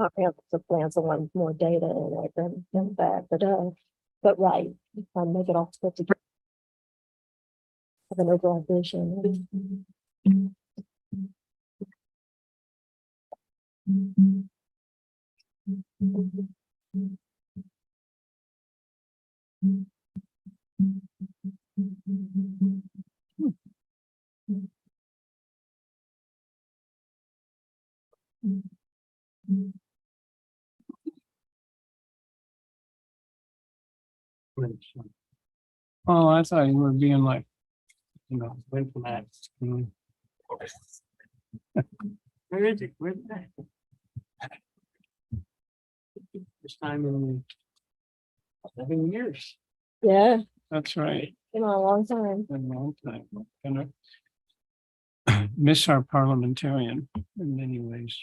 comprehensive plans that want more data in it than that, but right, make it all put together. Have an overall vision. Oh, I thought you were being like, went from that. Where is it? Where's that? This time in 7 years. Yeah, That's right. been a long time. Been a long time. Gonna miss our parliamentarian in many ways.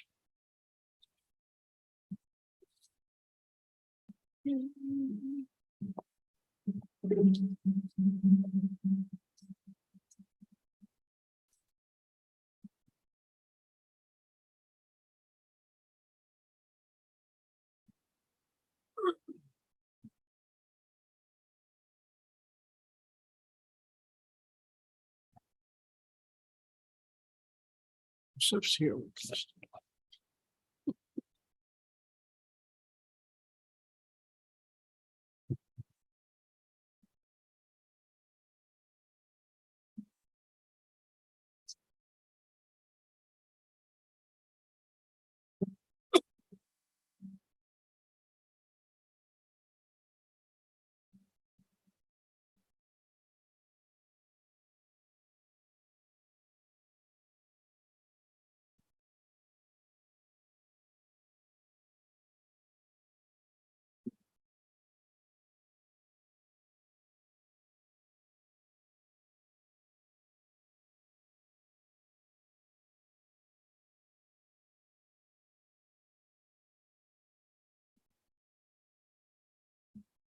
So here.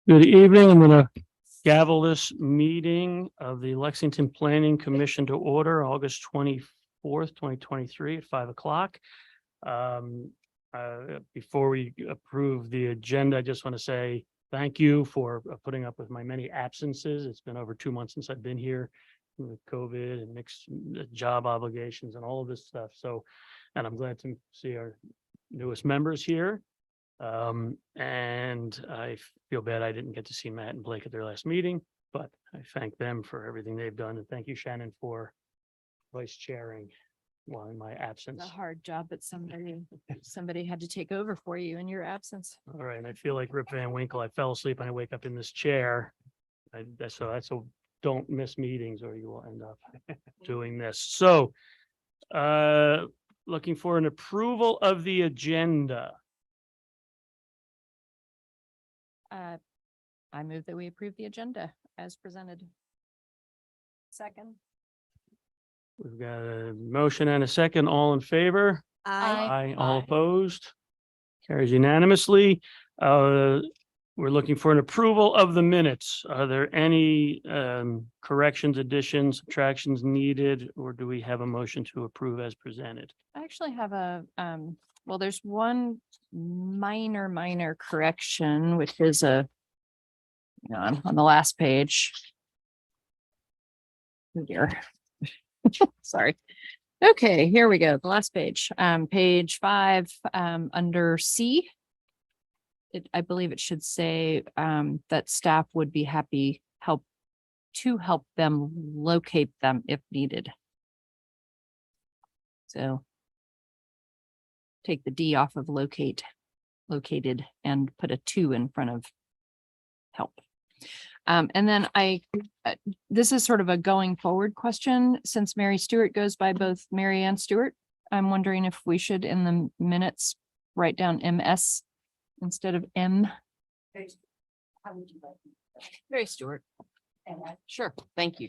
Good evening. I'm going to gavel this meeting of the Lexington Planning Commission to order August 24th, 2023 at 5 o'clock. Before we approve the agenda, I just want to say thank you for putting up with my many absences. It's been over 2 months since I've been here with COVID and mixed job obligations and all of this stuff. So, and I'm glad to see our newest members here. And I feel bad I didn't get to see Matt and Blake at their last meeting, but I thank them for everything they've done. And thank you, Shannon, for vice chairing while in my absence. A hard job, but somebody had to take over for you in your absence. All right. And I feel like Rip Van Winkle. I fell asleep and I wake up in this chair. So don't miss meetings or you will end up doing this. So, looking for an approval of the agenda. I move that we approve the agenda as presented. Second. We've got a motion and a second. All in favor? Aye. All Aye. opposed? Carries unanimously. We're looking for an approval of the minutes. Are there any corrections, additions, subtractions needed, or do we have a motion to approve as presented? I actually have a, well, there's one minor correction, which is on the last page. Oh dear. Sorry. Okay, here we go. The last page, page 5, under C. I believe it should say that staff would be happy to help them locate them if needed. So take the D off of located and put a 2 in front of help. And then this is sort of a going forward question. Since Mary Stewart goes by both Mary and Stewart, I'm wondering if we should in the minutes write down MS instead of M. How would you like? Mary Stewart. Sure, thank you.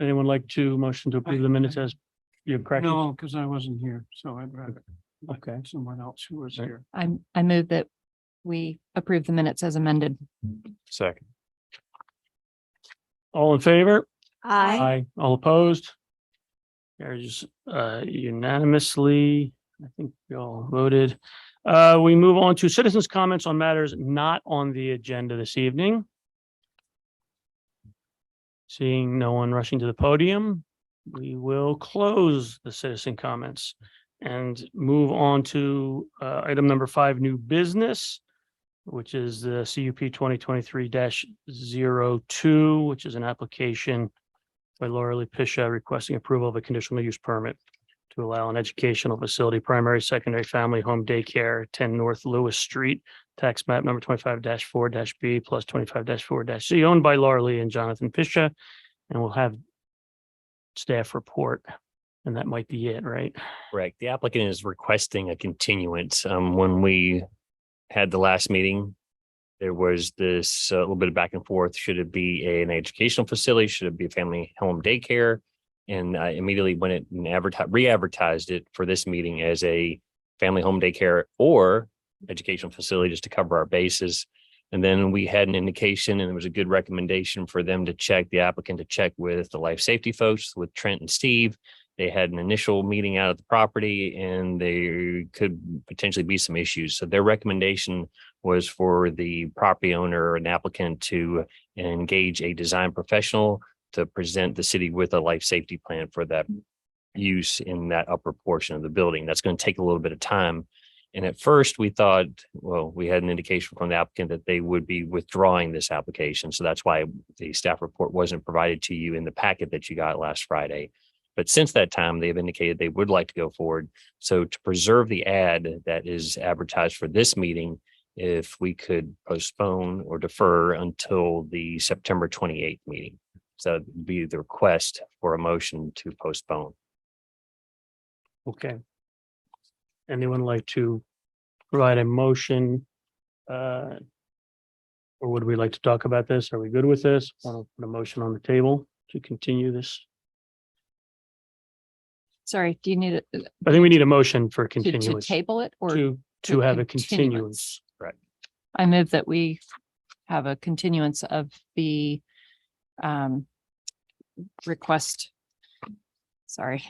Anyone like to motion to approve the minutes as you've corrected? No, because I wasn't here, so I'd rather Okay. someone else who was Right. here. I move that we approve the minutes as amended. Second. All in favor? Aye. All opposed? Carries unanimously. I think we all voted. We move on to citizens' comments on matters not on the agenda this evening. Seeing no one rushing to the podium, we will close the citizen comments and move on to item number 5, new business, which is the CUP 2023-02, which is an application by Laura Lee Pisha requesting approval of a conditional use permit to allow an educational facility, primary, secondary, family home daycare, 10 North Lewis Street, tax map number 25-4-B plus 25-4-C, owned by Laura Lee and Jonathan Pisha. And we'll have staff report, and that might be it, right? Correct. The applicant is requesting a continuance. When we had the last meeting, there was this little bit of back and forth. Should it be an educational facility? Should it be a family home daycare? And I immediately went it and re-advertised it for this meeting as a family home daycare or educational facility, just to cover our bases. And then we had an indication, and there was a good recommendation for them to check, the applicant to check with the life safety folks, with Trent and Steve. They had an initial meeting out at the property, and there could potentially be some issues. So their recommendation was for the property owner and applicant to engage a design professional to present the city with a life safety plan for that use in that upper portion of the building. That's going to take a little bit of time. And at first we thought, well, we had an indication from the applicant that they would be withdrawing this application. So that's why the staff report wasn't provided to you in the packet that you got last Friday. But since that time, they've indicated they would like to go forward. So to preserve the ad that is advertised for this meeting, if we could postpone or defer until the September 28th meeting. So it'd be the request for a motion to postpone. Okay. Anyone like to provide a motion? Or would we like to talk about this? Are we good with this? Want to put a motion on the table to continue this? Sorry, do you need it I think we need a motion for to continuance. table it or? To have a continuance? continuance. I move that we have a continuance of the request, sorry,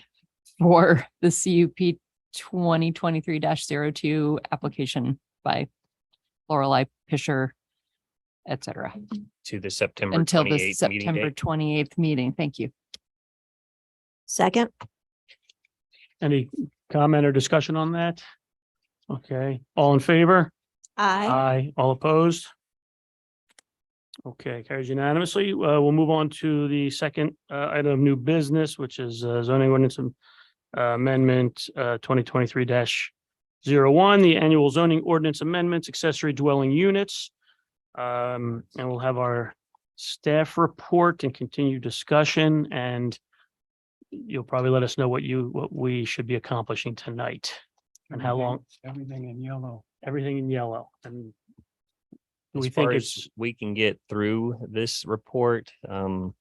for the CUP 2023-02 application by Lorelei Pisher, et cetera, To the September until the 28th meeting September date. 28th meeting. Thank you. Second, Any comment or discussion on that? Okay, all in favor? Aye. All opposed? Okay, carries unanimously. We'll move on to the second item of new business, which is zoning ordinance amendment 2023-01, the annual zoning ordinance amendments, accessory dwelling units. And we'll have our staff report and continue discussion, and you'll probably let us know what we should be accomplishing tonight and how long. Everything in yellow. Everything in yellow. And do As we think far it's as we can get through this report, and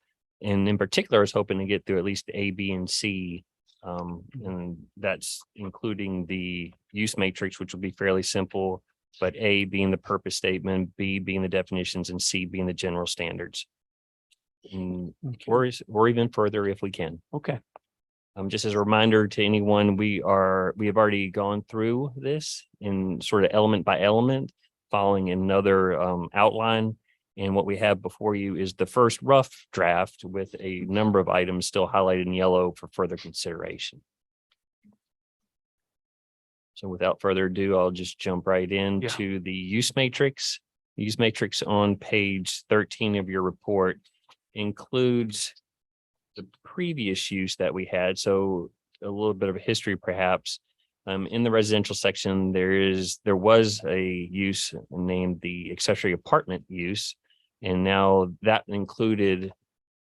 in particular, I was hoping to get through at least A, B, and C. And that's including the use matrix, which will be fairly simple, but A being the purpose statement, B being the definitions, and C being the general standards. And or even further if we can. okay? Just as a reminder to anyone, we have already gone through this in sort of element by element, following another outline. And what we have before you is the first rough draft with a number of items still highlighted in yellow for further consideration. So without further ado, I'll just jump right into the use matrix. The use matrix on page 13 of your report includes the previous use that we had. So a little bit of a history, perhaps. In the residential section, there was a use named the accessory apartment use, and now that included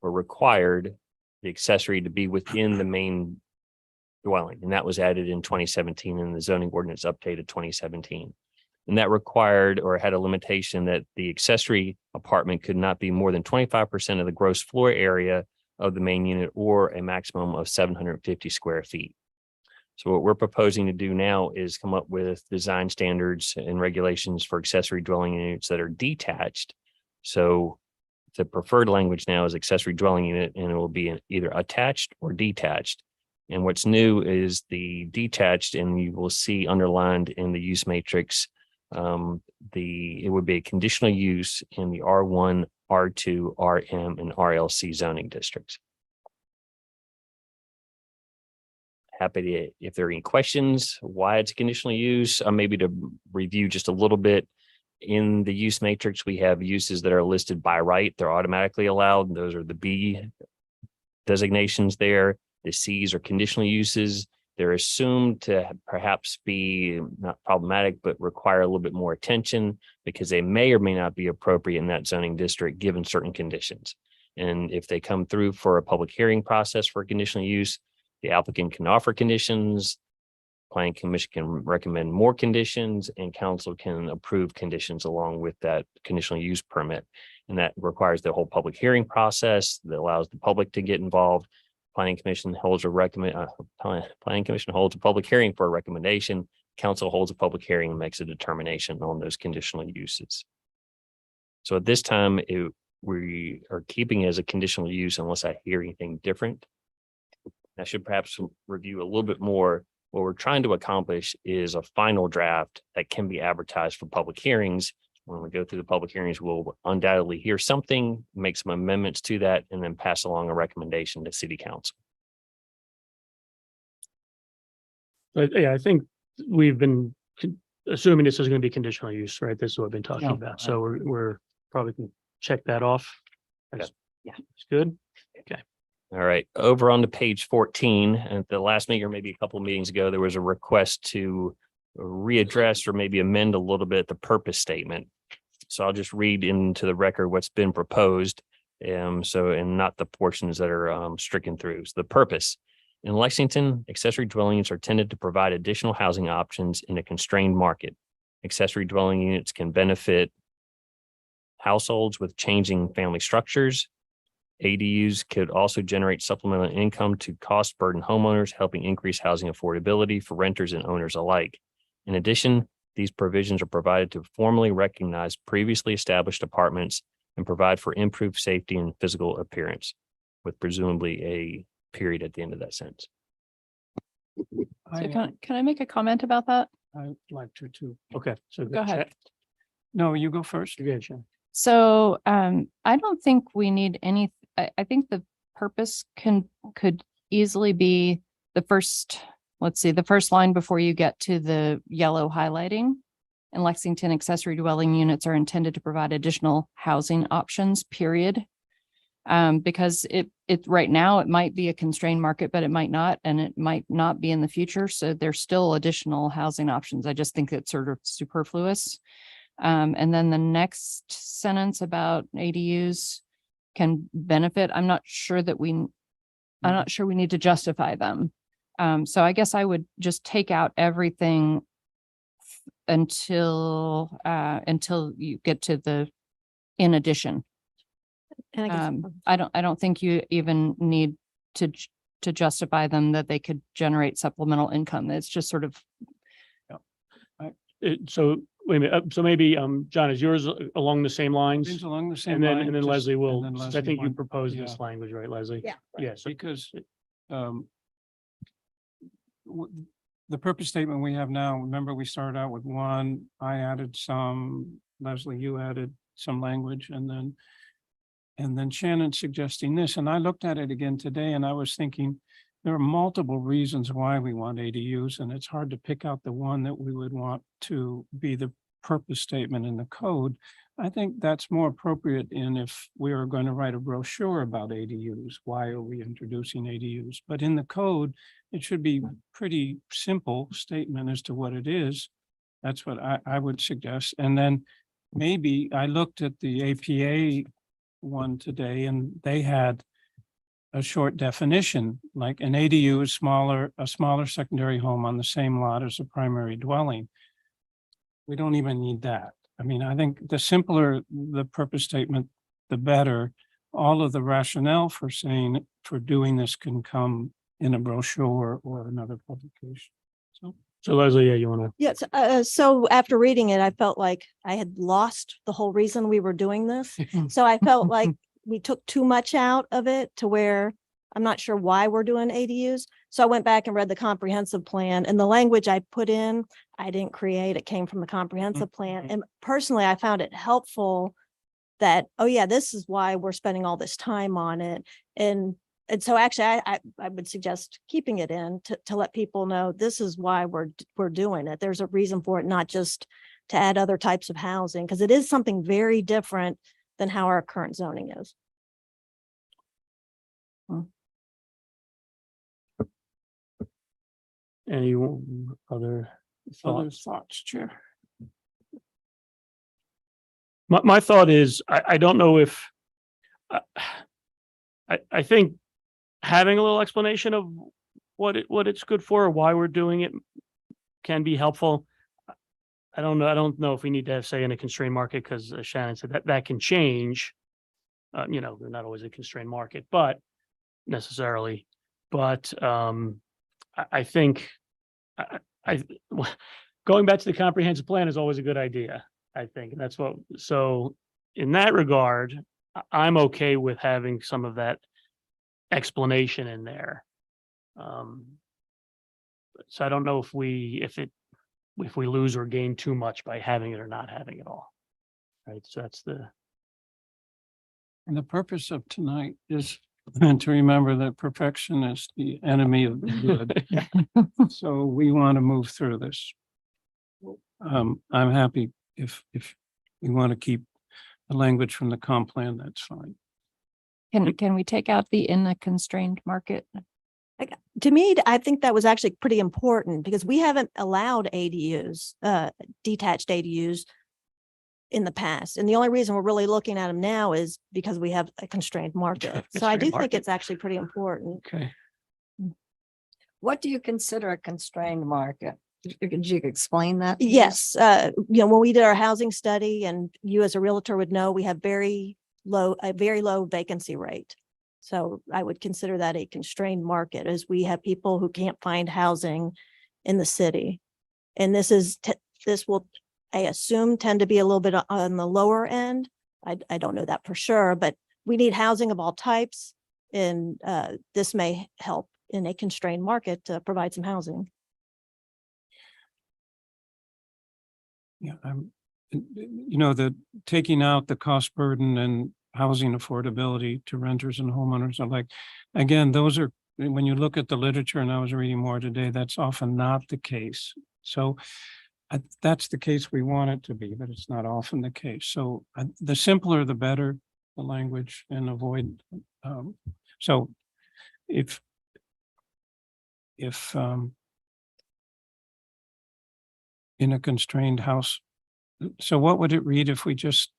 or required the accessory to be within the main dwelling, and that was added in 2017 in the zoning ordinance updated 2017. And that required or had a limitation that the accessory apartment could not be more than 25% of the gross floor area of the main unit or a maximum of 750 square feet. So what we're proposing to do now is come up with design standards and regulations for accessory dwelling units that are detached. So the preferred language now is accessory dwelling unit, and it will be either attached or detached. And what's new is the detached, and you will see underlined in the use matrix, it would be a conditional use in the R1, R2, RM, and RLC zoning districts. Happy to, if there are any questions, why it's conditional use, maybe to review just a little bit. In the use matrix, we have uses that are listed by right. They're automatically allowed. Those are the B designations there. The C's are conditional uses. They're assumed to perhaps be not problematic, but require a little bit more attention because they may or may not be appropriate in that zoning district given certain conditions. And if they come through for a public hearing process for conditional use, the applicant can offer conditions, planning commission can recommend more conditions, and council can approve conditions along with that conditional use permit. And that requires the whole public hearing process that allows the public to get involved. Planning commission holds a planning commission holds a public hearing for a recommendation. Council holds a public hearing and makes a determination on those conditional uses. So at this time, we are keeping it as a conditional use unless I hear anything different. I should perhaps review a little bit more. What we're trying to accomplish is a final draft that can be advertised for public hearings. When we go through the public hearings, we'll undoubtedly hear something, make some amendments to that, and then pass along a recommendation to city council. But yeah, I think we've been assuming this is going to be conditional use, right? This is what we've been talking Yeah. about. So we're probably can check that off. That's it's good. All right, over on to page 14, at the last meeting or maybe a couple of meetings ago, there was a request to readdress or maybe amend a little bit the purpose statement. So I'll just read into the record what's been proposed. And not the portions that are stricken through. So the purpose: in Lexington, accessory dwellings are intended to provide additional housing options in a constrained market. Accessory dwelling units can benefit households with changing family structures. ADUs could also generate supplemental income to cost burden homeowners, helping increase housing affordability for renters and owners alike. In addition, these provisions are provided to formally recognize previously established apartments and provide for improved safety and physical appearance, with presumably a period at the end of that sentence. So can I make a comment about that? I'd like to too. Okay, so Go ahead. No, you go first. Good, Shannon. So I don't think we need any, I think the purpose could easily be the first, let's see, the first line before you get to the yellow highlighting. In Lexington, accessory dwelling units are intended to provide additional housing options, period. Because it right now, it might be a constrained market, but it might not, and it might not be in the future. So there's still additional housing options. I just think it's sort of superfluous. And then the next sentence about ADUs can benefit. I'm not sure we need to justify them. So I guess I would just take out everything until you get to the in addition. And I guess, I don't think you even need to justify them that they could generate supplemental income. It's just sort of. So wait a minute. So maybe, John, is yours along the same lines? Things along the same And line. then just- Leslie will, and then I Leslie think you one- proposed yeah. this language, right, Leslie? Yeah. Yeah. So Because the purpose statement we have now, remember we started out with one, I added some, Leslie, you added some language, and then Shannon suggesting this, and I looked at it again today and I was thinking, there are multiple reasons why we want ADUs, and it's hard to pick out the one that we would want to be the purpose statement in the code. I think that's more appropriate in if we are going to write a brochure about ADUs, why are we introducing ADUs? But in the code, it should be pretty simple statement as to what it is. That's what I would suggest. And then maybe I looked at the APA one today and they had a short definition, like an ADU is a smaller secondary home on the same lot as a primary dwelling. We don't even need that. I mean, I think the simpler the purpose statement, the better. All of the rationale for doing this can come in a brochure or another publication. So Leslie, yeah, you want to? yes, so after reading it, I felt like I had lost the whole reason we were doing this. So I felt like we took too much out of it to where I'm not sure why we're doing ADUs. So I went back and read the comprehensive plan, and the language I put in, I didn't create, it came from the comprehensive plan. And personally, I found it helpful that, oh yeah, this is why we're spending all this time on it. And so actually I would suggest keeping it in to let people know this is why we're doing it. There's a reason for it, not just to add other types of housing, because it is something very different than how our current zoning is. Any other Other thoughts? thoughts, Chair? My thought is, I don't know if, I think having a little explanation of what it's good for or why we're doing it can be helpful. I don't know. I don't know if we need to have say in a constrained market, because as Shannon said, that can change. You know, they're not always a constrained market, but necessarily, but I think I going back to the comprehensive plan is always a good idea, I think. And that's what, so in that regard, I'm okay with having some of that explanation in there. So I don't know if we lose or gain too much by having it or not having it all. Right. So that's And the purpose of tonight is to remember that perfection is the enemy of the good. So we want to move through this. I'm happy if we want to keep the language from the comp plan, that's fine. Can we take out the in a constrained market? To me, I think that was actually pretty important because we haven't allowed ADUs, detached ADUs in the past. And the only reason we're really looking at them now is because we have a constrained market. So I do Constrained think market. it's actually pretty important. Okay. What do you consider a constrained market? Could you explain that? please? Yes, when we did our housing study, and you as a realtor would know, we have a very low vacancy rate. So I would consider that a constrained market, as we have people who can't find housing in the city. And this will, I assume, tend to be a little bit on the lower end. I don't know that for sure, but we need housing of all types. And this may help in a constrained market to provide some housing. Yeah, the taking out the cost burden and housing affordability to renters and homeowners are like, again, those are, when you look at the literature, and I was reading more today, that's often not the case. So that's the case we want it to be, but it's not often the case. So the simpler, the better, the language, and avoid. So if in a constrained house, so what would it read if we just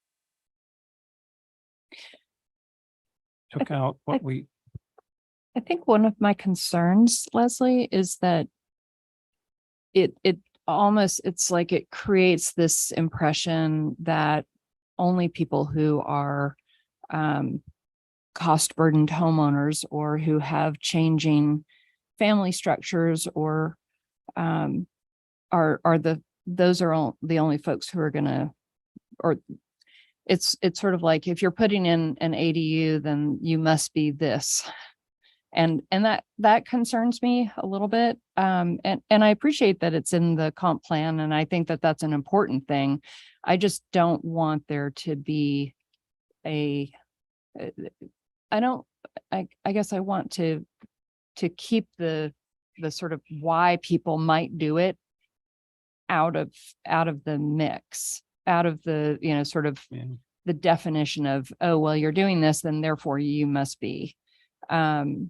took out what we? I think one of my concerns, Leslie, is that it almost, it's like it creates this impression that only people who are cost burdened homeowners or who have changing family structures or those are the only folks who are gonna, or it's sort of like, if you're putting in an ADU, then you must be this. And that concerns me a little bit. And I appreciate that it's in the comp plan, and I think that that's an important thing. I just don't want there to be I guess I want to keep the sort of why people might do it out of the mix, out of the, sort of the definition of, oh, well, you're doing this, then therefore you must be. Well,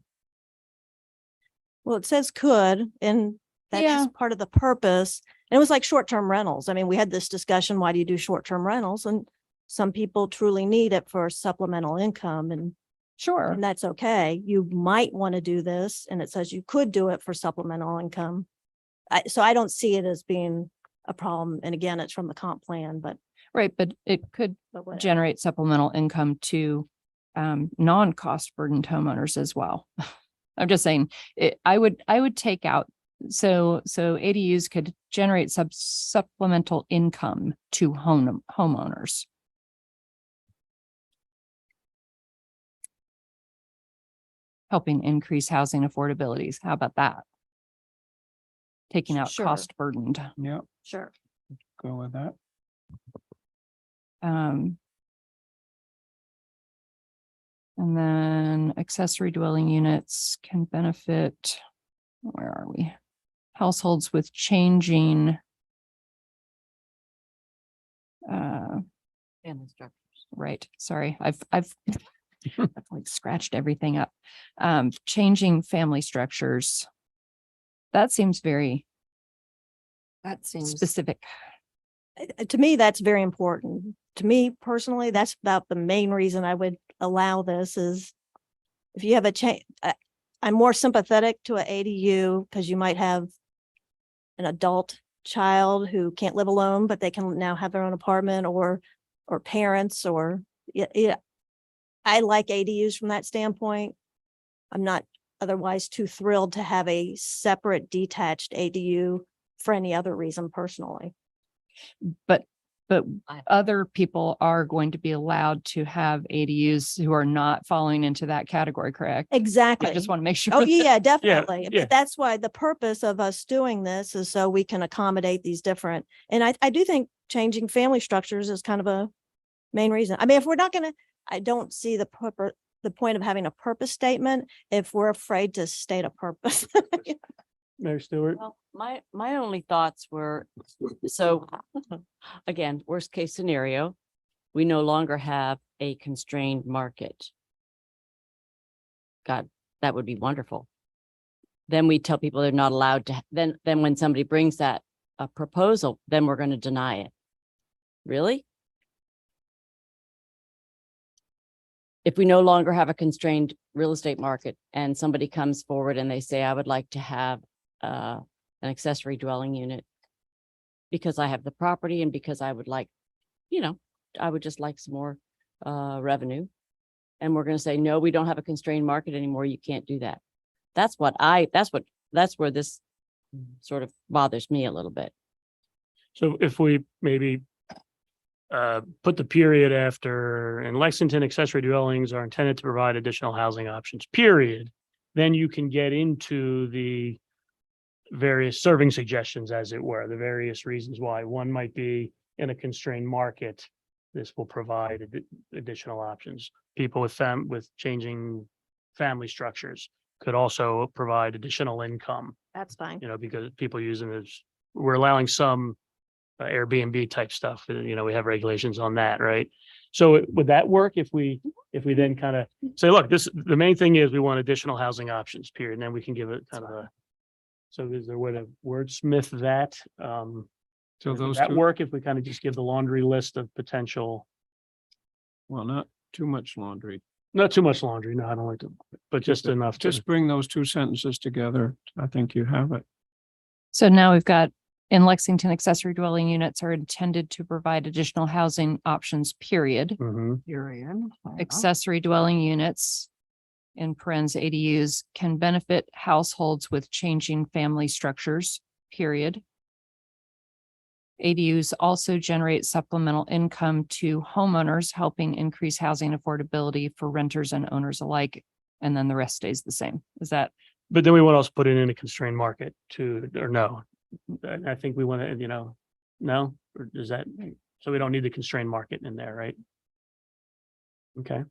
it says could, and that Yeah. is part of the purpose. And it was like short-term rentals. I mean, we had this discussion, why do you do short-term rentals? And some people truly need it for supplemental income, and Sure. that's okay. You might want to do this, and it says you could do it for supplemental income. So I don't see it as being a problem. And again, it's from the comp plan, but Right, but it could whatever. generate supplemental income to non-cost burdened homeowners as well. I'm just saying, I would take out, so ADUs could generate supplemental income to homeowners. helping increase housing affordabilities. How about that? Taking out Sure. cost burdened. Yeah, Sure. go with that. And then accessory dwelling units can benefit, where are we? Households with changing Family structure. right, sorry, I've like scratched everything up. Changing family structures. That seems very That seems. specific. To me, that's very important. To me personally, that's about the main reason I would allow this is if you have a change, I'm more sympathetic to an ADU because you might have an adult child who can't live alone, but they can now have their own apartment or parents or, yeah. I like ADUs from that standpoint. I'm not otherwise too thrilled to have a separate detached ADU for any other reason personally. But I- other people are going to be allowed to have ADUs who are not falling into that category, correct? Exactly. I just want to make sure. Oh, that- yeah, definitely. yeah. But that's why the purpose of us doing this is so we can accommodate these different, and I do think changing family structures is kind of a main reason. I mean, if we're not gonna, I don't see the point of having a purpose statement if we're afraid to state a purpose. Mayor Stewart. Well, my only thoughts were, so again, worst case scenario, we no longer have a constrained market. God, that would be wonderful. Then we tell people they're not allowed to, then when somebody brings that a proposal, then we're going to deny it. Really? If we no longer have a constrained real estate market and somebody comes forward and they say, I would like to have an accessory dwelling unit because I have the property and because I would like, I would just like some more revenue. And we're going to say, no, we don't have a constrained market anymore. You can't do that. That's where this sort of bothers me a little bit. So if we maybe put the period after, in Lexington, accessory dwellings are intended to provide additional housing options, period. Then you can get into the various serving suggestions, as it were, the various reasons why. One might be in a constrained market. This will provide additional options. People with changing family structures could also provide additional income, That's fine. because people use them as, we're allowing some Airbnb type stuff, we have regulations on that, right? So would that work if we then kind of say, look, the main thing is we want additional housing options, period, and then we can give it kind of a, so is there a way to wordsmith that? So Would those that two, work if we kind of just give the laundry list of potential, well, not too much laundry. not too much laundry, no, I don't like to, but just enough to. Just bring those two sentences together. I think you have it. So now we've got in Lexington, accessory dwelling units are intended to provide additional housing options, period. Mhm. Period. Accessory dwelling units in parens ADUs can benefit households with changing family structures, period. ADUs also generate supplemental income to homeowners, helping increase housing affordability for renters and owners alike. And then the rest stays the same. Is that, But then we want to also put it in a constrained market too, or no? I think we want to, no, or does that, so we don't need the constrained market in there, right? Okay.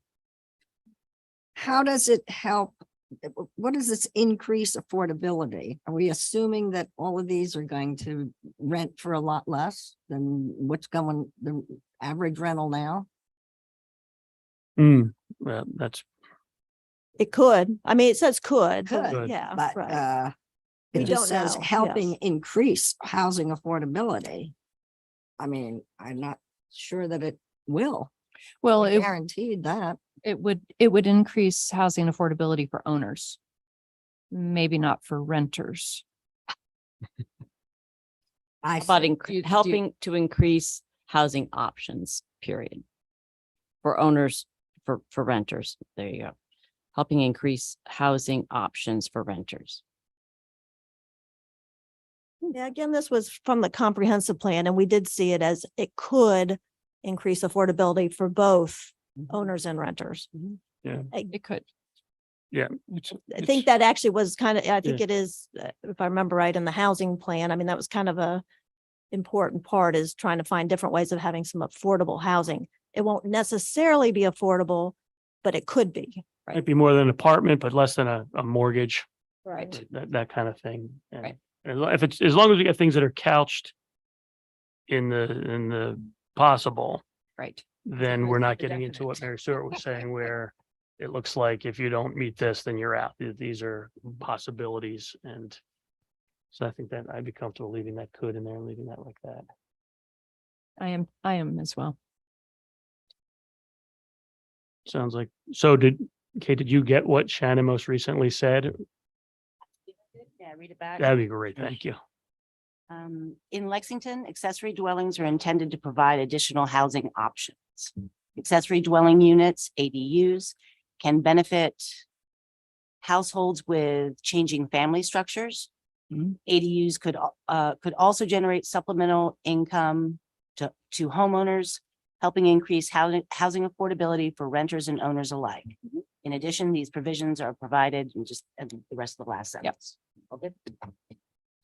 How does it help? What does this increase affordability? Are we assuming that all of these are going to rent for a lot less than what's going, the average rental now? Well, that's, It could. I mean, it says could, Could, but yeah, But right. We it just don't says know, helping yes. increase housing affordability. I mean, I'm not sure that it will. well, Guaranteed that. it would increase housing affordability for owners. Maybe not for renters. I About see. helping to increase housing options, period. For owners, for renters, there you go. Helping increase housing options for renters. Yeah, again, this was from the comprehensive plan and we did see it as it could increase affordability for both owners and renters. yeah. It could. It's- I think it's- that actually was kind of, I think it is, if I remember right, in the housing plan. I mean, that was kind of a important part, is trying to find different ways of having some affordable housing. It won't necessarily be affordable, but it could be. Might be more than an apartment, but less than a mortgage, Right. that kind of thing. And Right. if it's, as long as we get things that are couched in the possible, Right. then With we're not the getting into what definite. Mary Stewart was saying, where it looks like if you don't meet this, then you're out. These are possibilities. And so I think that I'd be comfortable leaving that could in there and leaving that like that. I am as well. Sounds like, Kate, did you get what Shannon most recently said? Yeah, read it back. That'd be great. Thank you. In Lexington, accessory dwellings are intended to provide additional housing options. Accessory dwelling units, ADUs, can benefit households with changing family structures. ADUs could also generate supplemental income to homeowners, helping increase housing affordability for renters and owners alike. In addition, these provisions are provided in the rest of the last sentence. Okay.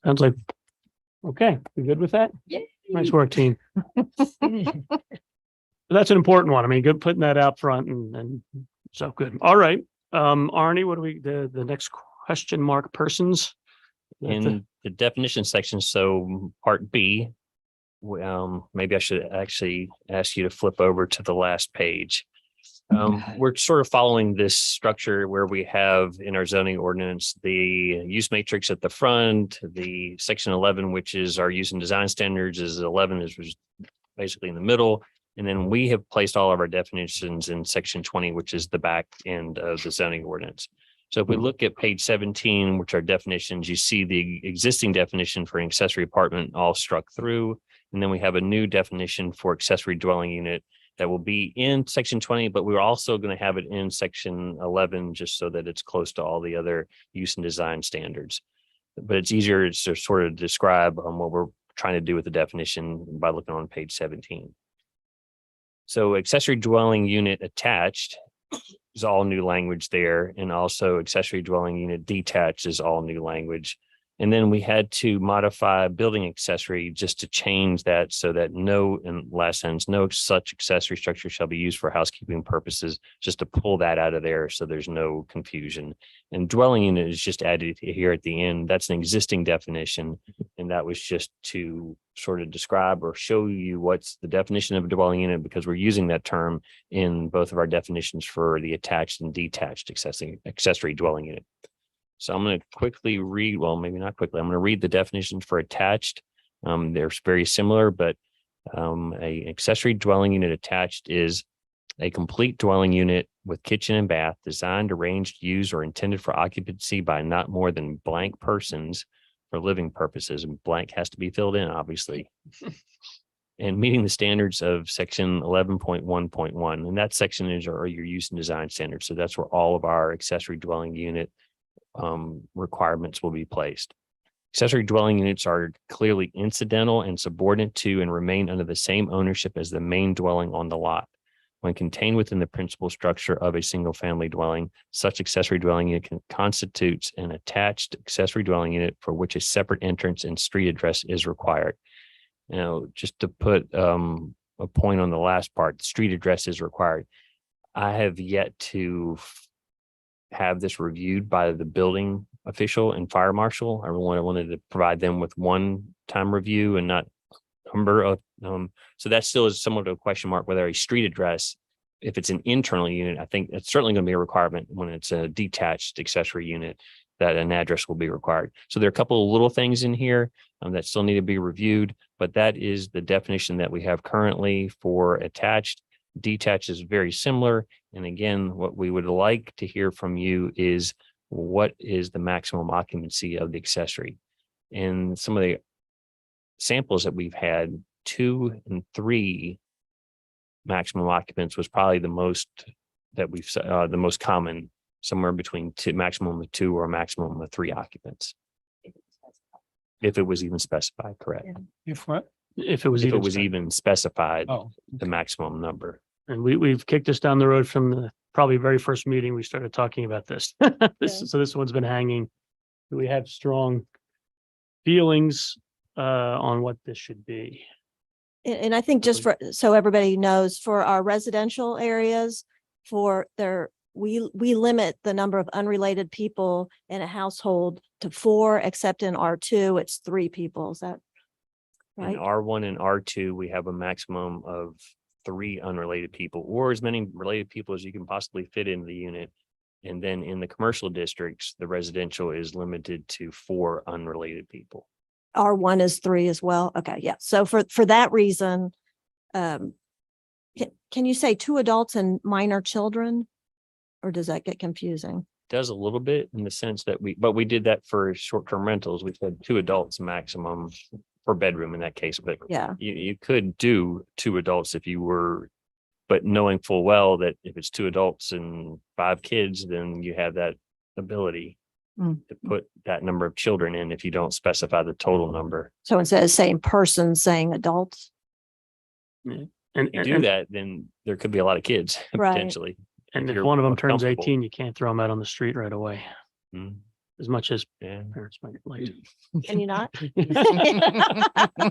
Sounds like, okay, you good with that? Nice work, team. That's an important one. I mean, good putting that out front and so good. All right. Arnie, what do we, the next question mark persons? In the definition section, so part B, maybe I should actually ask you to flip over to the last page. We're sort of following this structure where we have in our zoning ordinance, the use matrix at the front, the section 11, which is our use and design standards, is 11 is basically in the middle. And then we have placed all of our definitions in section 20, which is the back end of the zoning ordinance. So if we look at page 17, which are definitions, you see the existing definition for an accessory apartment all struck through. And then we have a new definition for accessory dwelling unit that will be in section 20, but we're also going to have it in section 11, just so that it's close to all the other use and design standards. But it's easier to sort of describe what we're trying to do with the definition by looking on page 17. So accessory dwelling unit attached is all new language there. And also accessory dwelling unit detached is all new language. And then we had to modify building accessory just to change that so that in last sentence, no such accessory structure shall be used for housekeeping purposes, just to pull that out of there so there's no confusion. And dwelling unit is just added here at the end. That's an existing definition. And that was just to sort of describe or show you what's the definition of a dwelling unit, because we're using that term in both of our definitions for the attached and detached accessory dwelling unit. So I'm going to quickly read, well, maybe not quickly. I'm going to read the definitions for attached. They're very similar, but a accessory dwelling unit attached is a complete dwelling unit with kitchen and bath designed, arranged, used, or intended for occupancy by not more than blank persons for living purposes. And blank has to be filled in, obviously. And meeting the standards of section 11.1.1. And that section is your use and design standards. So that's where all of our accessory dwelling unit requirements will be placed. Accessory dwelling units are clearly incidental and subordinate to and remain under the same ownership as the main dwelling on the lot. When contained within the principal structure of a single family dwelling, such accessory dwelling unit constitutes an attached accessory dwelling unit for which a separate entrance and street address is required. Now, just to put a point on the last part, street address is required. I have yet to have this reviewed by the building official and fire marshal. I wanted to provide them with one-time review and not number of. So that still is somewhat of a question mark whether a street address, if it's an internal unit, I think it's certainly going to be a requirement when it's a detached accessory unit that an address will be required. So there are a couple of little things in here that still need to be reviewed, but that is the definition that we have currently for attached. Detached is very similar. And again, what we would like to hear from you is what is the maximum occupancy of the accessory? And some of the samples that we've had, 2 and 3 maximum occupants was probably the most that we've the most common, somewhere between maximum of 2 or a maximum of 3 occupants. If it was even specified, correct? If what? If it was If it even was spec- even specified, Oh, the maximum number. And we've kicked this down the road from the probably very first meeting we started talking about this. So this one's been hanging. We have strong feelings on what this should be. And I think just for, so everybody knows, for our residential areas, we limit the number of unrelated people in a household to 4, except in R2, it's 3 people. Is that In right? R1 and R2, we have a maximum of 3 unrelated people, or as many related people as you can possibly fit into the unit. And then in the commercial districts, the residential is limited to 4 unrelated people. R1 is 3 as well. Okay, yeah. So for that reason, can you say 2 adults and minor children? Or does that get confusing? Does a little bit in the sense that we did that for short-term rentals. We said 2 adults maximum per bedroom in that case, but Yeah, you could do 2 adults if you were, but knowing full well that if it's 2 adults and 5 kids, then you have that ability Mm. to put that number of children in if you don't specify the total number. so instead of saying person, saying adults. And, If you do that, then there could be a lot of kids Right. potentially. and if you're one of them turns comfortable. 18, you can't throw them out on the street right away, Mm, as much as yeah. parents might like. Can you not?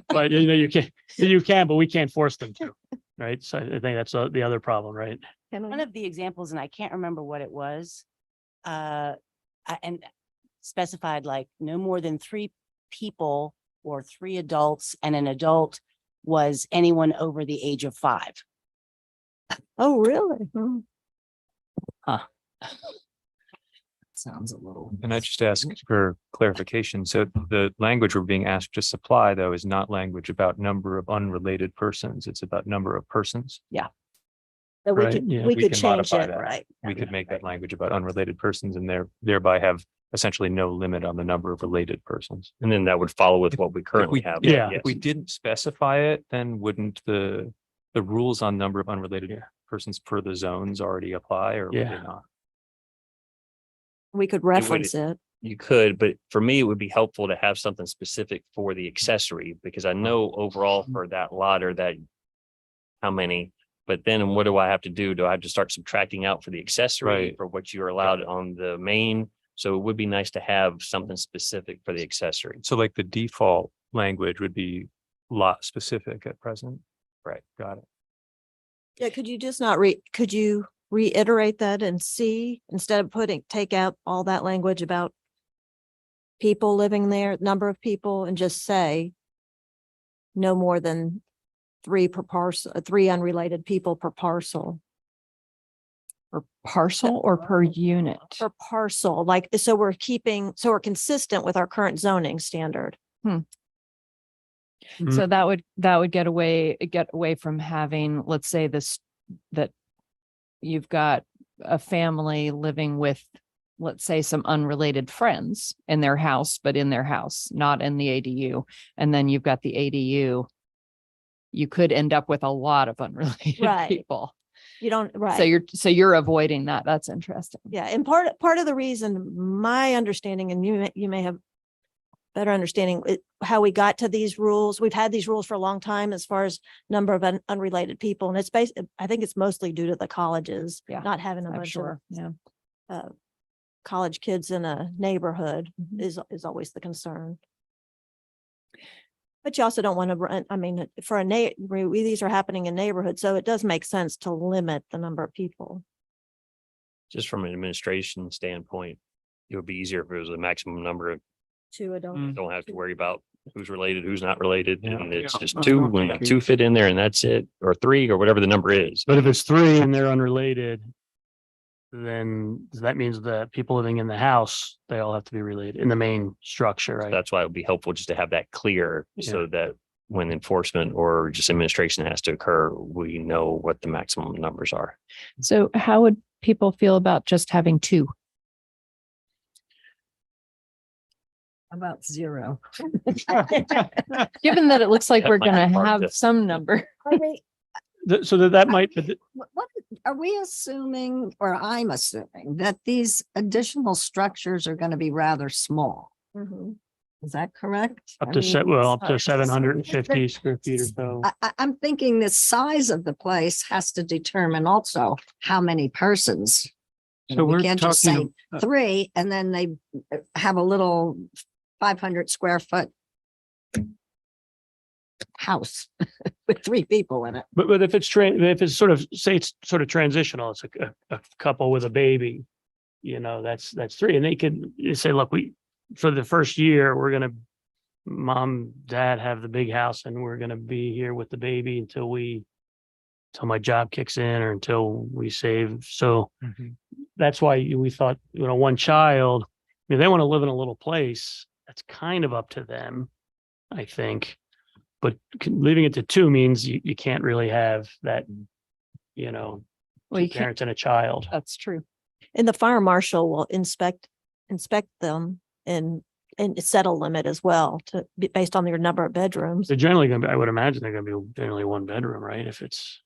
But you can, but we can't force them to, right? So I think that's the other problem, right? One of the examples, and I can't remember what it was, and specified like no more than 3 people or 3 adults, and an adult was anyone over the age of 5. Oh, really? Hmm. Sounds a little. And I just ask for clarification. So the language we're being asked to supply, though, is not language about number of unrelated persons. It's about number of persons. That Right, yeah. we We could can change modify it, that. right? We could make that language about unrelated persons and thereby have essentially no limit on the number of related persons. And then that would follow with what we currently have. Yeah. Yes. If we didn't specify it, then wouldn't the rules on number of unrelated Yeah. persons per the zones already apply, or would Yeah. they not? We could reference it. You could, but for me, it would be helpful to have something specific for the accessory, because I know overall for that lot or that how many, but then what do I have to do? Do I have to start subtracting out for the accessory Right. for what you're allowed on the main? So it would be nice to have something specific for the accessory. So like the default language would be lot specific at present. Right. Got it. Yeah, could you just not could you reiterate that and see, instead of take out all that language about people living there, number of people, and just say no more than 3 per parcel, 3 unrelated people per parcel. Per parcel or per unit? Per parcel, like, so we're consistent with our current zoning standard. So that would get away from having, let's say that you've got a family living with, let's say, some unrelated friends in their house, but in their house, not in the ADU. And then you've got the ADU. You could end up with a lot of unrelated Right. people. You don't, right? So you're avoiding that. That's interesting. Yeah, and part of the reason, my understanding, and you may have better understanding how we got to these rules. We've had these rules for a long time as far as number of unrelated people, and it's I think it's mostly due to the colleges, Yeah, not having a I'm bunch sure. Yeah. of college kids in a neighborhood Mhm. is always the concern. But you also don't want to run, I mean, for these are happening in neighborhoods, so it does make sense to limit the number of people. Just from an administration standpoint, it would be easier if it was a maximum number of, 2 adults. don't have to worry about who's related, who's not related. Yeah. And it's just Yeah. 2, when 2 fit in there and that's it, or 3 or whatever the number is. But if it's 3 and they're unrelated, then that means that people living in the house, they all have to be related in the main structure, right? That's why it would be helpful just to have that clear Yeah. so that when enforcement or just administration has to occur, we know what the maximum numbers are. So how would people feel about just having 2? About 0. Given that it looks like That we're might be gonna hard have to- some number. So that might, but What are we assuming, or I'm assuming that these additional structures are going to be rather small? Mhm. Is that correct? Up I to mean, up to 750 square feet or so. I'm thinking the size of the place has to determine also how many persons. You know, So we we're can't just say talking, 3 and then they have a little 500 square foot house with 3 people in it. But if it's if it's sort of, say it's sort of transitional, it's a couple with a baby, you know, that's 3. And they could say, look, for the first year, we're gonna, mom, dad have the big house and we're gonna be here with the baby until my job kicks in or until we save. So that's why we thought, you know, one child, if they want to live in a little place, that's kind of up to them, I think. But leaving it to 2 means you can't really have that, you know, Well, 2 you can't, parents and a child. that's true. And the fire marshal will inspect them and set a limit as well based on your number of bedrooms. They're generally gonna be, I would imagine they're gonna be generally 1 bedroom, right? If it's,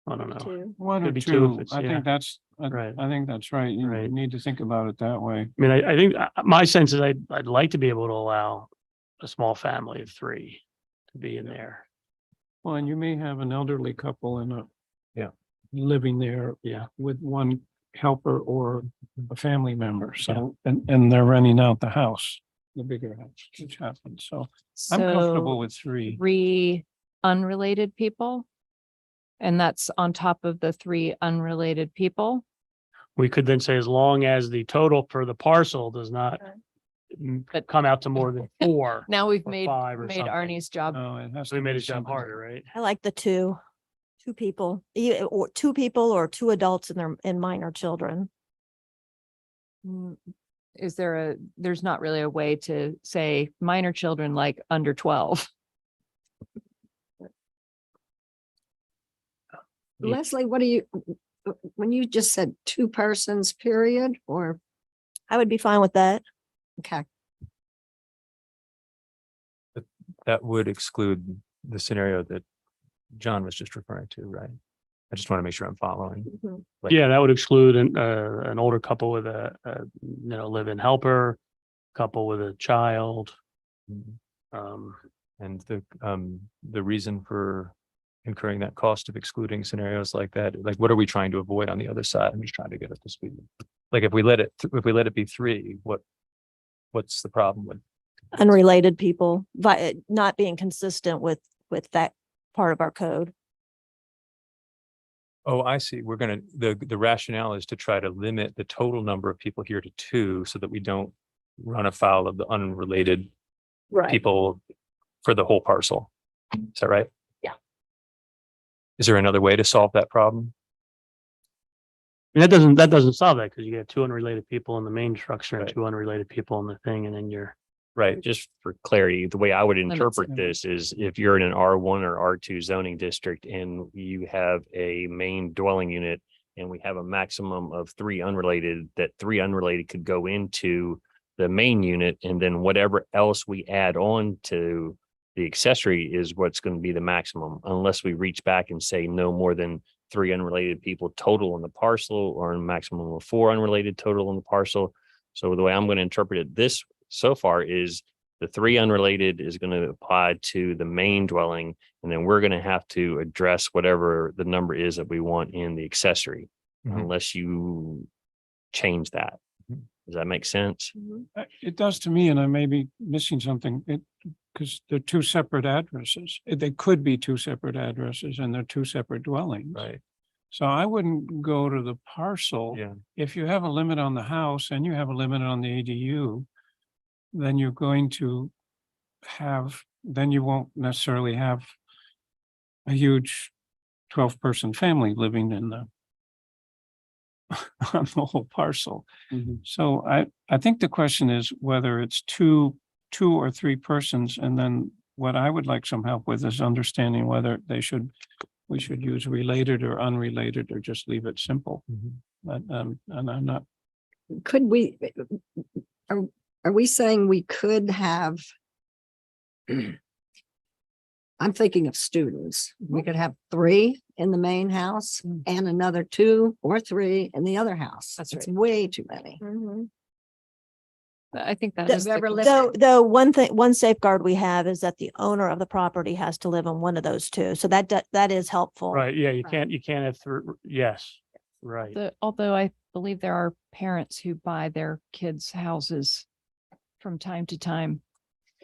I don't know. 2. 1 or Could be 2 if 2, it's- I yeah. think that's, Right. I think that's right. You Right. need to think about it that way. I mean, I think my sense is I'd like to be able to allow a small family of 3 to be in there. Well, and you may have an elderly couple in Yeah. living there Yeah. with 1 helper or a family member. So, and they're renting out the house, the bigger house, which happens. So I'm comfortable So with 3. 3 unrelated people. And that's on top of the 3 unrelated people. We could then say as long as the total for the parcel does not But- come out to more than 4. Now we've Or made 5 or something. Arnie's job. No, it has So we to made be his job something. harder, right? I like the 2 people, or 2 people or 2 adults and minor children. Is there's not really a way to say minor children like under 12. Yeah. Leslie, what do you, when you just said 2 persons, period, or, I would be fine with that. okay, That would exclude the scenario that John was just referring to, right? I just want to make sure I'm following. Like- Yeah, that would exclude an older couple with a live-in helper, couple with a child. Um, And the reason for incurring that cost of excluding scenarios like that, like what are we trying to avoid on the other side? I'm just trying to get up to speed. Like if we let it be 3, what's the problem with? Unrelated people, not being consistent with that part of our code. Oh, I see. We're gonna, the rationale is to try to limit the total number of people here to 2 so that we don't run afoul of the unrelated people for the whole parcel. Is that right? Yeah. Is there another way to solve that problem? and that doesn't solve that because you get 2 unrelated people in the main structure and Right. 2 unrelated people in the thing, and then you're. Right. Just for clarity, the way I would Limits interpret it. this is if you're in an R1 or R2 zoning district and you have a main dwelling unit and we have a maximum of 3 unrelated, that 3 unrelated could go into the main unit, and then whatever else we add on to the accessory is what's going to be the maximum, unless we reach back and say no more than 3 unrelated people total on the parcel, or a maximum of 4 unrelated total on the parcel. So the way I'm going to interpret it this so far is the 3 unrelated is going to apply to the main dwelling, and then we're going to have to address whatever the number is that we want in the accessory, Mhm. unless you change that. Does that make sense? It does to me, and I may be missing something, because they're 2 separate addresses. They could be 2 separate addresses and they're 2 separate dwellings. Right. So I wouldn't go to the parcel. Yeah. If you have a limit on the house and you have a limit on the ADU, then you're going to then you won't necessarily have a huge 12-person family living in the on the whole parcel. So I think the question is whether it's 2 or 3 persons, and then what I would like some help with is understanding whether we should use related or unrelated, or just leave it simple. But and I'm not, could we, are we saying we could have? I'm thinking of students. We could have 3 in the main house and another 2 or 3 in the other house. That's It's right. way too many. I think that The- is. the Whoever con- lives- Though one safeguard we have is that the owner of the property has to live on one of those two. So that is helpful. Right, yeah, you Right. can't have three, yes, right. Although I believe there are parents who buy their kids' houses from time to time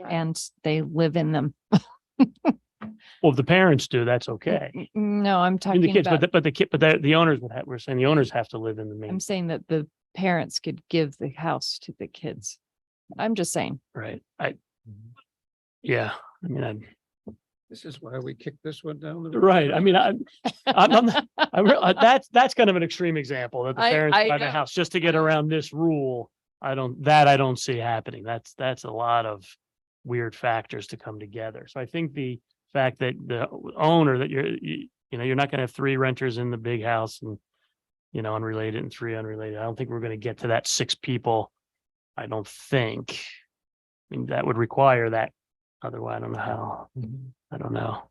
and they live in them. Well, if the parents do, that's okay. No, I'm I mean, the talking kids, about, but the kid, but the owners would have, we're saying the owners have to live in the main, I'm saying that the parents could give the house to the kids. I'm just saying. right? Yeah, I mean, This is why we kicked this one down. the right, I mean, that's kind of an extreme example that the I- parents I buy the know. house just to get around this rule. I don't see happening. That's a lot of weird factors to come together. So I think the fact that the owner that you're not gonna have three renters in the big house and, unrelated and three unrelated. I don't think we're gonna get to that 6 people. I don't think. I mean, that would require that. Otherwise, I don't know how. I don't know.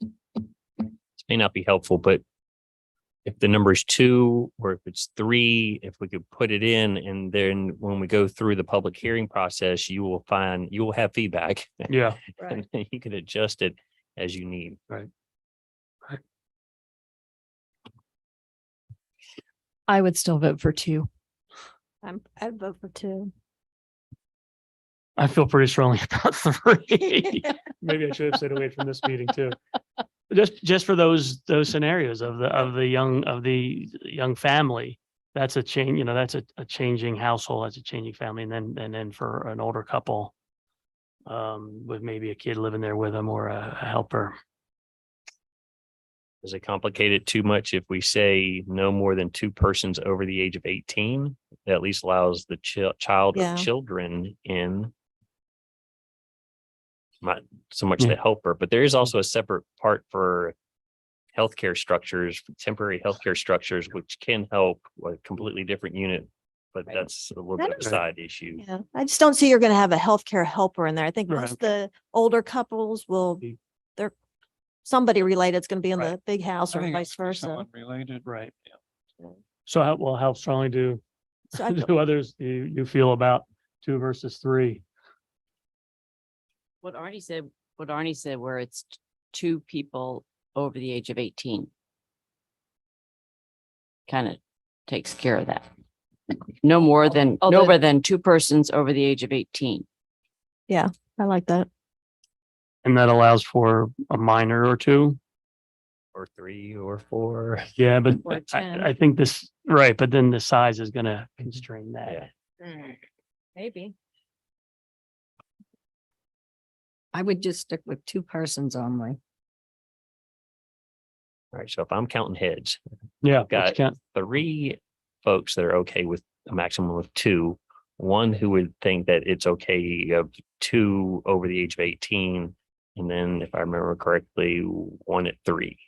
This may not be helpful, but if the number is 2 or if it's 3, if we could put it in, and then when we go through the public hearing process, you will have feedback. Yeah, And then you can adjust it as you need. I would still vote for 2. I'd vote for 2. I feel pretty strongly about 3. Maybe I should have stayed away from this meeting too. Just for those scenarios of the young family. That's a change, that's a changing household, that's a changing family. And then for an older couple, with maybe a kid living there with them or a helper. Does it complicate it too much if we say no more than 2 persons over the age of 18? That at least allows the child Yeah. or children in. Not so much Yeah. the helper, but there is also a separate part for healthcare structures, temporary healthcare structures, which can help a completely different unit. But Right. that's a little I bit of a don't- side issue. Yeah, I just don't see you're gonna have a healthcare helper in there. I think Right. most of the older couples will, they're somebody related is gonna be in Right. the big house I or think vice it's just versa. someone Related. Right. So how strongly do So I feel- do others you feel about 2 versus 3? What Arnie said, where it's 2 people over the age of 18. Kind of takes care of that. No more than, Although- no more than 2 persons over the age of 18. I like that. And that allows for a minor or 2? Or 3 or 4. Yeah, but Or 10. I think this, right, but then the size is gonna constrain that. Yeah. Maybe. I would just stick with 2 persons only. All right. So if I'm counting heads, Yeah. let's Got it. count- 3 folks that are okay with a maximum of 2, 1 who would think that it's okay of 2 over the age of 18. And then if I remember correctly, 1 at 3.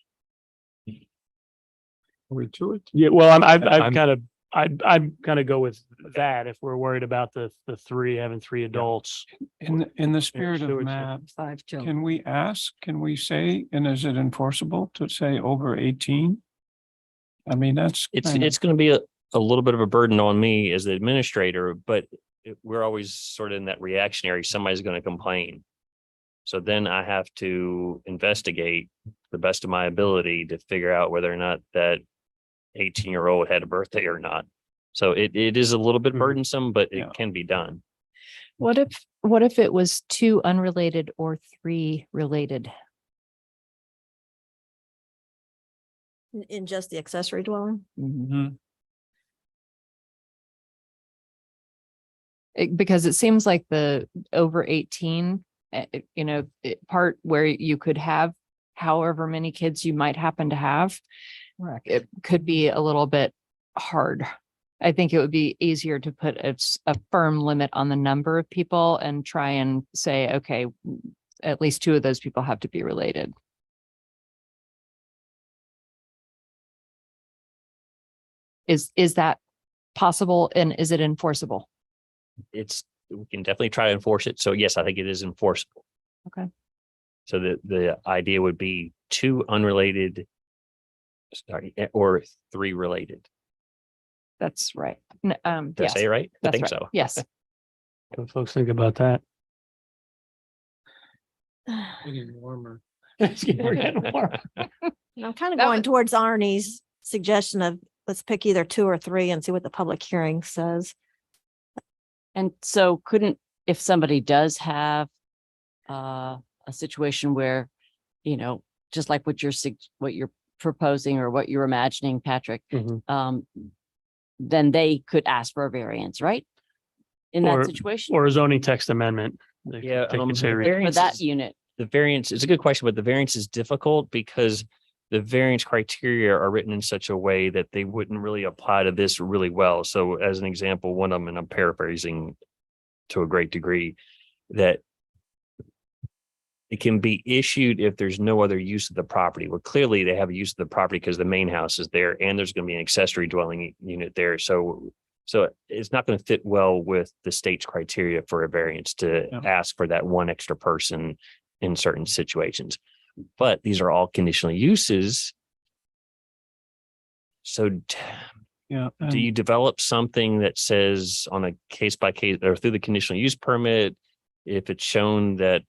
Are we to it? Yeah, well, I'd I'm- kind of go with that if we're worried about the 3 having 3 adults. In the spirit of stewardship. Matt, 5 children. can we say, and is it enforceable to say over 18? I mean, that's. It's kinda- going to be a little bit of a burden on me as the administrator, but we're always sort of in that reactionary, somebody's going to complain. So then I have to investigate the best of my ability to figure out whether or not that 18-year-old had a birthday or not. So it is a little bit Mhm. burdensome, but Yeah. it can be done. What if it was 2 unrelated or 3 related? In just the accessory dwelling. Mhm. Because it seems like the over 18, part where you could have however many kids you might happen to have, Correct. it could be a little bit hard. I think it would be easier to put a firm limit on the number of people and try and say, okay, at least 2 of those people have to be related. Is that possible and is it enforceable? We can definitely try to enforce it. So yes, I think it is enforceable. Okay. So the idea would be 2 unrelated, or 3 related. That's right. Did I say it right? I That's think right. so. Yes. What folks think about that? Getting warmer. We're getting warm. And I'm kind of That going was- towards Arnie's suggestion of let's pick either 2 or 3 and see what the public hearing says. And so couldn't, if somebody does have a situation where, you know, just like what what you're proposing or what you're imagining, Patrick, Mhm. then they could ask for a variance, right? In Or- that situation, Or a zoning text amendment. They could- Yeah, they could say the re- for variance that is- unit. the variance, it's a good question, but the variance is difficult because the variance criteria are written in such a way that they wouldn't really apply to this really well. So as an example, one of them, and I'm paraphrasing to a great degree, that it can be issued if there's no other use of the property. Well, clearly they have a use of the property because the main house is there and there's going to be an accessory dwelling unit there. So it's not going to fit well with the state's criteria for a variance to Yeah. ask for that one extra person in certain situations. But these are all conditional uses. So Yeah. do you develop something that says on a case by case or through the conditional use permit, if it's shown that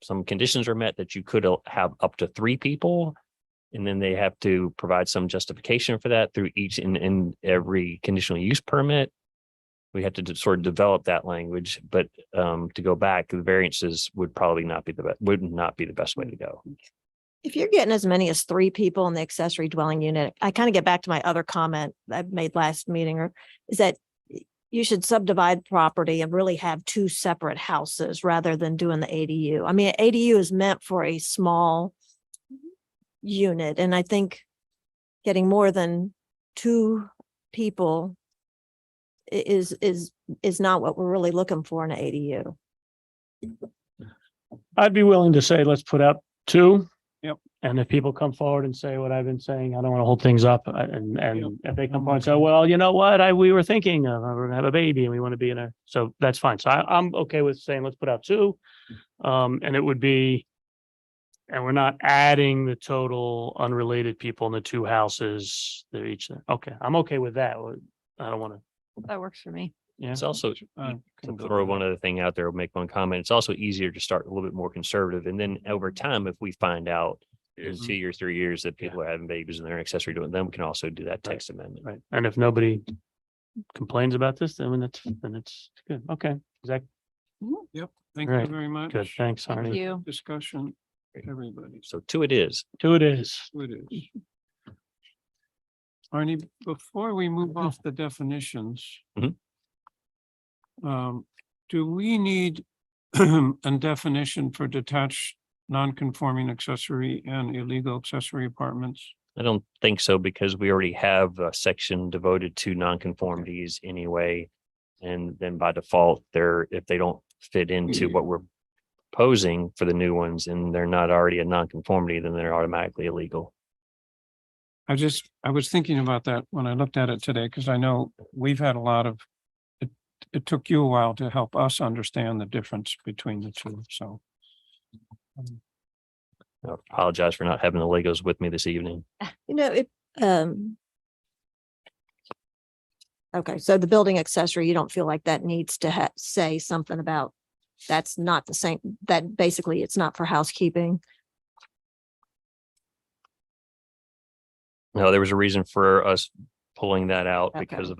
some conditions are met, that you could have up to 3 people? And then they have to provide some justification for that through each and every conditional use permit. We have to sort of develop that language, but to go back, the variances would probably not be would not be the best way to go. If you're getting as many as 3 people in the accessory dwelling unit, I kind of get back to my other comment I made last meeting, or is that you should subdivide property and really have 2 separate houses rather than doing the ADU. I mean, ADU is meant for a small unit, and I think getting more than 2 people is not what we're really looking for in an ADU. I'd be willing to say, let's put out 2. Yep. And if people come forward and say what I've been saying, I don't want to hold things up. And Yep. if they come I'm forward and say, okay. well, you know what, we were thinking of, we're gonna have a baby and we want to be in a, so that's fine. So I'm okay with saying, let's put out 2. And it would be, and we're not adding the total unrelated people in the 2 houses. They're each, okay, I'm okay with that. I don't want to, That works for me. yeah. It's also, I to can go throw with one that. other thing out there, make one comment. It's also easier to start a little bit more conservative. And then over time, if we find out in 2 years, 3 years that people are having babies and they're accessory to it, then we can also do that text amendment. Right. And if nobody complains about this, then it's good. Okay. Zach, Thank you Right. very much. good. Thanks, Thank Arnie. you. Discussion, everybody. So 2 it is. 2 it is. Who it is. Arnie, before we move off the definitions. Mhm. Do we need a definition for detached, non-conforming accessory and illegal accessory apartments? I don't think so because we already have a section devoted to nonconformities anyway. And then by default, if they don't fit into what we're proposing for the new ones and they're not already a nonconformity, then they're automatically illegal. I was thinking about that when I looked at it today, because I know we've had a lot of, it took you a while to help us understand the difference between the 2, so. I apologize for not having the Legos with me this evening. You know, okay, so the building accessory, you don't feel like that needs to say something about that's not the same, that basically it's not for housekeeping. No, there was a reason for us pulling that out because of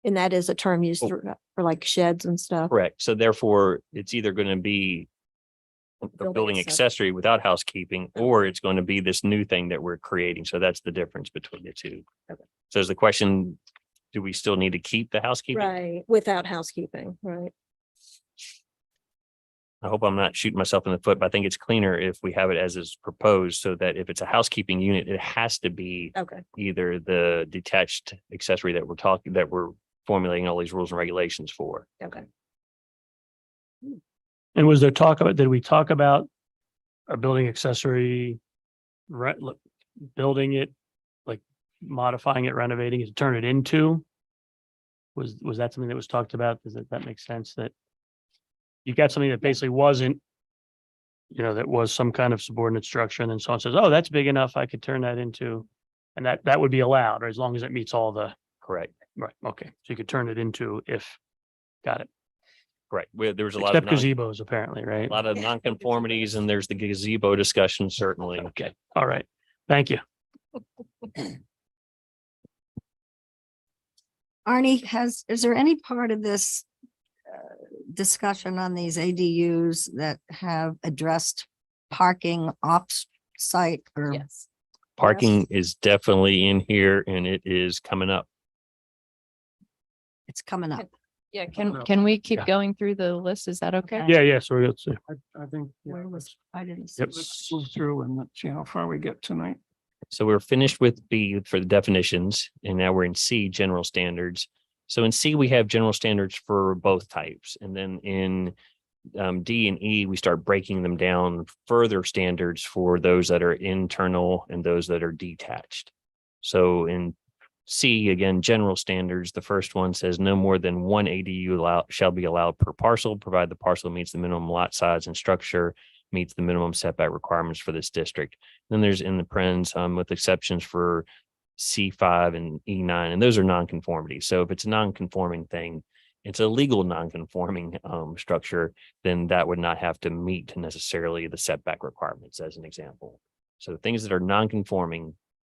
And that is a term used Oh. for like sheds and stuff. correct. So therefore, it's either going to be a Building building accessory without housekeeping, or it's going to be this new thing that we're creating. So that's the difference between the 2. Okay. So is the question, do we still need to keep the housekeeping? Right, without housekeeping, right? I hope I'm not shooting myself in the foot, but I think it's cleaner if we have it as is proposed, so that if it's a housekeeping unit, it has to be Okay. either the detached accessory that we're formulating all these rules and regulations for. Okay. And did we talk about a building accessory, right, building it, like modifying it, renovating it, to turn it into? Was that something that was talked about? Does that make sense that you got something that basically wasn't, that was some kind of subordinate structure, and then someone says, oh, that's big enough, I could turn that into And that would be allowed, or as long as it meets all the, Correct. right, okay. So you could turn it into if, got it. Correct. There was a lot of Except non, gazebos apparently, right? a lot of nonconformities, and there's the gazebo discussion, certainly. Okay, all right. Thank you. Arnie, is there any part of this discussion on these ADUs that have addressed parking off-site or? Yes. Parking is definitely in here, and it is coming up. It's coming up. Yeah, No. can we keep Yeah. going through the list? Is that okay? Yeah, so let's see. I think. yeah, Where was, let's- I didn't. see Yep. it. Let's move through and let's see how far we get tonight. So we're finished with B for the definitions, and now we're in C, general standards. So in C, we have general standards for both types. And then in D and E, we start breaking them down further standards for those that are internal and those that are detached. So in C, again, general standards, the first one says no more than one ADU shall be allowed per parcel, provided the parcel meets the minimum lot size and structure, meets the minimum setback requirements for this district. Then there's in the parens with exceptions for C5 and E9, and those are nonconformities. So if it's a nonconforming thing, it's a legal nonconforming structure, then that would not have to meet necessarily the setback requirements, as an example. So things that are nonconforming,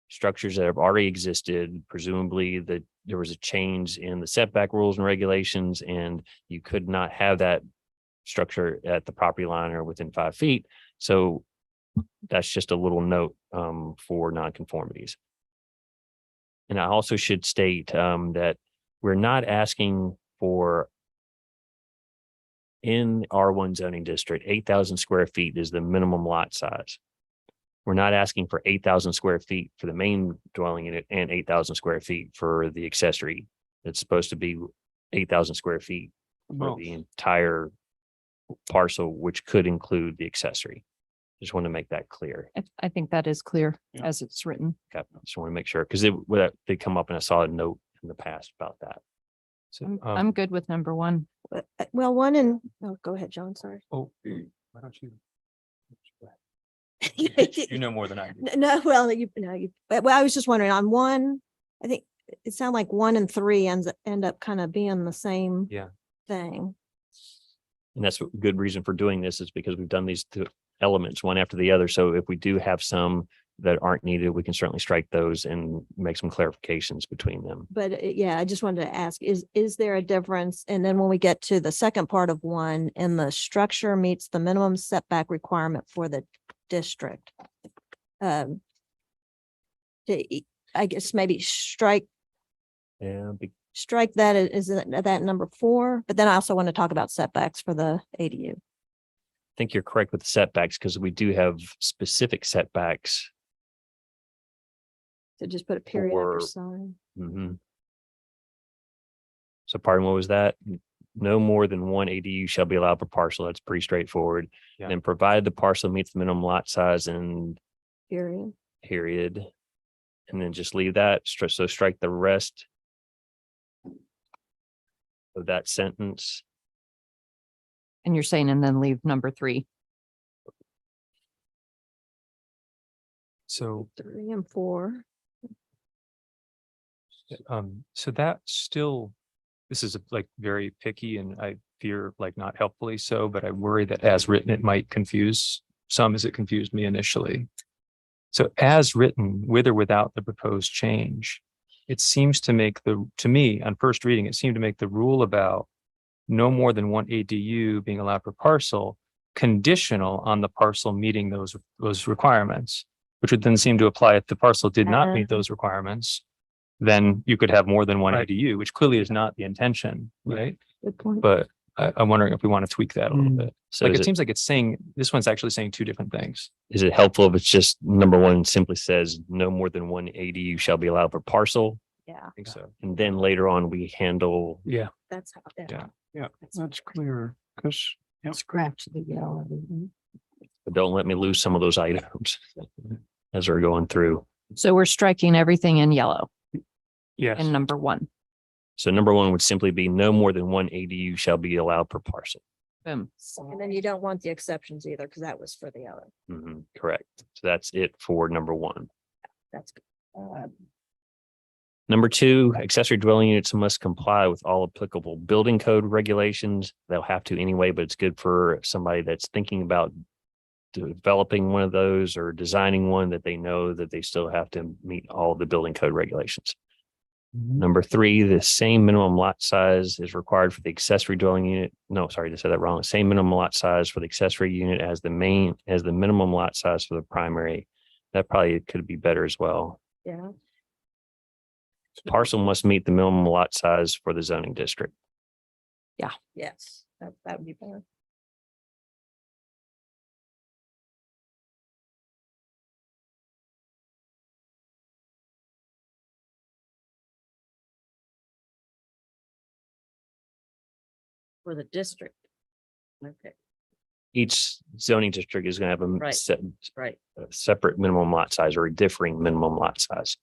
structures that have already existed, presumably that there was a change in the setback rules and regulations, and you could not have that structure at the property line or within 5 feet. So that's just a little note for nonconformities. And I also should state that we're not asking for, in R1 zoning district, 8,000 square feet is the minimum lot size. We're not asking for 8,000 square feet for the main dwelling unit and 8,000 square feet for the accessory. It's supposed to be 8,000 square feet for Both. the entire parcel, which could include the accessory. Just want to make that clear. I think that is clear Yeah. as it's written. Okay, just want to make sure, because they come up in a solid note in the past about that. So, I'm good with number one. Well, one and, oh, go ahead, John, sorry. Oh, why don't you? You You know more than I do. No, well, well, I was just wondering on one, I think it sounded like 1 and 3 end up kind of being the same Yeah. thing. And that's a good reason for doing this, is because we've done these two elements one after the other. So if we do have some that aren't needed, we can certainly strike those and make some clarifications between them. But yeah, I just wanted to ask, is there a difference? And then when we get to the second part of 1, and the structure meets the minimum setback requirement for the district. I guess maybe strike Yeah, that, is that number 4? But then I also want to talk about setbacks for the ADU. I think you're correct with the setbacks, because we do have specific setbacks. So just put a period after Or- sign. Mhm. So pardon, what was that? No more than one ADU shall be allowed per parcel. That's pretty straightforward. Yeah. And provided the parcel meets the minimum lot size and Period. period. And then just leave that, so strike the rest of that sentence. And you're saying, and then leave number 3. So, 3 and 4. so that still, this is like very picky, and I fear like not helpfully so, but I worry that as written, it might confuse some as it confused me initially. So as written, with or without the proposed change, it seems to make to me on first reading, it seemed to make the rule about no more than one ADU being allowed per parcel conditional on the parcel meeting those requirements, which would then seem to apply if the parcel did not meet those requirements, then you could have more than one Right. ADU, which clearly is not the intention, right? Good point. But I'm wondering if we want to tweak that a little bit. So Like, is it it, seems like it's saying, this one's actually saying two different things. is it helpful if it's just number 1 simply says no more than one ADU shall be allowed per parcel? Yeah, I think so. And then later on, we handle, Yeah, that's how. Yeah. Yeah, that's clear, because Scratch the yellow. but don't let me lose some of those items as we're going through. So we're striking everything in yellow yes. in number 1. So number 1 would simply be no more than one ADU shall be allowed per parcel. Boom. And then you don't want the exceptions either, because that was for the other. Correct. So that's it for number 1. That's good. Number 2, accessory dwelling units must comply with all applicable building code regulations. They'll have to anyway, but it's good for somebody that's thinking about developing one of those or designing one that they know that they still have to meet all the building code regulations. Number 3, the same minimum lot size is required for the accessory dwelling unit. No, sorry, I said that wrong. The same minimum lot size for the accessory unit as the minimum lot size for the primary. That probably could be better as well. Yeah. Parcel must meet the minimum lot size for the zoning district. Yes, that would be better. For the district. Okay, Each zoning district is going to have a Right. right. a separate minimum lot size or a differing minimum lot size.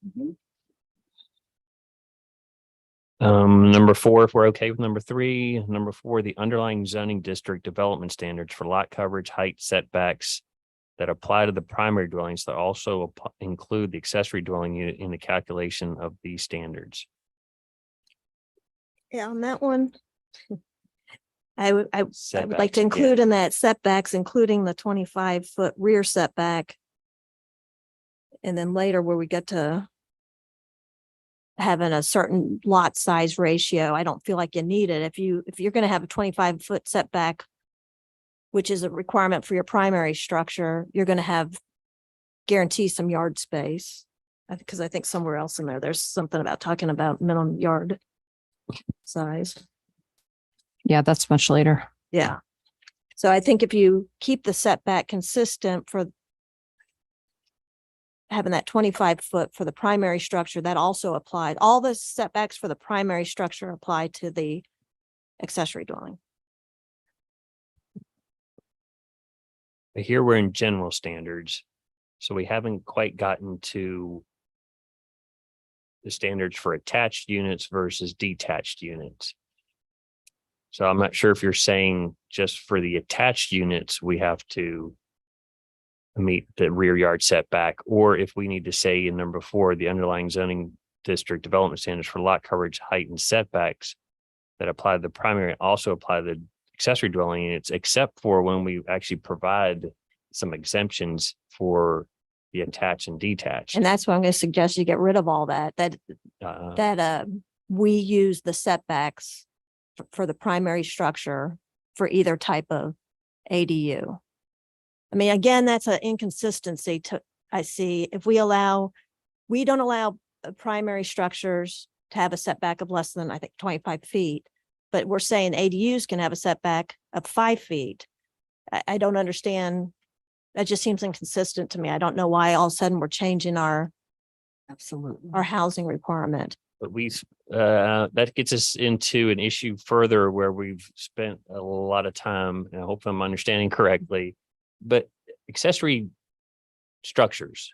Number 4, if we're okay with number 3, number 4, the underlying zoning district development standards for lot coverage, height, setbacks that apply to the primary dwellings that also include the accessory dwelling unit in the calculation of these standards. Yeah, on that one. I would like Setbacks, to yeah. include in that setbacks, including the 25-foot rear setback. And then later where we get to having a certain lot size ratio, I don't feel like you need it. If you're going to have a 25-foot setback, which is a requirement for your primary structure, you're going to have guarantee some yard space. Because I think somewhere else in there's something about talking about minimum yard size. Yeah, that's much later. Yeah. So I think if you keep the setback consistent for having that 25-foot for the primary structure, that also applied. All the setbacks for the primary structure apply to the accessory dwelling. But here we're in general standards. So we haven't quite gotten to the standards for attached units versus detached units. So I'm not sure if you're saying just for the attached units, we have to meet the rear yard setback, or if we need to say in number 4, the underlying zoning district development standards for lot coverage, height, and setbacks that apply to the primary also apply to the accessory dwelling units, except for when we actually provide some exemptions for the attached and detached. And that's why I'm going to suggest you get rid of all that, we use the setbacks for the primary structure for either type of ADU. I mean, again, that's an inconsistency I see. If we don't allow primary structures to have a setback of less than, I think, 25 feet, but we're saying ADUs can have a setback of 5 feet. I don't understand. That just seems inconsistent to me. I don't know why all of a sudden we're changing our Absolutely. housing requirement. But that gets us into an issue further where we've spent a lot of time, and I hope I'm understanding correctly, but accessory structures.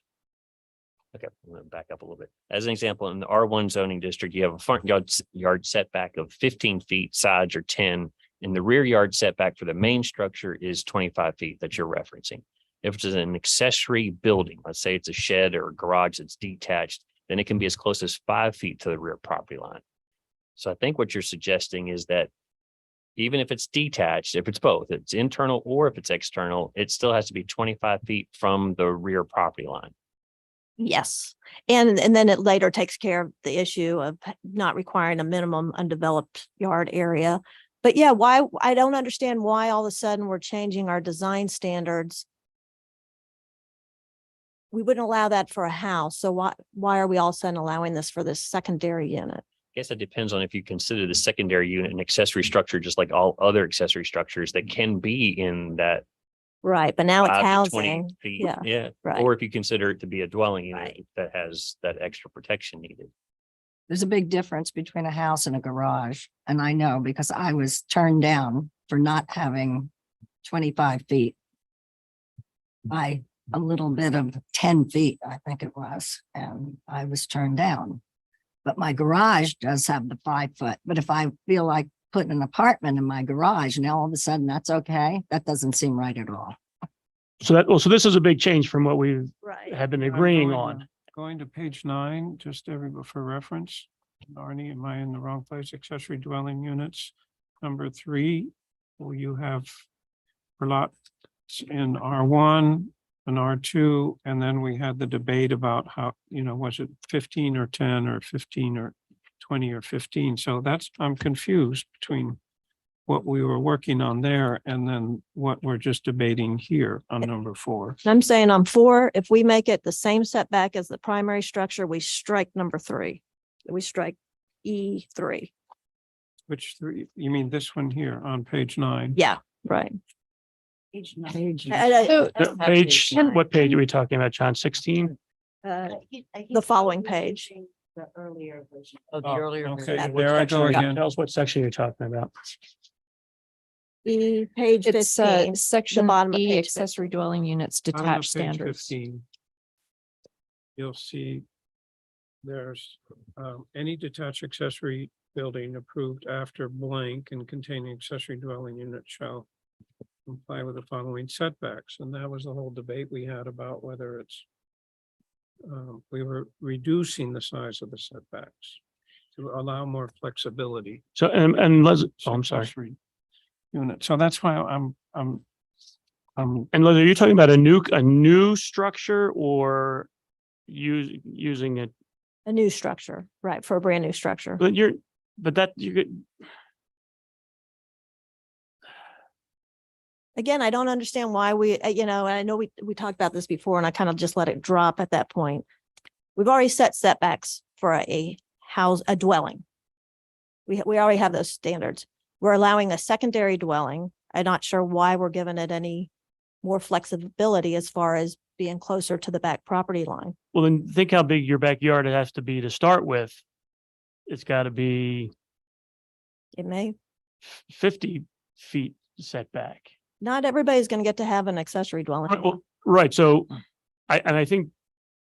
Okay, I'm going to back up a little bit. As an example, in the R1 zoning district, you have a front yard setback of 15 feet, sides are 10, and the rear yard setback for the main structure is 25 feet that you're referencing. If it's an accessory building, let's say it's a shed or a garage that's detached, then it can be as close as 5 feet to the rear property line. So I think what you're suggesting is that even if it's detached, if it's both, it's internal or if it's external, it still has to be 25 feet from the rear property line. Yes. And then it later takes care of the issue of not requiring a minimum undeveloped yard area. But yeah, I don't understand why all of a sudden we're changing our design standards. We wouldn't allow that for a house. So why are we all of a sudden allowing this for this secondary unit? I guess it depends on if you consider the secondary unit an accessory structure, just like all other accessory structures that can be in that Right. But now it's 5 to 20 housing. feet. Yeah. Yeah. Right. Or if you consider it to be a dwelling unit Right. that has that extra protection needed. There's a big difference between a house and a garage. And I know because I was turned down for not having 25 feet by a little bit of 10 feet, I think it was, and I was turned down. But my garage does have the 5 foot. But if I feel like putting an apartment in my garage, now all of a sudden that's okay, that doesn't seem right at all. So this is a big change from what we Right. have been agreeing on. going to page 9, just for reference. Arnie, am I in the wrong place? Accessory dwelling units, number 3. Will you have for lots in R1 and R2, and then we had the debate about how, was it 15 or 10 or 15 or 20 or 15? So I'm confused between what we were working on there and then what we're just debating here on number 4. I'm saying on 4, if we make it the same setback as the primary structure, we strike number 3. We strike E3. Which 3? You mean this one here on page 9? Yeah, right. Page nine. So Page, what page are we talking about, John? 16? The following page. The earlier version. Oh, the Oh, earlier. okay, version. What there I section go are you- again. Tell us what section you're talking about. Page it's 15. section bottom of E, page accessory dwelling units, Bottom of detached page standards. 15. You'll see there's any detached accessory building approved after blank and containing accessory dwelling unit shall comply with the following setbacks. And that was the whole debate we had about whether it's we were reducing the size of the setbacks to allow more flexibility. So, and Leslie, oh, I'm sorry. accessory Unit. So that's why I'm And Leslie, are you talking about a new structure or using it? A new structure, right, for a brand new structure. But you could, Again, I don't understand why and I know we talked about this before and I kind of just let it drop at that point. We've already set setbacks for a dwelling. We already have those standards. We're allowing a secondary dwelling. I'm not sure why we're giving it any more flexibility as far as being closer to the back property line. well, then think how big your backyard has to be to start with. It's got to be It may, 50 feet setback. not everybody's going to get to have an accessory dwelling. Right, well, right, so I think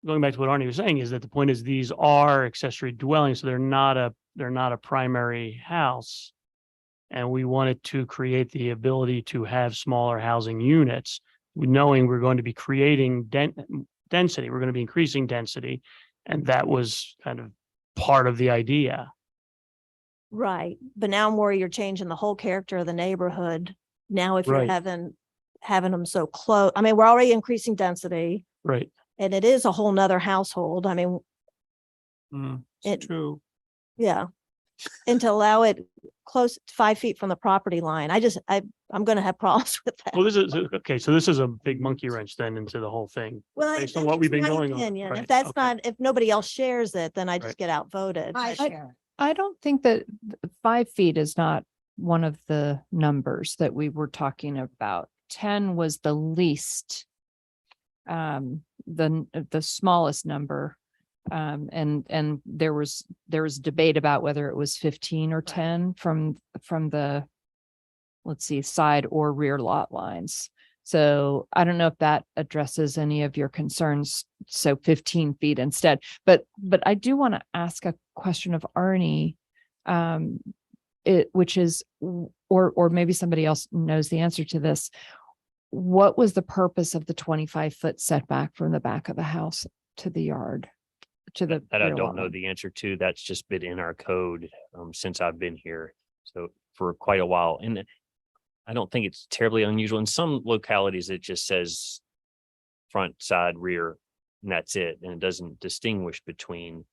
going back to what Arnie was saying is that the point is these are accessory dwellings, so they're not a primary house. And we wanted to create the ability to have smaller housing units, knowing we're going to be creating density, we're going to be increasing density. And that was kind of part of the idea. Right, but now more you're changing the whole character of the neighborhood. Now, if you're Right. having them so close, I mean, we're already increasing density Right. and it is a whole nother household. I mean, it's true. yeah. And to allow it close 5 feet from the property line, I'm going to have problems with that. Well, this is, okay, so this is a big monkey wrench then into the whole thing. Well, based on that's what we've just been my going on, opinion. right, If that's okay. not, if nobody else shares it, then I just Right. get outvoted. I share. I don't think that 5 feet is not one of the numbers that we were talking about. 10 was the least, the smallest number. And there was debate about whether it was 15 or 10 from the, let's see, side or rear lot lines. So I don't know if that addresses any of your concerns. So 15 feet instead, but I do want to ask a question of Arnie, which is, or maybe somebody else knows the answer to this. What was the purpose of the 25-foot setback from the back of the house to the yard? To the That I rear don't lot know line? the answer to. That's just been in our code since I've been here. So for quite a while. And I don't think it's terribly unusual. In some localities, it just says front, side, rear, and that's it. And it doesn't distinguish between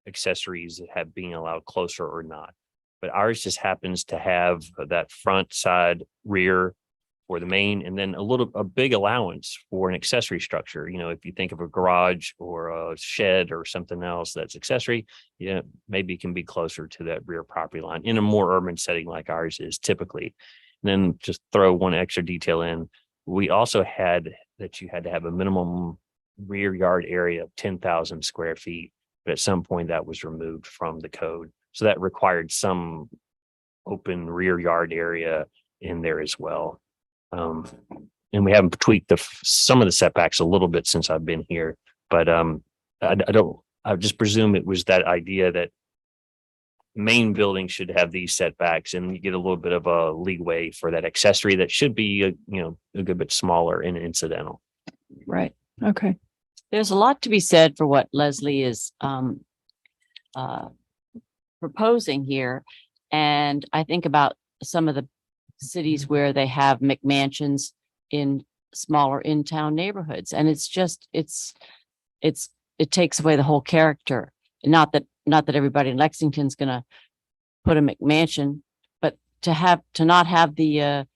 accessories that have being allowed closer or not. But ours just happens to have that front, side, rear for the main, and then a big allowance for an accessory structure. You know, if you think of a garage or a shed or something else that's accessory, yeah, maybe it can be closer to that rear property line in a more urban setting like ours is typically. And then just throw one extra detail in. We also had that you had to have a minimum rear yard area of 10,000 square feet, but at some point that was removed from the code. So that required some open rear yard area in there as well. And we haven't tweaked some of the setbacks a little bit since I've been here, but I just presume it was that idea that main building should have these setbacks and you get a little bit of a leeway for that accessory that should be, a good bit smaller and incidental. Right. Okay. There's a lot to be said for what Leslie is uh, proposing here. And I think about some of the cities where they have McMansions in smaller in-town neighborhoods. And it's just, it takes away the whole character. Not that everybody in Lexington's gonna put a McMansion, but to not have the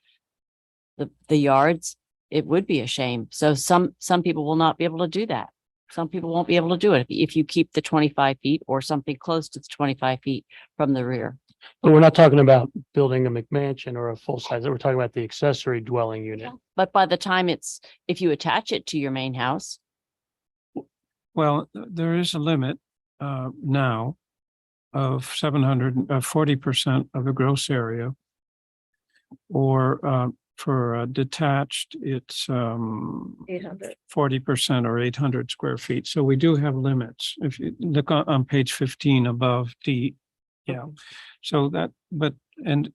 yards, it would be a shame. So some people will not be able to do that. Some people won't be able to do it if you keep the 25 feet or something close to the 25 feet from the rear. But we're not talking about building a McMansion or a full size. We're talking about the accessory dwelling unit. But by the time if you attach it to your main house, Well, there is a limit now of 40% of the gross area. Or for detached, it's 800. 40% or 800 square feet. So we do have limits. If you look on page 15 above D, yeah. So that, but, and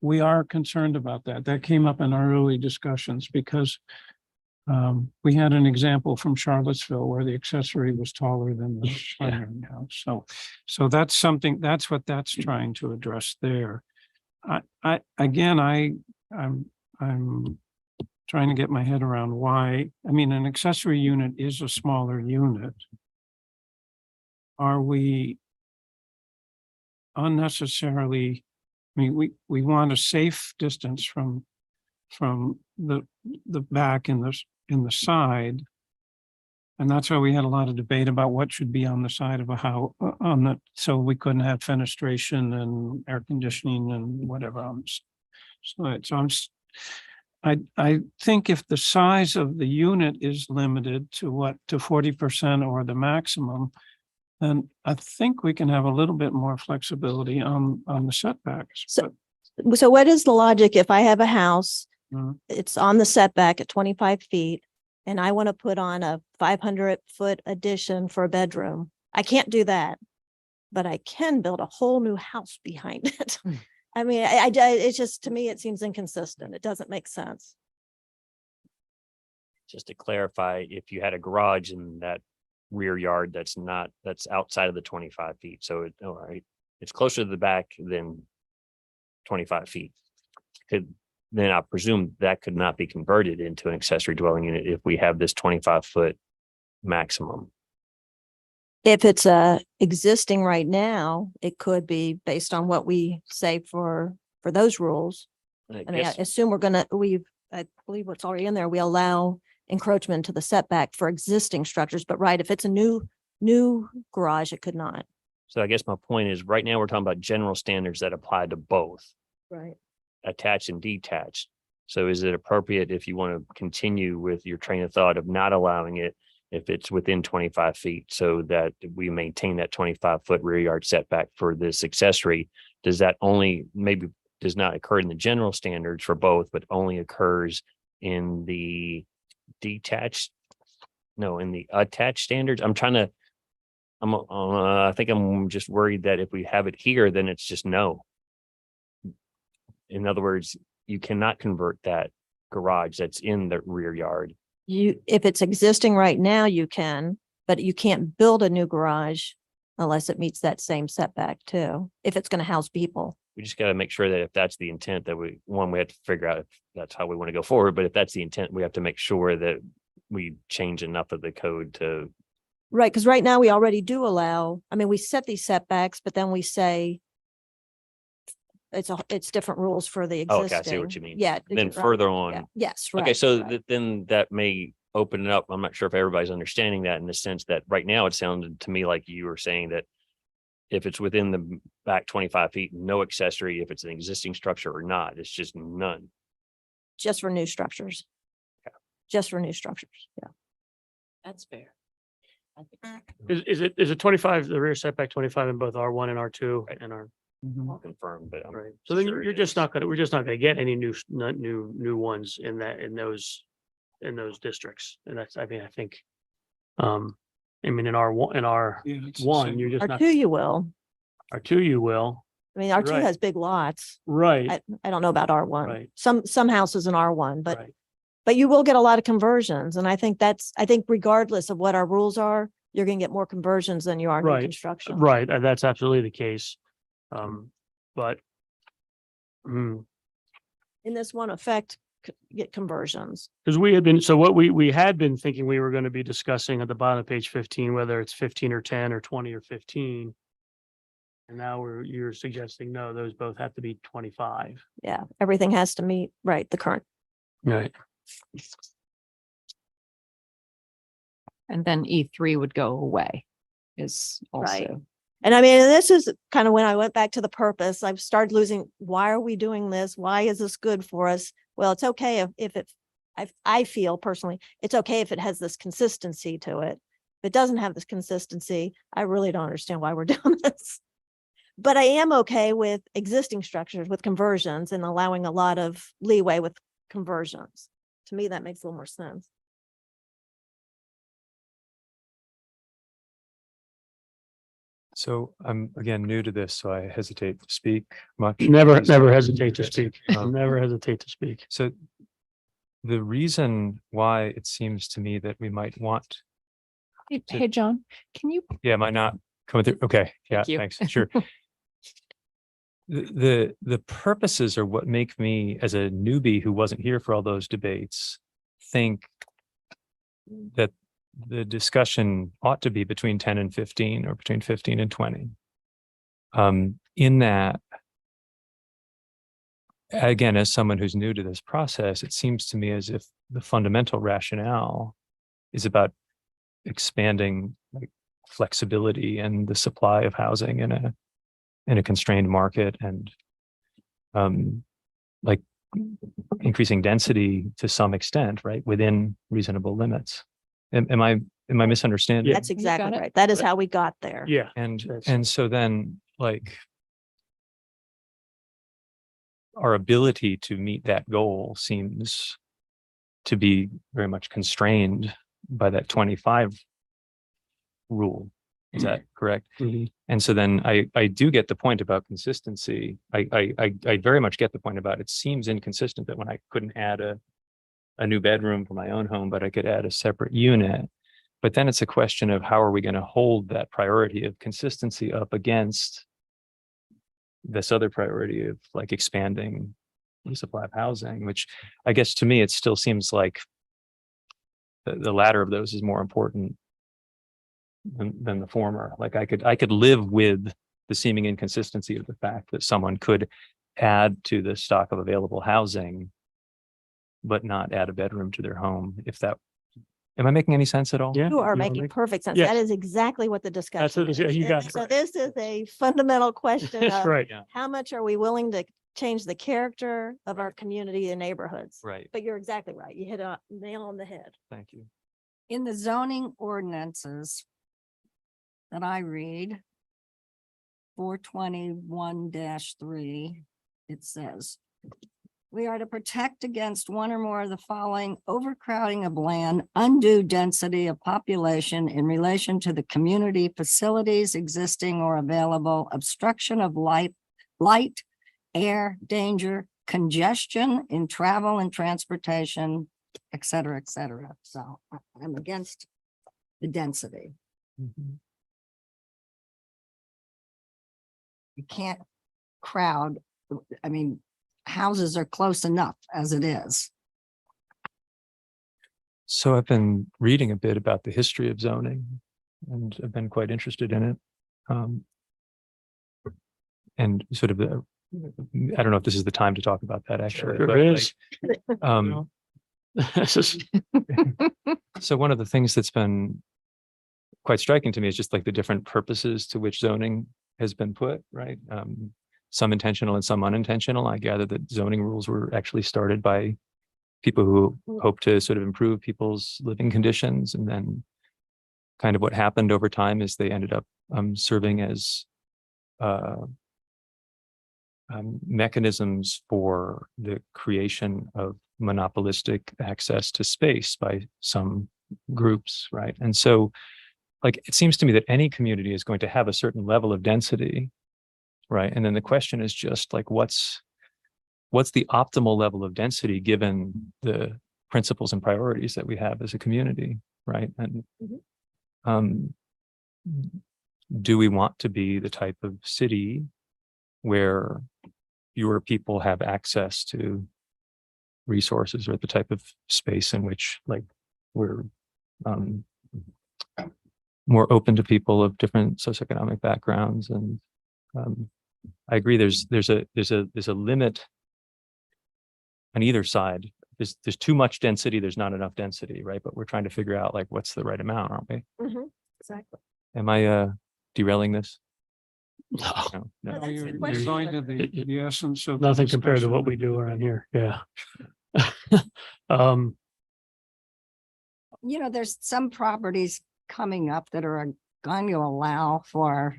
we are concerned about that. That came up in our early discussions because we had an example from Charlottesville where the accessory was taller than the primary house. So that's something, that's what that's trying to address there. I'm trying to get my head around why, I mean, an accessory unit is a smaller unit. Are we unnecessarily, I mean, we want a safe distance from the back in the side. And that's why we had a lot of debate about what should be on the side of a house so we couldn't have fenestration and air conditioning and whatever. I think if the size of the unit is limited to 40% or the maximum, then I think we can have a little bit more flexibility on the setbacks. So what is the logic if I have a house, Mhm. it's on the setback at 25 feet, and I want to put on a 500-foot addition for a bedroom? I can't do that, but I can build a whole new house behind it. I mean, it's just, to me, it seems inconsistent. It doesn't make sense. Just to clarify, if you had a garage in that rear yard, that's outside of the 25 feet. So all right, it's closer to the back than 25 feet. Then I presume that could not be converted into an accessory dwelling unit if we have this 25-foot maximum. If it's existing right now, it could be based on what we say for those rules. I I mean, I guess- assume I believe what's already in there, we allow encroachment to the setback for existing structures, but right, if it's a new garage, it could not. So I guess my point is, right now, we're talking about general standards that apply to both Right. attached and detached. So is it appropriate if you want to continue with your train of thought of not allowing it if it's within 25 feet, so that we maintain that 25-foot rear yard setback for this accessory? Does that only does not occur in the general standards for both, but only occurs in the in the attached standards? I think I'm just worried that if we have it here, then it's just no. In other words, you cannot convert that garage that's in the rear yard. If it's existing right now, you can, but you can't build a new garage unless it meets that same setback too, if it's going to house people. We just got to make sure that if that's the intent, that we have to figure out if that's how we want to go forward. But if that's the intent, we have to make sure that we change enough of the code to. Right, because right now we already do allow, I mean, we set these setbacks, but then we say it's different rules for the Oh, existing. okay, I see what you mean. Yeah. Then right, further yeah, on. yes, Okay, right, so right. then that may open it up. I'm not sure if everybody's understanding that, in the sense that right now it sounded to me like you were saying that if it's within the back 25 feet, no accessory, if it's an existing structure or not, it's just none. Just for new structures. Okay. Just for new structures, yeah. that's fair. I think Is it 25, the rear setback 25 in both R1 and R2 Right. and R? I'll confirm, but I'm Right. So then sure we're it just is. not gonna get any new ones in those districts. And that's, I think, I mean, in R1, in Yeah, it's the R1, same. you're just R not, two, you will. R2, you will. I mean, R two Right. has big lots. Right. I don't know about R1. Right. Some houses in R1, but Right. But you will get a lot of conversions. And I think regardless of what our rules are, you're going to get more conversions than you are new Right, construction. Right, that's absolutely the case. But mm, In this one effect, get conversions. because we had been, so what we had been thinking we were going to be discussing at the bottom of page 15, whether it's 15 or 10 or 20 or 15. And now you're suggesting, no, those both have to be 25. Yeah, everything has to meet, right, the current. Right. And then E3 would go away is Right. also. And I mean, this is kind of when I went back to the purpose, I've started losing, why are we doing this? Why is this good for us? Well, it's okay if it, I feel personally, it's okay if it has this consistency to it. If it doesn't have this consistency, I really don't understand why we're doing this. But I am okay with existing structures with conversions and allowing a lot of leeway with conversions. To me, that makes a little more sense. So I'm again new to this, so I hesitate to speak much. Never Please- hesitate to speak. Um, Never hesitate to speak. So the reason why it seems to me that we might want, Hey, So- hey, John, can you, yeah, am I not coming through? Okay, yeah, you. thanks, sure. The purposes are what make me, as a newbie who wasn't here for all those debates, think that the discussion ought to be between 10 and 15 or between 15 and 20. In that, again, as someone who's new to this process, it seems to me as if the fundamental rationale is about expanding like flexibility and the supply of housing in a constrained market, and like increasing density to some extent, right, within reasonable limits. Am I misunderstanding? That's You exactly got it? right. That is how we got there. Yeah. And That's- so then, like, our ability to meet that goal seems to be very much constrained by that 25 rule. Is that correct? Mhm. And so then I do get the point about consistency. I very much get the point about it seems inconsistent that when I couldn't add a new bedroom for my own home, but I could add a separate unit. But then it's a question of how are we going to hold that priority of consistency up against this other priority of like expanding the supply of housing, which I guess to me, it still seems like the latter of those is more important than the former. Like I could live with the seeming inconsistency of the fact that someone could add to the stock of available housing, but not add a bedroom to their home. If that, am I making any sense at all? Yeah. You are you making perfect sense. Yes. That is exactly what the discussion what- is. yeah, you got And it so right. this is a fundamental question That's of right. how much are we willing to change the character of our community and neighborhoods? Right. But you're exactly right. You hit a nail on the head. Thank you. In the zoning ordinances that I read, 421-3, it says, we are to protect against one or more of the following: overcrowding of land, undue density of population in relation to the community facilities existing or available, obstruction of light, air, danger, congestion in travel and transportation, et cetera, et cetera. So I'm against the density. You can't crowd, I mean, houses are close enough as it is. So I've been reading a bit about the history of zoning and I've been quite interested in it. And sort of the, I don't know if this is the time to talk about that actually. Sure but is. This is, so one of the things that's been quite striking to me is just like the different purposes to which zoning has been put, right? Some intentional and some unintentional. I gather that zoning rules were actually started by people who hope to sort of improve people's living conditions. And then kind of what happened over time is they ended up serving as mechanisms for the creation of monopolistic access to space by some groups, right? And so, like, it seems to me that any community is going to have a certain level of density, right? And then the question is just like, what's the optimal level of density given the principles and priorities that we have as a community, right? And Mhm. um, do we want to be the type of city where fewer people have access to resources, or the type of space in which like we're more open to people of different socioeconomic backgrounds? And I agree. There's a limit on either side. There's too much density. There's not enough density, right? But we're trying to figure out like what's the right amount, aren't we? Exactly. Am I derailing this? No, No, No, no. that's a You're good question. going to the essence of. the nothing compared to what discussion. we do around here. Yeah. Um, You know, there's some properties coming up that are going to allow for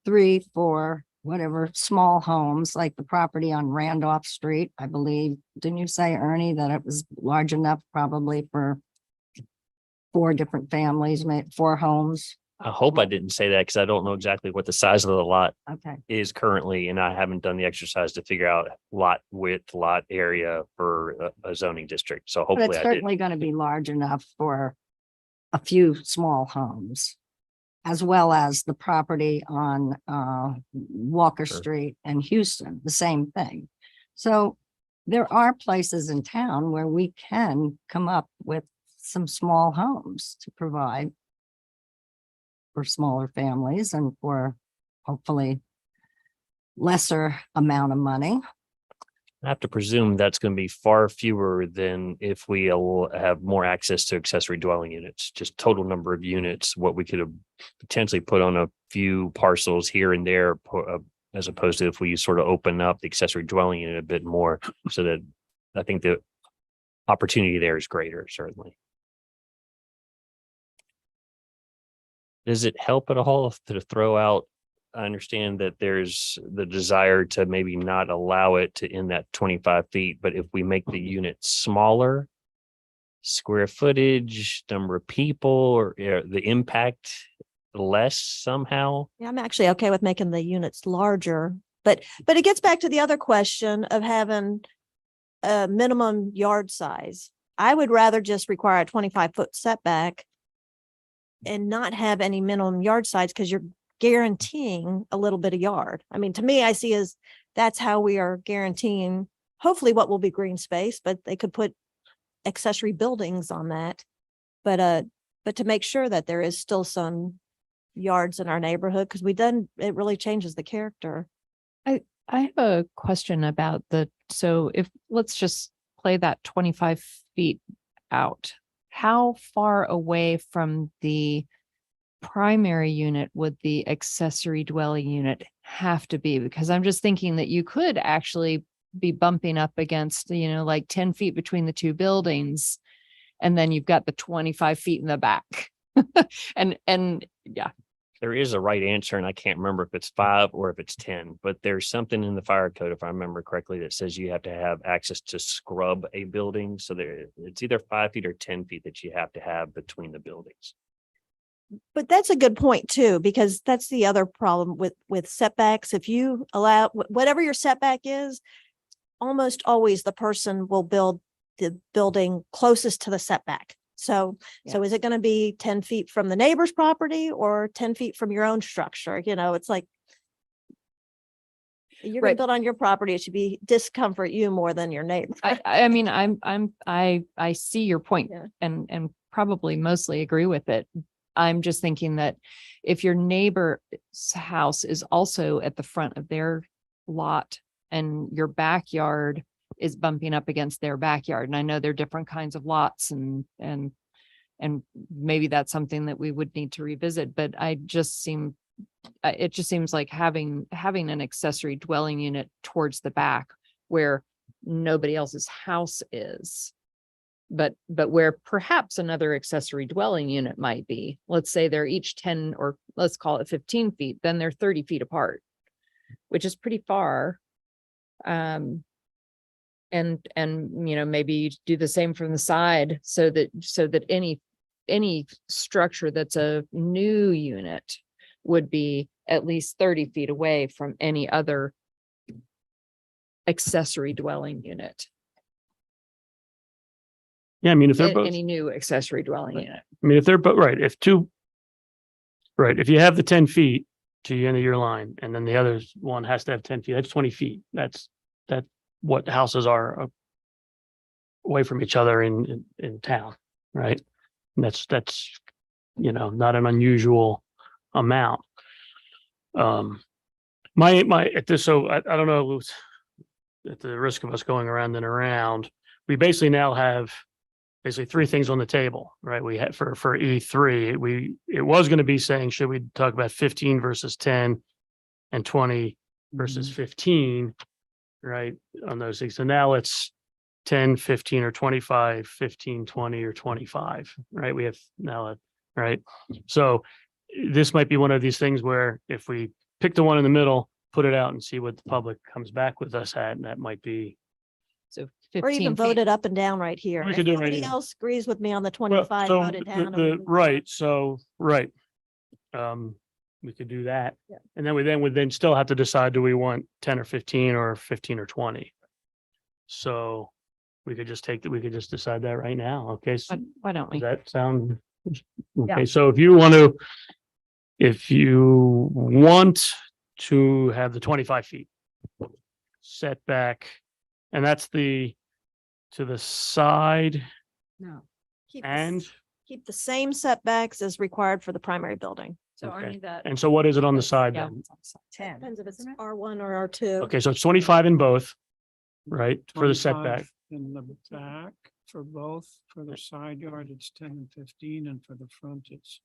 3, 4, whatever, small homes, like the property on Randolph Street, I believe. Didn't you say, Ernie, that it was large enough probably for 4 different families, 4 homes? I hope I didn't say that because I don't know exactly what the size of the lot Okay. is currently, and I haven't done the exercise to figure out lot width, lot area for a zoning district. So But hopefully it's I did. certainly going to be large enough for a few small homes, as well as the property on Walker Sure. Street and Houston, the same thing. So there are places in town where we can come up with some small homes to provide for smaller families and for hopefully lesser amount of money. I have to presume that's going to be far fewer than if we have more access to accessory dwelling units, just total number of units, what we could have potentially put on a few parcels here and there, as opposed to if we sort of open up the accessory dwelling unit a bit more, so that I think the opportunity there is greater, certainly. Does it help at all to throw out? I understand that there's the desire to maybe not allow it to in that 25 feet, but if we make the unit smaller, square footage, number of people, or the impact less somehow. Yeah, I'm actually okay with making the units larger, but it gets back to the other question of having a minimum yard size. I would rather just require a 25-foot setback and not have any minimum yard size, because you're guaranteeing a little bit of yard. I mean, to me, I see as that's how we are guaranteeing hopefully what will be green space, but they could put accessory buildings on that. But to make sure that there is still some yards in our neighborhood, because it really changes the character. I have a question about so if, let's just play that 25 feet out. How far away from the primary unit would the accessory dwelling unit have to be? Because I'm just thinking that you could actually be bumping up against, like 10 feet between the two buildings. And then you've got the 25 feet in the back. and yeah. There is a right answer, and I can't remember if it's 5 or if it's 10, but there's something in the fire code, if I remember correctly, that says you have to have access to scrub a building. So it's either 5 feet or 10 feet that you have to have between the buildings. But that's a good point too, because that's the other problem with setbacks. If you allow whatever your setback is, almost always the person will build the building closest to the setback. So is it going to be 10 feet from the neighbor's property or 10 feet from your own structure? It's like you're going Right. to build on your property. It should be discomfort you more than your neighbor. I mean, I see your point, Yeah. and probably mostly agree with it. I'm just thinking that if your neighbor's house is also at the front of their lot and your backyard is bumping up against their backyard, and I know there are different kinds of lots and maybe that's something that we would need to revisit, but it just seems like having an accessory dwelling unit towards the back where nobody else's house is, but where perhaps another accessory dwelling unit might be. Let's say they're each 10, or let's call it 15 feet, then they're 30 feet apart, which is pretty far. And maybe you do the same from the side so that any structure that's a new unit would be at least 30 feet away from any other accessory dwelling unit. Yeah, I mean, if they're both, Any new accessory dwelling unit. I mean, if they're, but right, right, if you have the 10 feet to the end of your line and then the other one has to have 10 feet, that's 20 feet. That's what houses are away from each other in town, right? And that's, not an unusual amount. At this, so I don't know, at the risk of us going around and around, we basically now have basically three things on the table, right? We had for E3, it was going to be saying, should we talk about 15 versus 10 and 20 versus 15, right? On those things. So now it's 10, 15, or 25, 15, 20, or 25, right? We have now, right? So this might be one of these things where if we pick the one in the middle, put it out and see what the public comes back with us at, and that might be. So Or 15 even feet. vote it up and down right here. We If could do it right somebody here. else agrees with me on the Well, 25, so vote it down. and the- we move right, on. so, right. We could do that. Yeah. And then we would then still have to decide, do we want 10 or 15 or 15 or 20? So we could just decide that right now. Okay. So Why don't does we? that sound? Yeah. Okay, so if you want to have the 25 feet setback, and that's to the side No. Keep the and, keep the same setbacks as required for the primary building. So okay. Arnie, that. and so what is it on the side Yeah. then? 10. Depends if it's isn't it? R1 or R2. Okay, so it's 25 in both, right, for the 25 setback. In the back for both, for the side yard, it's 10 and 15, and for the front, it's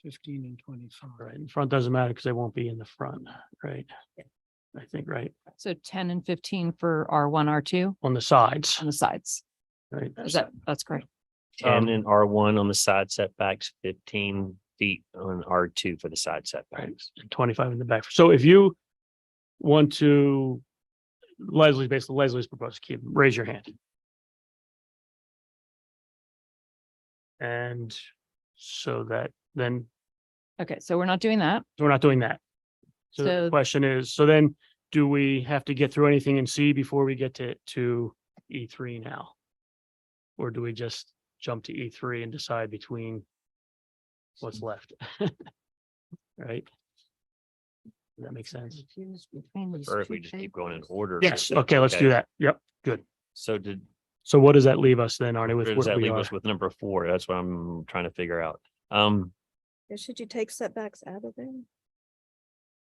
15 and 25. Right, in front doesn't matter because they won't be in the front, right? I think, right, So 10 and 15 for R1, R2 on the sides, on the sides. right? That's great. 10 in R1 on the side setbacks, 15 feet on R2 for the side Right, setbacks. 25 in the back. So if you want to, Leslie's proposed, keep, raise your hand. And so that, then Okay, so we're not doing that. we're not doing that. So the So- question is, so then do we have to get through anything in C before we get to E3 now? Or do we just jump to E3 and decide between what's left? Right? Does that make sense? Or if we just keep going in order. Yes, okay, let's do that. Yep, good. So So what does that leave us then, Arnie, with where does where that we leave are? us with number 4? That's what I'm trying to figure out. Should you take setbacks out of there?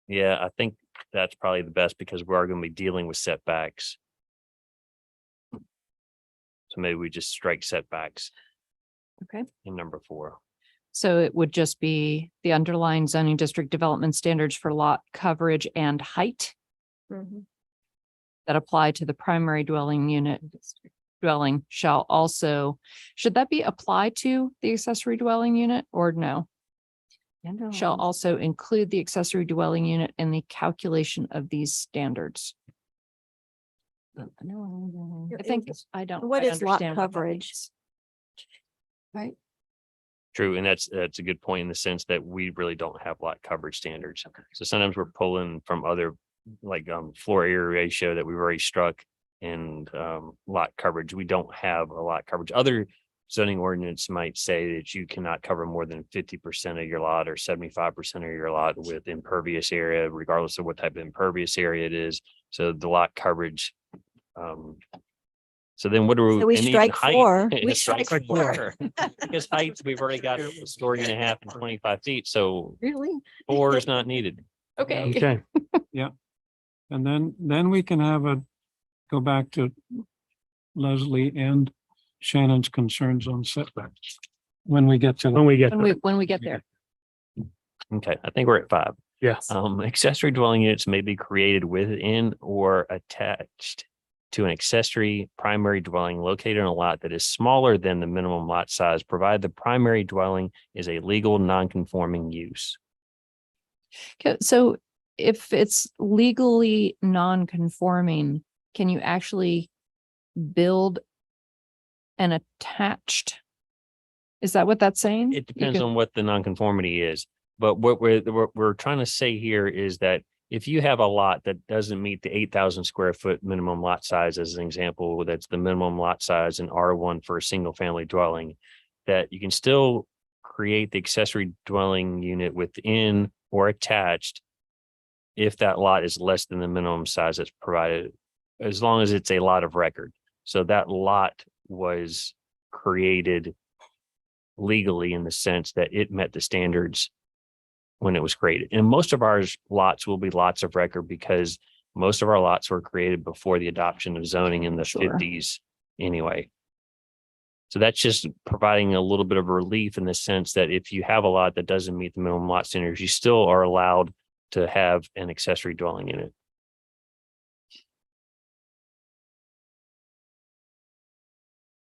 Yeah, I think that's probably the best because we are going to be dealing with setbacks. So maybe we just strike setbacks Okay. in number 4. So it would just be the underlying zoning district development standards for lot coverage and height Mhm. that apply to the primary dwelling shall also, should that be applied to the accessory dwelling unit or no? Shall also include the accessory dwelling unit in the calculation of these standards. I think I don't. What quite is lot understand what that coverage? means. Right? True, and that's a good point in the sense that we really don't have lot coverage standards. So sometimes we're pulling from other like floor area ratio that we've already struck and lot coverage. We don't have a lot coverage. Other zoning ordinance might say that you cannot cover more than 50% of your lot or 75% of your lot with impervious area, regardless of what type of impervious area it is. So the lot coverage. So then what do we? So we and even strike height- 4. Yeah, We strike strike 4. Because heights, we've already got a story and a half and 25 feet, so Really? 4 is not needed. Okay. Okay, And then we can go back to Leslie and Shannon's concerns on setbacks. When we get to, when we get, When we get there. Okay, I think we're at 5. yes, Accessory dwelling units may be created within or attached to an accessory primary dwelling located on a lot that is smaller than the minimum lot size, provided the primary dwelling is a legal non-conforming use. Okay, so if it's legally non-conforming, can you actually build an attached? Is that what that's saying? It You depends can- on what the nonconformity is, but what we're trying to say here is that if you have a lot that doesn't meet the 8,000 square foot minimum lot size, as an example, that's the minimum lot size in R1 for a single family dwelling, that you can still create the accessory dwelling unit within or attached if that lot is less than the minimum size that's provided, as long as it's a lot of record. So that lot was created legally in the sense that it met the standards when it was created. And most of our lots will be lots of record because most of our lots were created before the adoption of zoning in the Sure. 50s anyway. So that's just providing a little bit of relief in the sense that if you have a lot that doesn't meet the minimum lot standards, you still are allowed to have an accessory dwelling unit.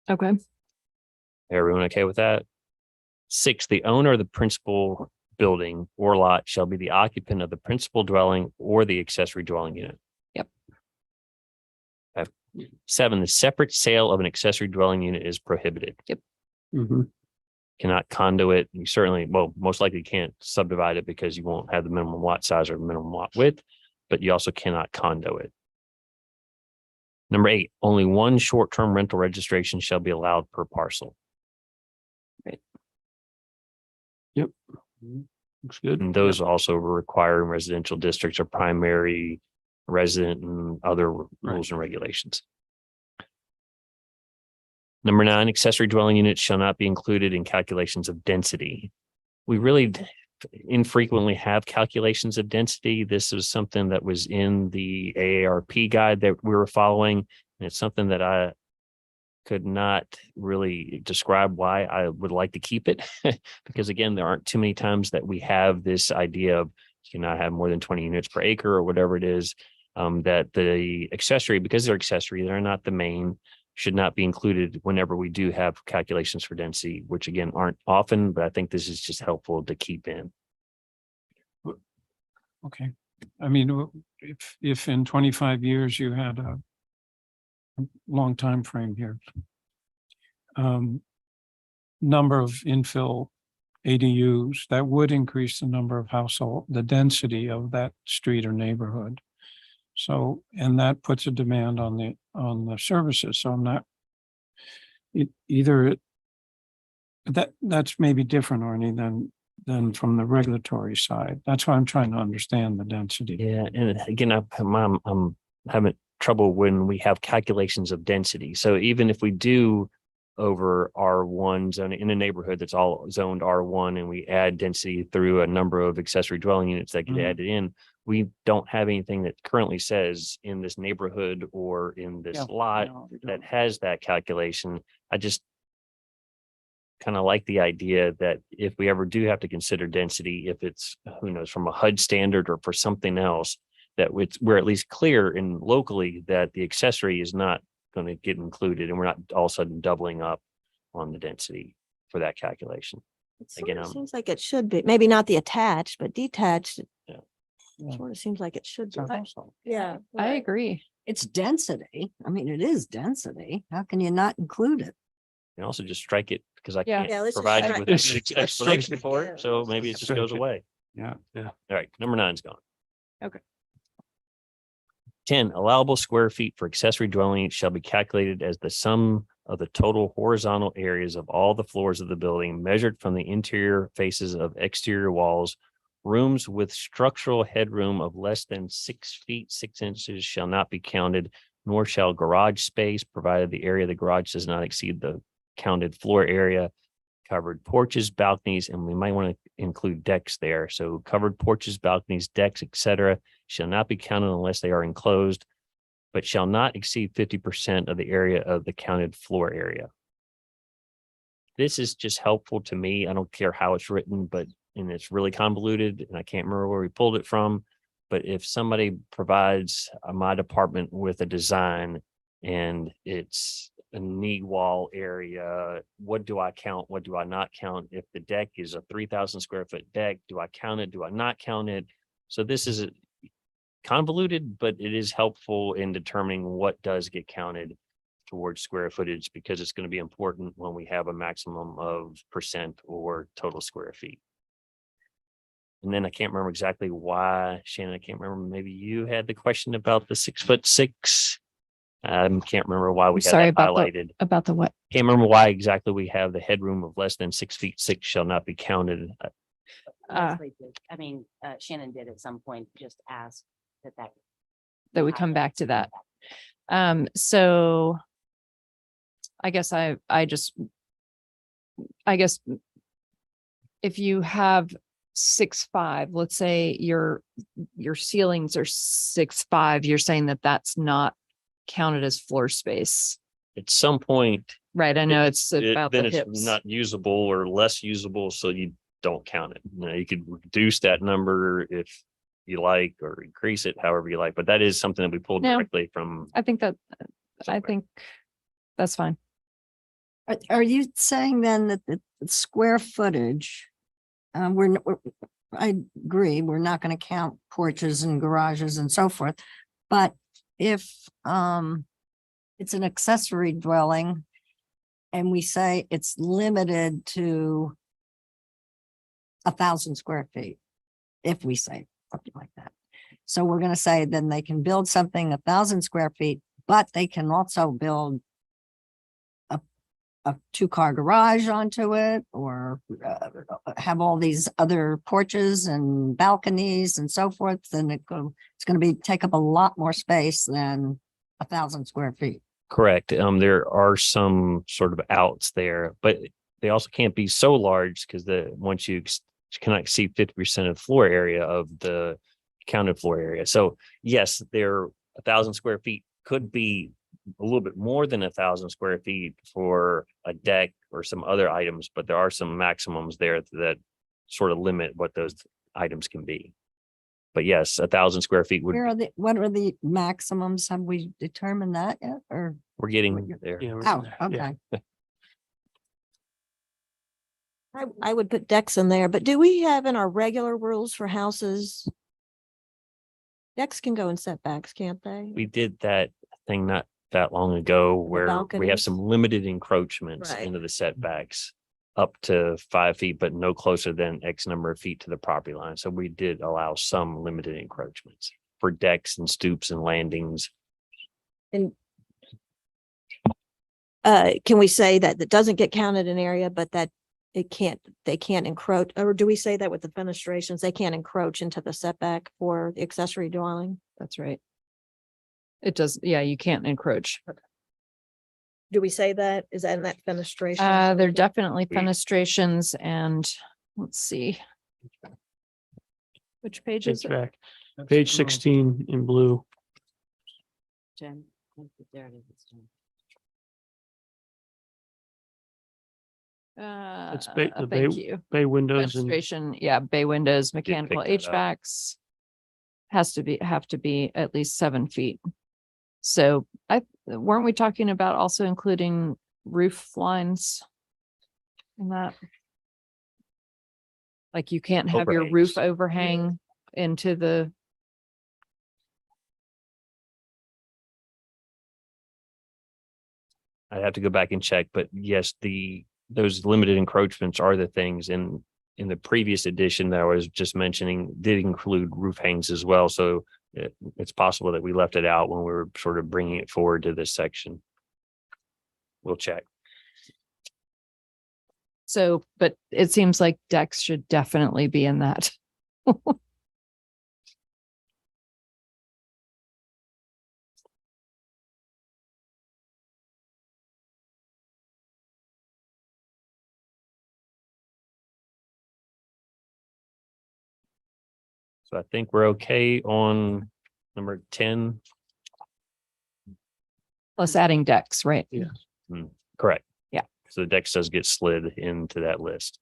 Okay. Everyone okay with that? 6, the owner of the principal building or lot shall be the occupant of the principal dwelling or the accessory dwelling unit. Yep. 7, the separate sale of an accessory dwelling unit is prohibited. Mhm. Cannot conduit. You certainly, well, most likely can't subdivide it because you won't have the minimum lot size or minimum lot width, but you also cannot condo it. Number 8, only one short-term rental registration shall be allowed per parcel. Looks good. And those also require in residential districts or primary resident and other rules and regulations. Number 9, accessory dwelling units shall not be included in calculations of density. We really infrequently have calculations of density. This was something that was in the AARP guide that we were following. And it's something that I could not really describe why I would like to keep it. Because again, there aren't too many times that we have this idea of you cannot have more than 20 units per acre or whatever it is, that the accessory, because they're accessory, they're not the main, should not be included whenever we do have calculations for density, which again, aren't often, but I think this is just helpful to keep in. Okay. I mean, if in 25 years you had a long time frame here, number of infill ADUs, that would increase the number of household, the density of that street or neighborhood. So, and that puts a demand on the services. So I'm not, that's maybe different, Arnie, than from the regulatory side. That's why I'm trying to understand the density. Yeah, and again, I'm having trouble when we have calculations of density. So even if we do over R1 zone in a neighborhood that's all zoned R1 and we add density through a number of accessory dwelling units that get Mhm. added in, we don't have anything that currently says in this neighborhood or in this Yeah, lot no, we that don't. has that calculation. I just kind of like the idea that if we ever do have to consider density, if it's, who knows, from a HUD standard or for something else, that we're at least clear in locally that the accessory is not going to get included and we're not all of a sudden doubling up on the density for that calculation. It sort Again, of I'm- seems like it should be, maybe not the attached, but detached. Yeah. Yeah. Sort of seems like it should It's be. a household. Yeah. I right. agree. It's density. I mean, it is density. How can you not include it? And also just strike it because I Yeah. can't Yeah, let's just provide you strike with it. an explanation for it. So maybe it just goes away. Yeah. All right, number 9's gone. Okay. 10, allowable square feet for accessory dwelling shall be calculated as the sum of the total horizontal areas of all the floors of the building measured from the interior faces of exterior walls. Rooms with structural headroom of less than 6 feet, 6 inches shall not be counted, nor shall garage space, provided the area of the garage does not exceed the counted floor area. Covered porches, balconies, and we might want to include decks there. So covered porches, balconies, decks, etc., shall not be counted unless they are enclosed, but shall not exceed 50% of the area of the counted floor area. This is just helpful to me. I don't care how it's written, and it's really convoluted, and I can't remember where we pulled it from. But if somebody provides my department with a design and it's a knee wall area, what do I count? What do I not count? If the deck is a 3,000 square foot deck, do I count it? Do I not count it? So this is convoluted, but it is helpful in determining what does get counted towards square footage because it's going to be important when we have a maximum of percent or total square feet. And then I can't remember exactly why, Shannon, I can't remember, maybe you had the question about the 6'6". I can't remember why we had Sorry that about highlighted. the what? Can't remember why exactly we have the headroom of less than 6'6" shall not be counted. Leslie did. I mean, Shannon did at some point just ask that. That we come back to that. So I guess if you have 6'5", let's say your ceilings are 6'5", you're saying that that's not counted as floor space, At some point, right? I know it's about then the it's hips. not usable or less usable, so you don't count it. You know, you could reduce that number if you like, or increase it however you like, but that is something that we pulled No. directly from. I think that's fine. Are you saying then that the square footage, I agree, we're not going to count porches and garages and so forth. But if it's an accessory dwelling and we say it's limited to 1,000 square feet, if we say something like that. So we're going to say then they can build something 1,000 square feet, but they can also build a 2-car garage onto it, or have all these other porches and balconies and so forth, then it's going to take up a lot more space than 1,000 square feet. Correct. There are some sort of outs there, but they also can't be so large because once you cannot exceed 50% of the floor area of the counted floor area. So yes, 1,000 square feet could be a little bit more than 1,000 square feet for a deck or some other items, but there are some maximums there that sort of limit what those items can be. But yes, 1,000 square feet would, What are the maximums? Have we determined that yet? Or, we're getting there. Yeah, oh, yeah. okay. I would put decks in there, but do we have in our regular rules for houses? Decks can go in setbacks, can't they? We did that thing not that long ago where we have balconies? some limited encroachments Right. into the setbacks up to 5 feet, but no closer than X number of feet to the property line. So we did allow some limited encroachments for decks and stoops and landings. And can we say that doesn't get counted in area, but that they can't encroach, or do we say that with the fenestrations, they can't encroach into the setback for the accessory dwelling? That's right. It does. Yeah, you can't encroach. Do we say that? Is that in that fenestration? There are definitely We- fenestrations, and let's see. Which page is It's it? back. Page 16 in blue. Jen, there it is. It's the bay- Thank you. Bay windows and Fenestration, yeah, bay windows, pick mechanical that up. HVACs. Have to be at least 7 feet. So weren't we talking about also including roof lines? In that? Like you can't have your roof Overhangs. overhang into the. I'd have to go back and check, but yes, those limited encroachments are the things in the previous edition that I was just mentioning did include roof hangs as well. So it's possible that we left it out when we were sort of bringing it forward to this section. We'll check. So, but it seems like decks should definitely be in that. So I think we're okay on number 10. Plus adding decks, right? Yeah. Correct. Yeah. So the deck does get slid into that list.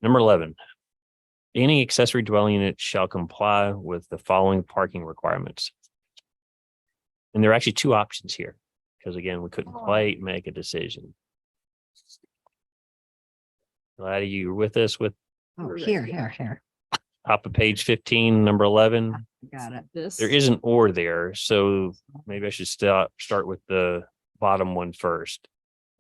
Number 11. Any accessory dwelling unit shall comply with the following parking requirements. And there are actually 2 options here, because again, we couldn't quite make a decision. Glad you with us with Oh, here. top of page 15, number 11. Got it. This. There is an or there, so maybe I should start with the bottom one first.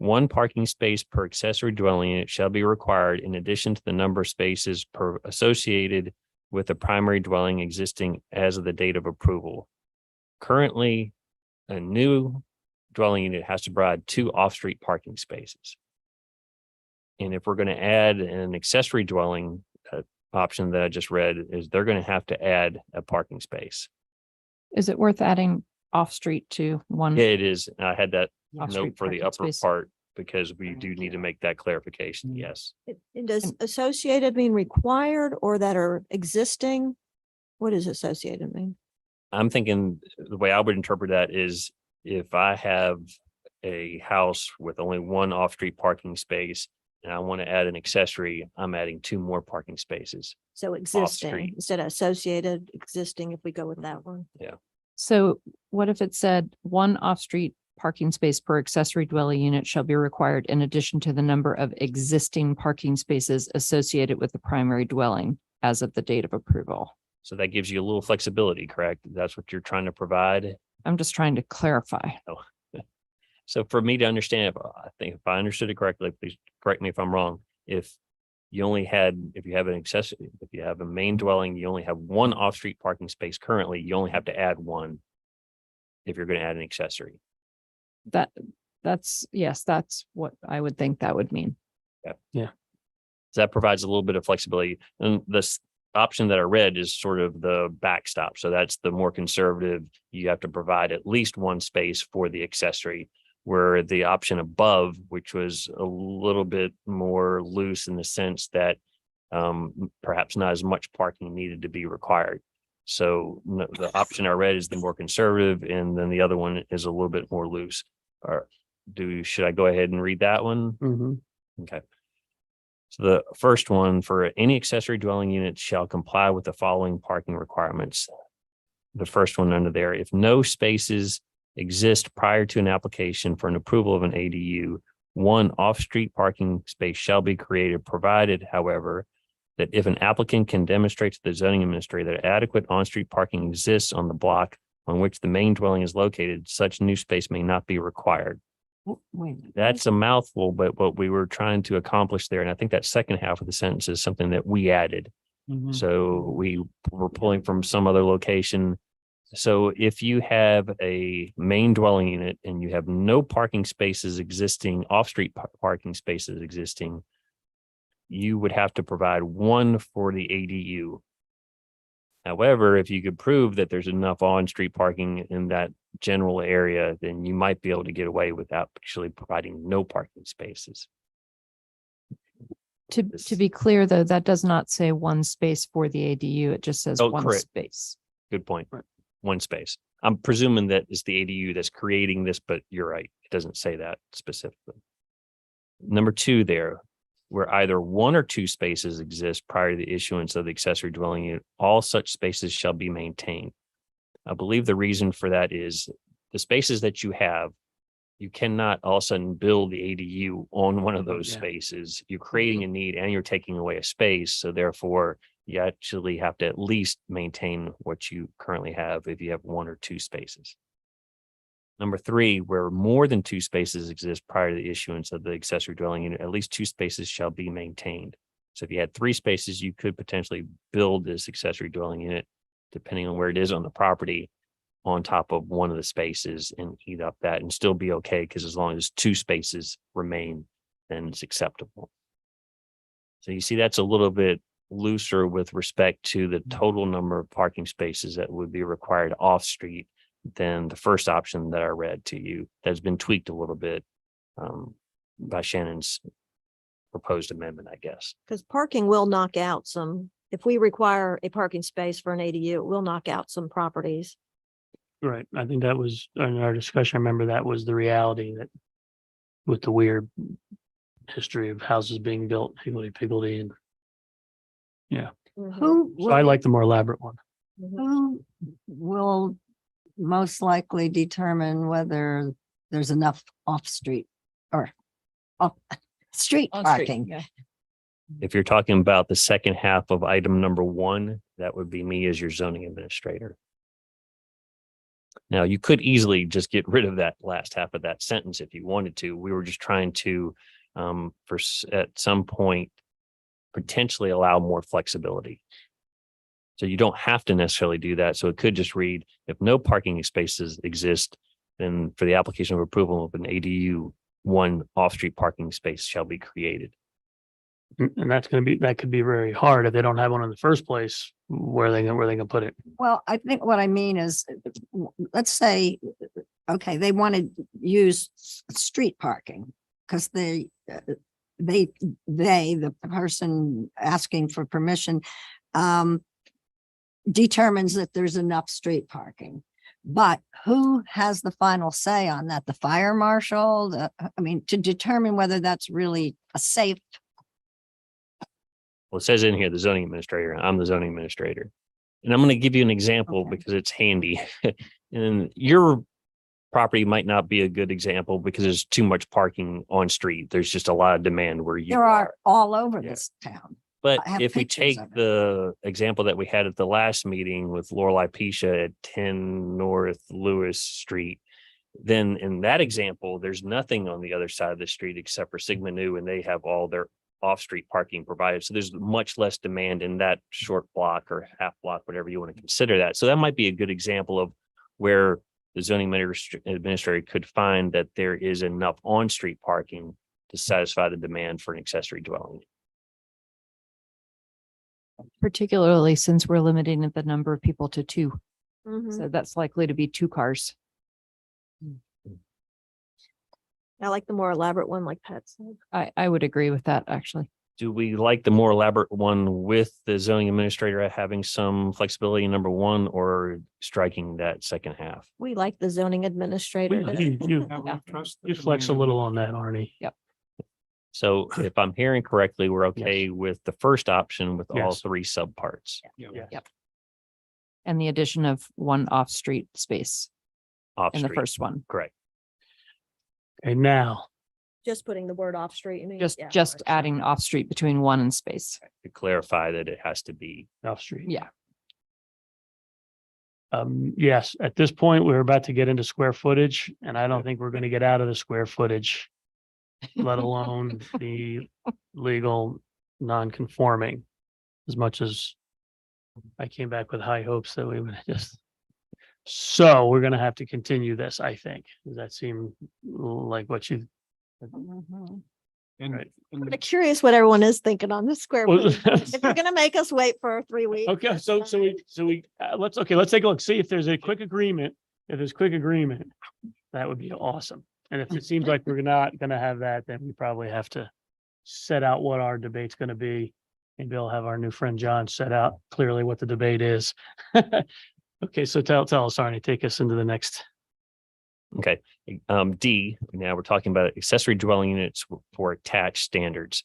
one parking space per accessory dwelling unit shall be required in addition to the number of spaces per associated with the primary dwelling existing as of the date of approval. Currently, a new dwelling unit has to provide 2 off-street parking spaces. And if we're going to add an accessory dwelling option that I just read, is they're going to have to add a parking space. Is it worth adding off-street to one? Yeah, it is. I had that Off-street note for the parking upper space. part because we do need to make that clarification. Yes. And does associated mean required or that are existing? What does associated mean? I'm thinking the way I would interpret that is if I have a house with only one off-street parking space and I want to add an accessory, I'm adding 2 more parking spaces. So existing Off-street. instead of associated, existing, if we go with that one. So what if it said one off-street parking space per accessory dwelling unit shall be required in addition to the number of existing parking spaces associated with the primary dwelling as of the date of approval? So that gives you a little flexibility, correct? That's what you're trying to provide. I'm just trying to clarify. So for me to understand, I think if I understood it correctly, please correct me if I'm wrong. If you have an accessory, if you have a main dwelling, you only have 1 off-street parking space currently, you only have to add 1 if you're going to add an accessory. Yes, that's what I would think that would mean. So that provides a little bit of flexibility. And this option that I read is sort of the backstop. So that's the more conservative. You have to provide at least 1 space for the accessory, where the option above, which was a little bit more loose in the sense that perhaps not as much parking needed to be required. So the option I read is the more conservative, and then the other one is a little bit more loose. Should I go ahead and read that one? Mhm. Okay. So the first one, for any accessory dwelling unit shall comply with the following parking requirements. The first one under there, if no spaces exist prior to an application for an approval of an ADU, 1 off-street parking space shall be created, provided, however, that if an applicant can demonstrate to the zoning administrator that adequate on-street parking exists on the block on which the main dwelling is located, such new space may not be required. Wait. That's a mouthful, but what we were trying to accomplish there, and I think that second half of the sentence is something that we added. Mhm. So we were pulling from some other location. So if you have a main dwelling unit and you have no parking spaces existing, off-street parking spaces existing, you would have to provide 1 for the ADU. However, if you could prove that there's enough on-street parking in that general area, then you might be able to get away without actually providing no parking spaces. To be clear, though, that does not say 1 space for the ADU. It just says Oh, 1 correct. space. Good point. 1 space. I'm presuming that it's the ADU that's creating this, but you're right. It doesn't say that specifically. Number 2 there, where either 1 or 2 spaces exist prior to the issuance of the accessory dwelling unit, all such spaces shall be maintained. I believe the reason for that is the spaces that you have, you cannot all of a sudden build the ADU on one of those Yeah. spaces. You're creating a need and you're taking away a space. So therefore, you actually have to at least maintain what you currently have if you have 1 or 2 spaces. Number 3, where more than 2 spaces exist prior to the issuance of the accessory dwelling unit, at least 2 spaces shall be maintained. So if you had 3 spaces, you could potentially build this accessory dwelling unit, depending on where it is on the property, on top of one of the spaces and eat up that and still be okay, because as long as 2 spaces remain, then it's acceptable. So you see, that's a little bit looser with respect to the total number of parking spaces that would be required off-street than the first option that I read to you. That's been tweaked a little bit by Shannon's proposed amendment, I guess. Because parking will knock out some, if we require a parking space for an ADU, it will knock out some properties. Right. I think that was in our discussion. I remember that was the reality, that with the weird history of houses being built, higgledy-piggledy, and Who, so I like the more elaborate one. who will most likely determine whether there's enough off-street or off-street parking? If you're talking about the second half of item number 1, that would be me as your zoning administrator. Now, you could easily just get rid of that last half of that sentence if you wanted to. We were just trying to, at some point, potentially allow more flexibility. So you don't have to necessarily do that. So it could just read, if no parking spaces exist, then for the application of approval of an ADU, one off-street parking space shall be created. And that could be very hard if they don't have one in the first place, where they can put it. Well, I think what I mean is, let's say, okay, they want to use street parking because the person asking for permission, determines that there's enough street parking. But who has the final say on that? The fire marshal? To determine whether that's really a safe. Well, it says in here, the zoning administrator. I'm the zoning administrator. And I'm going to give you an example Okay. because it's handy. And your property might not be a good example because there's too much parking on street. There's just a lot of demand where you There are all over Yeah. this town. But I have if we pictures take of it. the example that we had at the last meeting with Lorelei Pisha at 10 North Lewis Street, then in that example, there's nothing on the other side of the street except for Sigma Nu, and they have all their off-street parking provided. So there's much less demand in that short block or half block, whatever you want to consider that. So that might be a good example of where the zoning administrator could find that there is enough on-street parking to satisfy the demand for an accessory dwelling. Particularly since we're limiting the number of people to 2. Mhm. So that's likely to be 2 cars. I like the more elaborate one, like Pat said. I would agree with that, actually. Do we like the more elaborate one with the zoning administrator having some flexibility in number 1, or striking that second half? We like the zoning administrator. You Have we trust the you flex a zoning little on that, Arnie. So if I'm hearing correctly, we're okay with the first option with all Yes. 3 subparts. Yeah. Yeah. And the addition of 1 off-street space Off in the street, first one. correct. Okay, now, Just putting the word off street. Just adding off-street between 1 and space. To clarify that it has to be, off street. Yeah. Yes, at this point, we're about to get into square footage, and I don't think we're going to get out of the square footage, let alone the legal non-conforming, as much as I came back with high hopes that we would just. So we're going to have to continue this, I think. Does that seem like what you? And, Right. and I'm curious what everyone is thinking on the square Well, footage. If you're gonna make us wait for 3 weeks. Okay, so we, let's take a look, see if there's a quick agreement. If there's quick agreement, that would be awesome. And if it seems like we're not gonna have that, then we probably have to set out what our debate's gonna be. Maybe I'll have our new friend John set out clearly what the debate is. Okay, so tell us, Arnie, take us into the next. okay. D, now we're talking about accessory dwelling units for attached standards.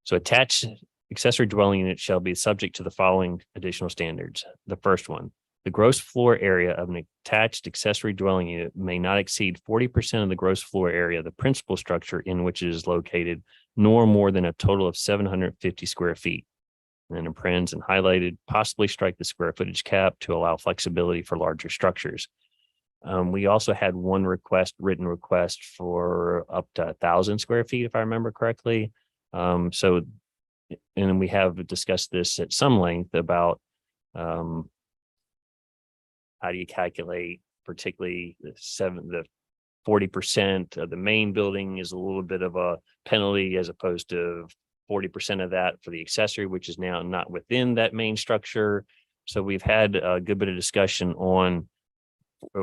So attached accessory dwelling units shall be subject to the following additional standards. The first one, the gross floor area of an attached accessory dwelling unit may not exceed 40% of the gross floor area of the principal structure in which it is located, nor more than a total of 750 square feet. And then in parentheses and highlighted, possibly strike the square footage cap to allow flexibility for larger structures. We also had one written request for up to 1,000 square feet, if I remember correctly. And we have discussed this at some length about how do you calculate, particularly the 40% of the main building is a little bit of a penalty as opposed to 40% of that for the accessory, which is now not within that main structure. So we've had a good bit of discussion on,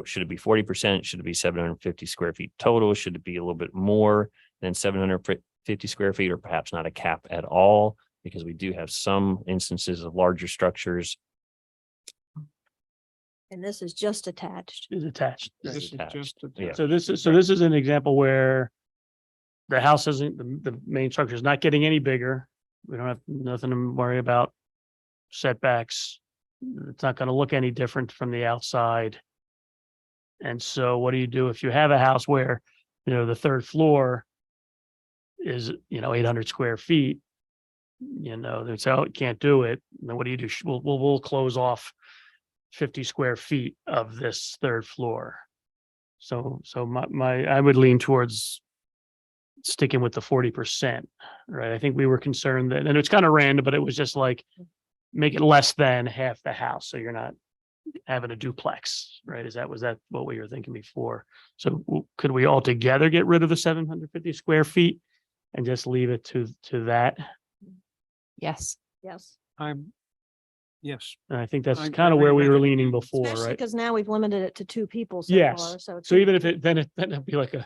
should it be 40%? Should it be 750 square feet total? Should it be a little bit more than 750 square feet, or perhaps not a cap at all? Because we do have some instances of larger structures. And this is just attached. Is attached. this is attached. just. Yeah. So this is an example where the house isn't, the main structure is not getting any bigger. We don't have nothing to worry about setbacks. It's not going to look any different from the outside. And so what do you do if you have a house where, the third floor is, 800 square feet? They say, oh, you can't do it. And then what do you do? We'll close off 50 square feet of this third floor. So I would lean towards sticking with the 40%, right? I think we were concerned that, and it's kind of random, but it was just like, make it less than half the house, so you're not having a duplex, right? Was that what we were thinking before? So could we altogether get rid of the 750 square feet and just leave it to that? Yes. Yes. Yes, And I think that's I kind of where we were agree. leaning before, Especially right? because now we've limited it to 2 people so Yes. far, so. So even if then it'd be like a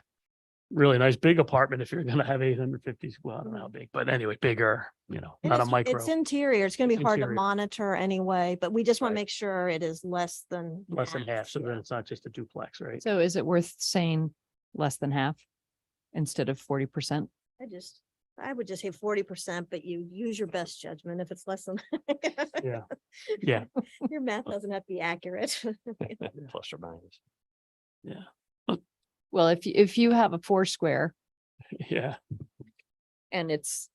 really nice big apartment if you're gonna have 850, well, I don't know how big, but anyway, bigger, And not a it's- micro. It's interior. It's gonna be It's hard to interior. monitor anyway, but we just want to Right. make sure it is less than. Less than half, so then it's not just a duplex, right? So is it worth saying less than half instead of 40%? I would just say 40%, but you use your best judgment if it's less than. Yeah. Yeah. Your math doesn't have to be accurate. Plus or minus. Well, if you have a 4 square Yeah, and it's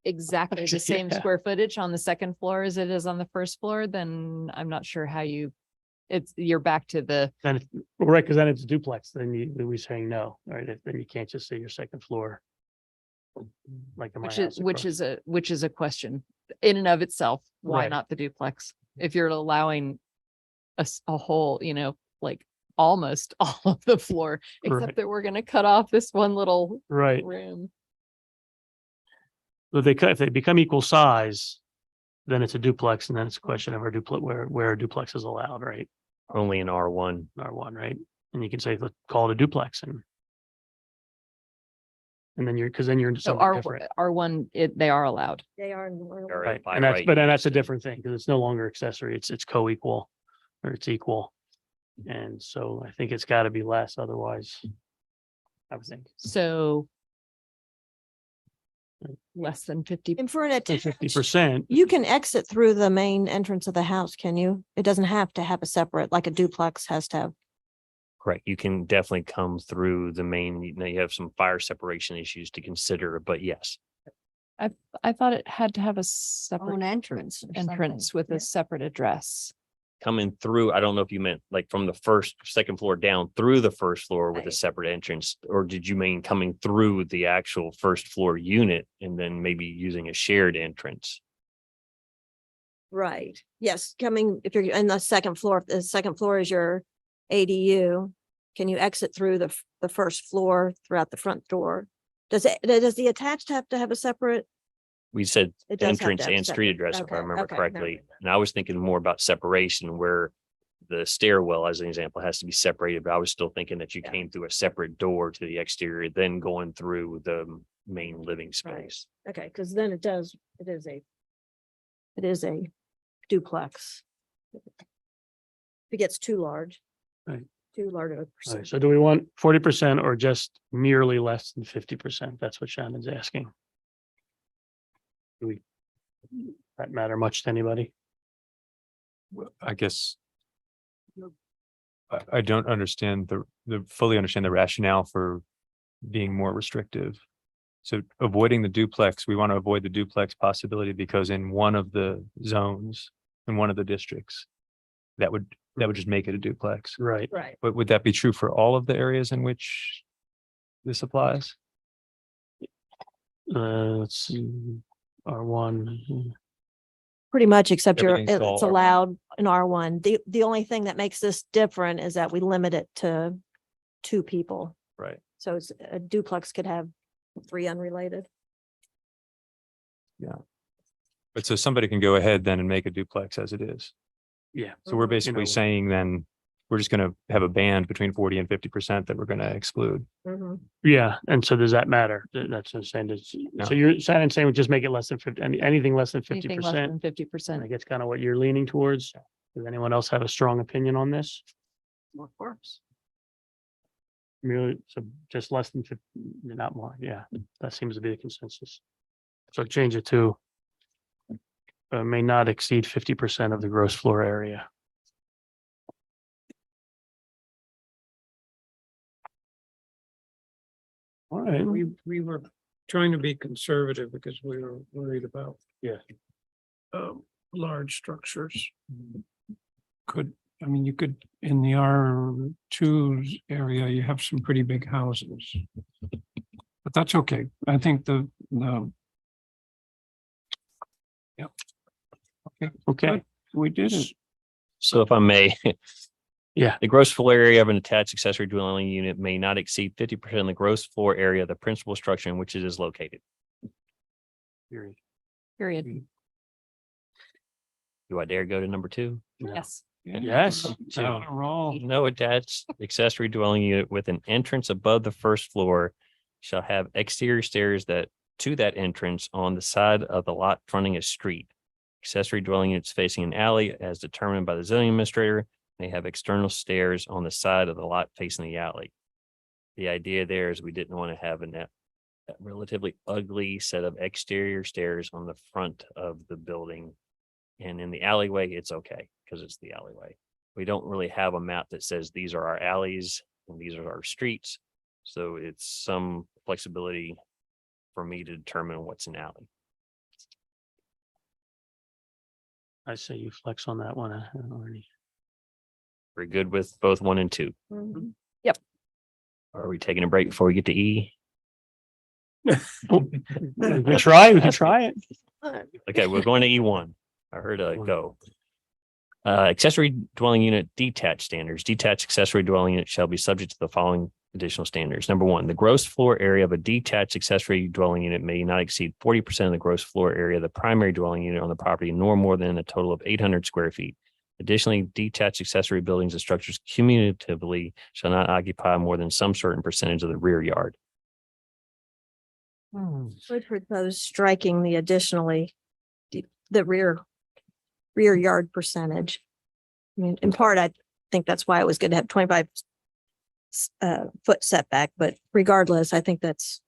exactly the same Yeah. square footage on the second floor as it is on the first floor, then I'm not sure how you're back to the, then, right, because then it's a duplex, then we're saying no, right? Then you can't just say your second floor. Like in my house. which across. is a question in and of itself. Why Right. not the duplex? If you're allowing a whole, like almost all of the floor, except Right. that we're gonna cut off this one little Right. room. But if they become equal size, then it's a duplex, and then it's a question of where a duplex is allowed, right? Only in R1. R1, right? And you can say, let's call it a duplex and then you're into So something different. R1, they are allowed. They are. Right. by And that's, right, but then that's a so- different thing, because it's no longer accessory, it's co-equal, or it's equal. And so I think it's gotta be less, otherwise. I would think So less than 50. And for an attached, 50%. you can exit through the main entrance of the house, can you? It doesn't have to have a separate, like a duplex has to have. Correct. You can definitely come through the main, you have some fire separation issues to consider, but yes. I thought it had to have a separate Own entrance. or entrance something. with Yeah. a separate address. Coming through, I don't know if you meant like from the second floor down through the first floor with a Right. separate entrance, or did you mean coming through the actual first floor unit and then maybe using a shared entrance? Right. Yes, if you're in the second floor, if the second floor is your ADU, can you exit through the first floor throughout the front door? Does the attached have to have a separate? We said It does have to entrance have a and street separate- address, if I okay, remember okay, correctly. And I was thinking more about separation where the stairwell, as an example, has to be separated, but I was still thinking that you Yeah. came through a separate door to the exterior, then going through the main living Right. space. Okay, because then it is a duplex. If it gets too large. Right. Too large of a All right, percentage. so do we want 40% or just merely less than 50%? That's what Shannon's asking. That matter much to anybody? Well, I guess. I don't understand fully understand the rationale for being more restrictive. So avoiding the duplex, we want to avoid the duplex possibility because in one of the zones, in one of the districts, that would just make it a duplex. Right. Right. But would that be true for all of the areas in which this applies? Let's see, R1. Pretty much, except Everything's all it's R1. allowed in R1. The only thing that makes this different is that we limit it to 2 people. Right. So it's a duplex could have 3 unrelated. But so somebody can go ahead then and make a duplex as it is. Yeah. So we're Mhm. basically know- saying then we're just going to have a band between 40 and 50% that we're going to exclude. Mhm. Yeah, and so does that matter? That's what I'm saying. No. So you're saying we just make it less than 50, anything less than Anything less 50%? than 50%. I guess kind of what you're leaning towards. Does anyone else have a strong opinion on this? Of course. Really, so just less than 50, not more. Yeah, that seems to be the consensus. So change it to may not exceed 50% of the gross floor area. All right, We were trying to be conservative because we were worried about. Yeah. Large structures. could, I mean, you could, in the R2 area, you have some pretty big houses. But that's okay. I think yeah. Okay. Good. We did it. So if I may, Yeah. the gross floor area of an attached accessory dwelling unit may not exceed 50% of the gross floor area of the principal structure in which it is located. Period. Period. Do I dare go to number 2? Yes. Yes. On a roll. No attached accessory dwelling unit with an entrance above the first floor shall have exterior stairs to that entrance on the side of the lot fronting a street. Accessory dwelling units facing an alley as determined by the zoning administrator may have external stairs on the side of the lot facing the alley. The idea there is we didn't want to have a relatively ugly set of exterior stairs on the front of the building. And in the alleyway, it's okay because it's the alleyway. We don't really have a map that says these are our alleys and these are our streets. So it's some flexibility for me to determine what's an alley. I say you flex on that one, Arnie. We're good with both 1 and 2. Yep. Are we taking a break before we get to E? We can try it. Okay, we're going to E1. I heard a go. Accessory dwelling unit detached standards. Detached accessory dwelling unit shall be subject to the following additional standards. Number 1, the gross floor area of a detached accessory dwelling unit may not exceed 40% of the gross floor area of the primary dwelling unit on the property, nor more than a total of 800 square feet. Additionally, detached accessory buildings and structures cumulatively shall not occupy more than some certain percentage of the rear yard. Would propose striking the additionally, the rear yard percentage. I mean, in part, I think that's why it was good to have 25 foot setback, but regardless, I think that's,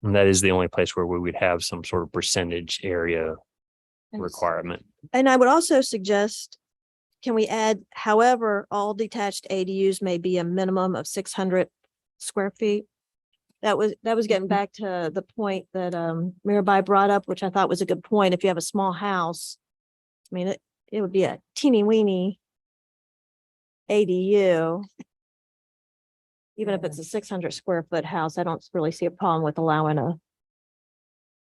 And that is the only place where we would have some sort of percentage area requirement. and I would also suggest, can we add, however, all detached ADUs may be a minimum of 600 square feet? That was getting back to the point that Mirabai brought up, which I thought was a good point. If you have a small house, I mean, it would be a teeny weeny ADU. Even if it's a 600 square foot house, I don't really see a problem with allowing a,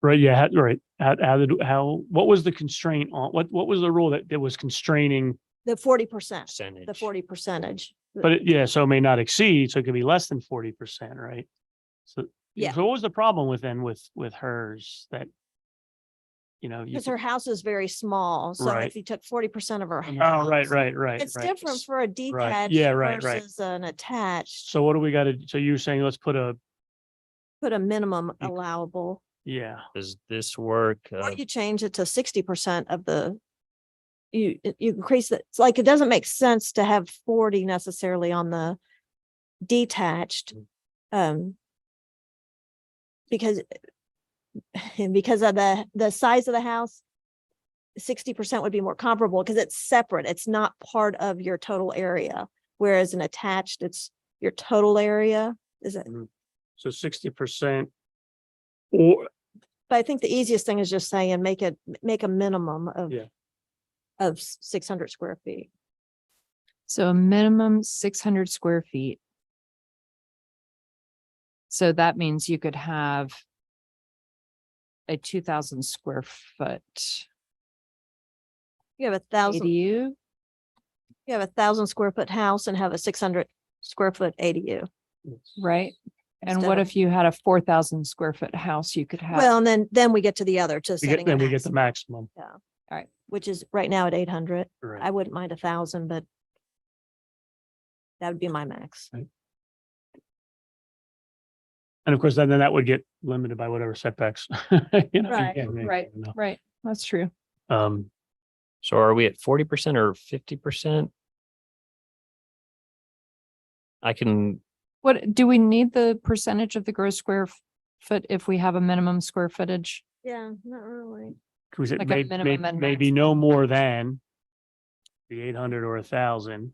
Right, yeah, right. What was the constraint on, what was the rule that was constraining? the 40%, Percentage. the 40 percentage. But yeah, so it may not exceed, so it could be less than 40%, right? So, Yeah. so what was the problem with hers that, you Because her house is very small, so Right. if you took 40% of her oh, house. right. It's right. different for a detached Yeah, right. versus an attached, So what do we got to, so you're saying let's put put a minimum You- allowable, yeah, Does this work? or you change it to 60% of the. You increase it, it's like, it doesn't make sense to have 40 necessarily on the detached. Because of the size of the house, 60% would be more comparable because it's separate. It's not part of your total area. Whereas an attached, it's your total area. Is it? so 60%. Or, But I think the easiest thing is just saying, make a minimum of. Yeah. Of 600 square feet. So a minimum 600 square feet. So that means you could have a 2,000 square foot You have 1,000, ADU. you have 1,000 square foot house and have a 600 square foot ADU. Right? And Instead what of- if you had a 4,000 square foot house, you could have, Well, and then we get to the other, to setting. a then we get the maximum, maximum. which is right now at 800. Right. I wouldn't mind 1,000, but that would be my max. And of course, then that would get limited by whatever setbacks. you know, Right, yeah, maybe, I right, don't know. right, that's true. So are we at 40% or 50%? I can, What, do we need the percentage of the gross square foot if we have a minimum square footage? Yeah, not really. Could we say Like a minimum and maybe no more than the 800 or 1,000,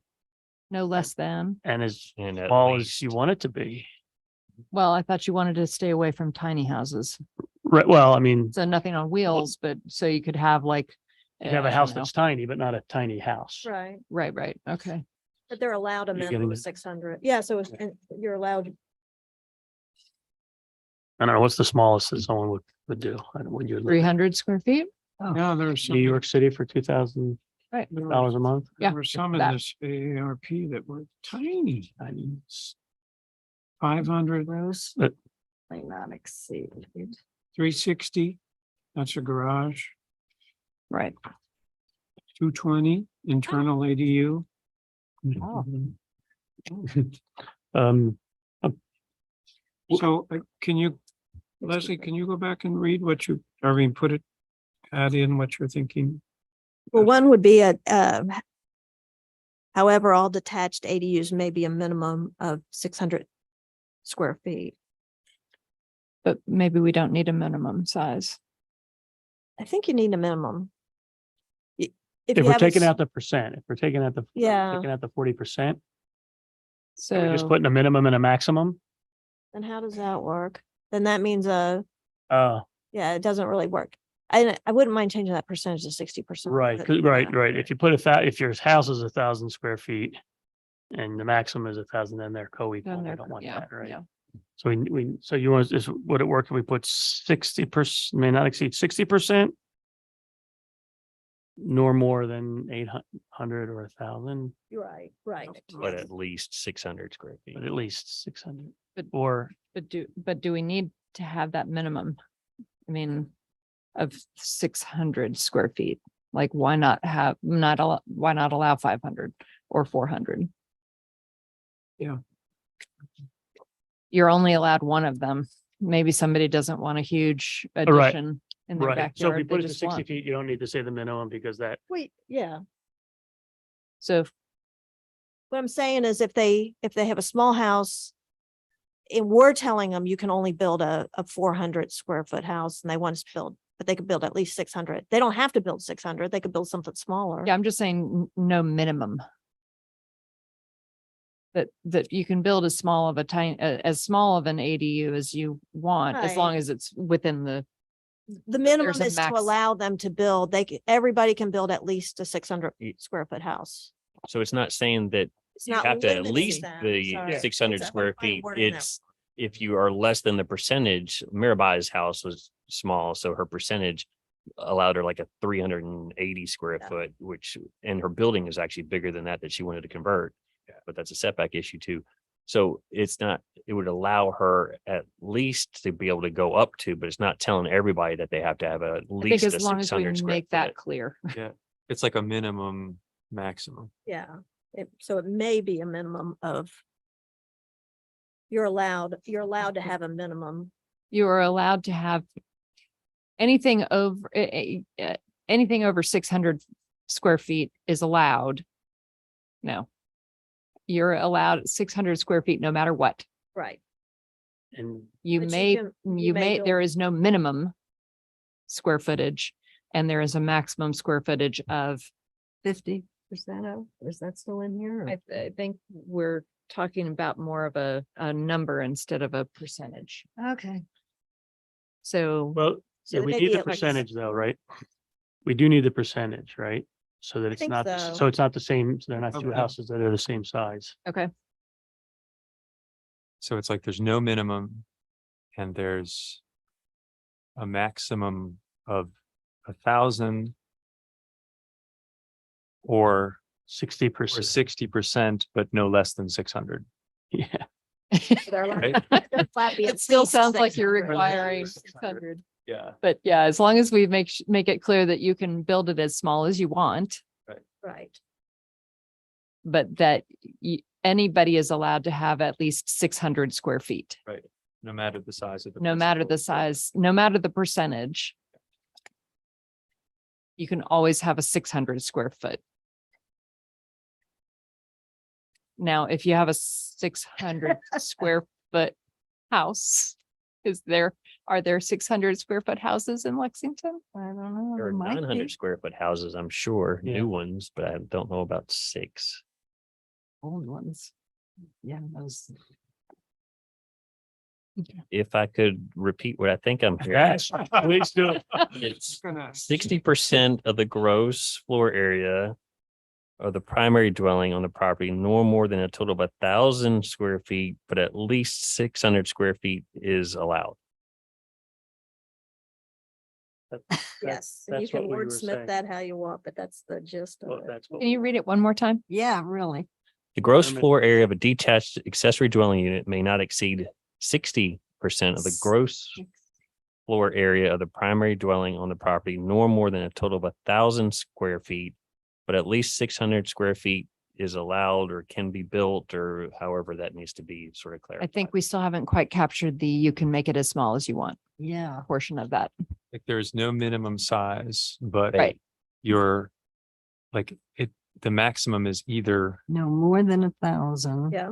No less than? and as and at small as least, you want it to be. Well, I thought you wanted to stay away from tiny houses. Right, well, I mean, So nothing on wheels, but so you could have like You have a house you know. that's tiny, but not a tiny house. Right. Right, okay. But they're allowed a You're minimum getting of it. 600. Yeah, so and you're allowed, I don't know, what's the smallest that someone would do? I don't, when you're living 300 square feet? Yeah, there's in New York City for $2,000 Right. a month? Yeah, There were some in that- this AARP that were tiny, tiny. 500, Gross. But- May not exceed. 360, that's a garage, Right. 220, internal ADU. Oh. Um, So can you, Leslie, can you go back and read what you, I mean, add in what you're thinking? well, one would be however, all detached ADUs may be a minimum of 600 square feet. But maybe we don't need a minimum size. I think you need a minimum. If if you we're have a taking s- out the percent, if we're taking out the, Yeah. taking out the 40%, So we're just putting a minimum and a maximum. Then how does that work? Then that means, Uh, yeah, it doesn't really work. I wouldn't mind changing that percentage to 60%. right, but, 'cause- right, yeah. right. If you put if your house is 1,000 square feet and the maximum is 1,000, then they're co-equal. then We they're don't want yeah, that, right? yeah. So so you want, would it work if we put 60%, may not exceed 60%? Nor more than 800 or 1,000, You're right, right. But at least 600 square feet. but at least 600. But- Or But do we need to have that minimum? I mean, of 600 square feet? Like, why not allow 500 or 400? Yeah. You're only allowed one of them. Maybe somebody doesn't want a huge Right. addition in their right. So if we backyard. They put it to just 60 want. feet, you don't need to say the minimum because that, Wait, yeah. So if What I'm saying is if they have a small house and we're telling them you can only build a 400 square foot house and they want us to build, but they could build at least 600. They don't have to build 600. They could build something smaller. Yeah, I'm just saying no minimum. That you can build as small of an ADU as you want, as long Right. as it's within the, The minimum there's a is to max- allow them to build, everybody can build at least a 600 Ye- square foot house. So it's not saying that It's you not have to at limiting least them, the sorry. 600 It's a- square I'm feet. wording that. It's if you are less than the percentage, Mirabai's house was small, so her percentage allowed her like a 380 square Yeah. foot, which, and her building is actually bigger than that she wanted to convert. But that's a setback issue too. So it's not, it would allow her at least to be able to go up to, but it's not telling everybody that they have to have at I think least a as long as we 600 square make that foot. clear. It's like a minimum, maximum. Yeah, so it may be a minimum of. You're allowed to have a minimum. You are allowed to have anything over, anything over 600 square feet is allowed. No. You're allowed 600 square feet no matter what. Right. and You But you may, can- you you may may, build- there is no minimum square footage and there is a maximum square footage of, 50% of, is that still in here? or- I think we're talking about more of a number instead of a percentage. Okay. So well, So yeah, they we may need be the at like percentage though, right? We do need the percentage, right? So that it's think not, so. so it's not the same, so they're not two Okay. houses that are the same size. okay, So it's like there's no minimum and there's a maximum of 1,000 or 60%. 60%, but no less than 600. Yeah. Right? it still sounds like you're 600. requiring 600. 600. Yeah. But yeah, as long as we make it clear that you can build it as small as you want, Right. but that anybody is allowed to have at least 600 square feet, No matter the size of the. no matter the principal. size, no matter the percentage. You can always have a 600 square foot. Now, if you have a 600 square foot house, are there 600 square foot houses in Lexington? I don't know. There are might 900 be. square foot houses, I'm sure, Yeah. new ones, but I don't know about 6. Old ones. Yeah, those. If I could repeat what I think I'm hearing. Yes, please do it. It's 60% of the gross floor area of the primary dwelling on the property, no more than a total of 1,000 square feet, but at least 600 square feet is allowed. Yes, and you that's can what we were saying. wordsmith that how you want, but that's the gist of Well, it. that's what Can you read it one more time? Yeah, really. The gross Permit. floor area of a detached accessory dwelling unit may not exceed 60% of the gross floor area of the primary dwelling on the property, nor more than a total of 1,000 square feet, but at least 600 square feet is allowed or can be built, or however that needs to be sort of I clarified. think we still haven't quite captured the you can make it as small as you want Yeah. portion of that. Like there's no minimum size, but Right. you're like it, the maximum is either No more than 1,000. Yeah.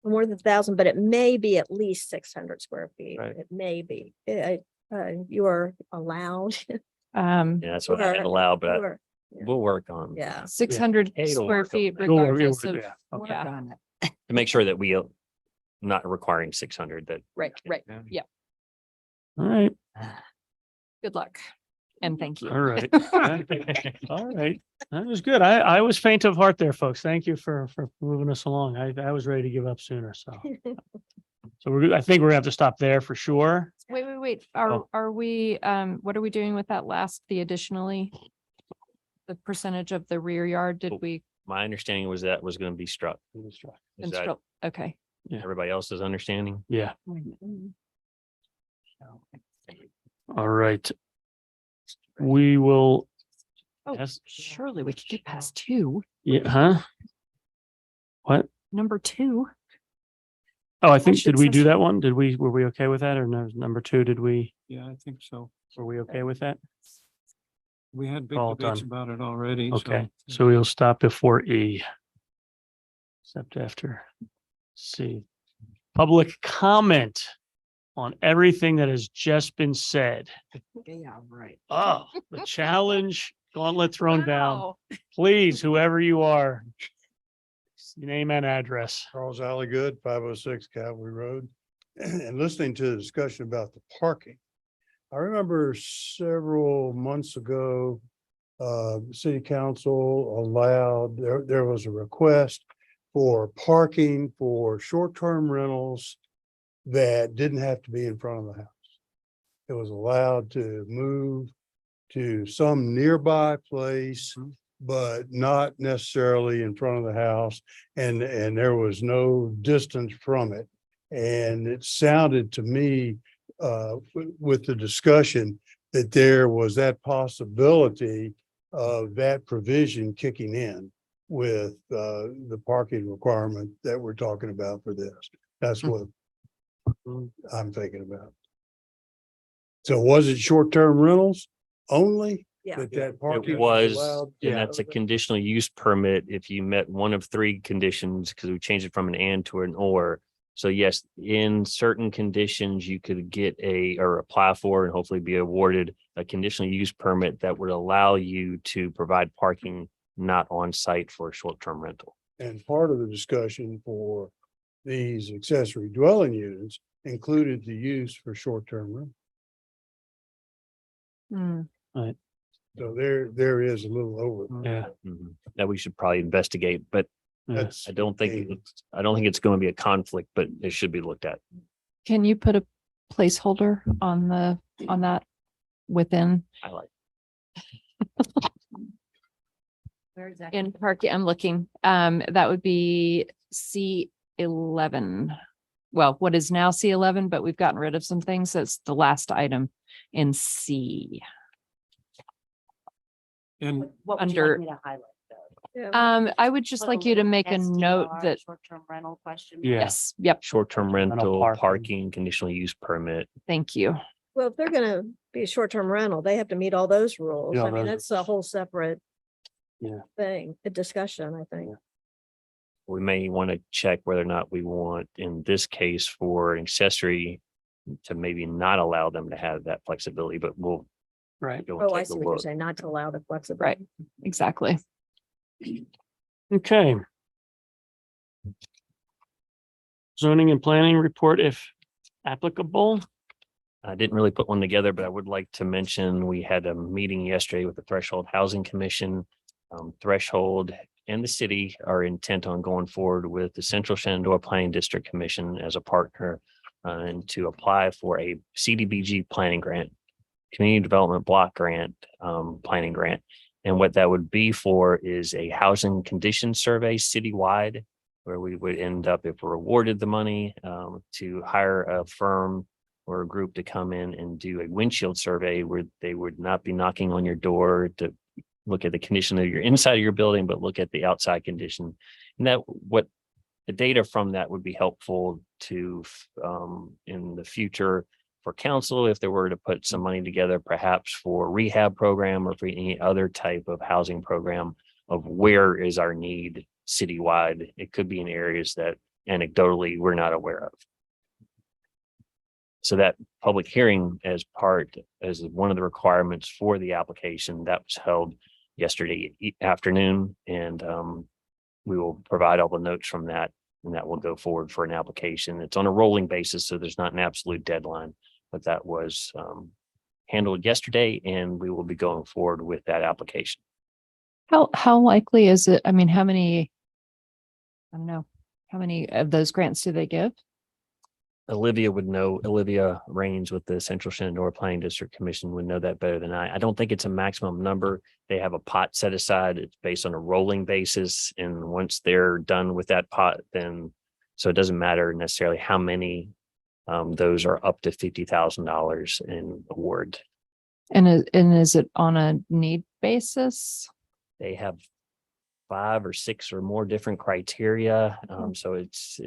More than 1,000, but it may be at least 600 square feet. Right. It may be. You are allowed. Yeah, that's what I had Sure. allowed, but Sure. we'll work on. Yeah. 600 It'll square work out. feet It'll work, regardless it'll of. work, Work Yeah, on it. To make sure that we not requiring 600, that right, right. Yeah. Yeah. All right, Good luck. And thank you. all right. All right, that was good. I was faint of heart there, folks. Thank you for moving us along. I was ready to give up sooner, so. So I think we're gonna have to stop there for sure. Wait. Oh. Are we, what are we doing with that last, the additionally? The percentage of the rear yard, did Oh, we? my understanding was that was going to be struck. Is that instruct? Okay, everybody else's understanding? Yeah, all right. We will, oh, yes, surely we could get past two, yeah, huh? What? number two. Oh, I think, should did we do say- that one? Were we okay with that? Or no, number two, Yeah, I think so. were we okay with that? We had big All debates done. about it already. so- Okay, so we'll stop before E. Except after C. Public comment on everything that has just been said. Yeah, right. Oh, the challenge gauntlet thrown down. Wow. Please, whoever you are. Name and address. Charles Alligood, 506 Calvary Road. And listening to the discussion about the parking. I remember several months ago, city council allowed, there was a request for parking for short-term rentals that didn't have to be in front of the house. It was allowed to move to some nearby place, but not necessarily in front of the house. And there was no distance from it. And it sounded to me, with the discussion, that there was that possibility of that provision kicking in with the parking requirement that we're talking about for this. That's what I'm thinking about. So was it short-term rentals only? Yeah. That parking It was, allowed? and Yeah. that's a conditional use permit if you met one of three conditions, because we changed it from an and to an or. So yes, in certain conditions, you could get or apply for and hopefully be awarded a conditional use permit that would allow you to provide parking not on site for a short-term rental. And part of the discussion for these accessory dwelling units included the use for short-term rental. Hmm. So there is a little over. Yeah. That we should probably investigate, but That's. I don't think it's going to be a conflict, but it should be looked at. Can you put a placeholder on that within I like. Where exactly? in parking? I'm looking, that would be C11. Well, what is now C11, but we've gotten rid of some things. That's the last item in C. And What would you like under- me to highlight? though? I would just Put like you to little make a note STR, that, Short-term rental question. Yeah. yes, yep, Short-term rental, parking. parking, conditional use permit. thank you. Well, if they're gonna be a short-term rental, they have to meet all those rules. Yeah, I mean, those- that's a whole separate Yeah. thing, a discussion, I think. We may want to check whether or not we want, in this case, for accessory to maybe not allow them to have that flexibility, but we'll Right. go and Oh, I take see a what you're look. saying, not to allow the flexibility. Exactly. Okay. zoning and planning report if applicable. I didn't really put one together, but I would like to mention, we had a meeting yesterday with the Threshold Housing Commission. Threshold and the city are intent on going forward with the Central Shenandoah Planning District Commission as a partner and to apply for a CDBG planning grant, community development block grant, planning grant. And what that would be for is a housing condition survey citywide, where we would end up, if we're awarded the money, to hire a firm or a group to come in and do a windshield survey where they would not be knocking on your door to look at the condition of your inside of your building, but look at the outside condition. And that what the data from that would be helpful to in the future for council, if they were to put some money together, perhaps for rehab program or for any other type of housing program, of where is our need citywide. It could be in areas that anecdotally we're not aware of. So that public hearing as one of the requirements for the application that was held yesterday afternoon. And we will provide all the notes from that, and that will go forward for an application. It's on a rolling basis, so there's not an absolute deadline, but that was handled yesterday, and we will be going forward with that application. How likely is it? I mean, how many of those grants do they give? Olivia would know. Olivia Rains with the Central Shenandoah Planning District Commission would know that better than I. I don't think it's a maximum number. They have a pot set aside. It's based on a rolling basis. And once they're done with that pot, then, so it doesn't matter necessarily how many, those are up to $50,000 in award. And is it on a need basis? They have 5 or 6 or more different criteria. So it's,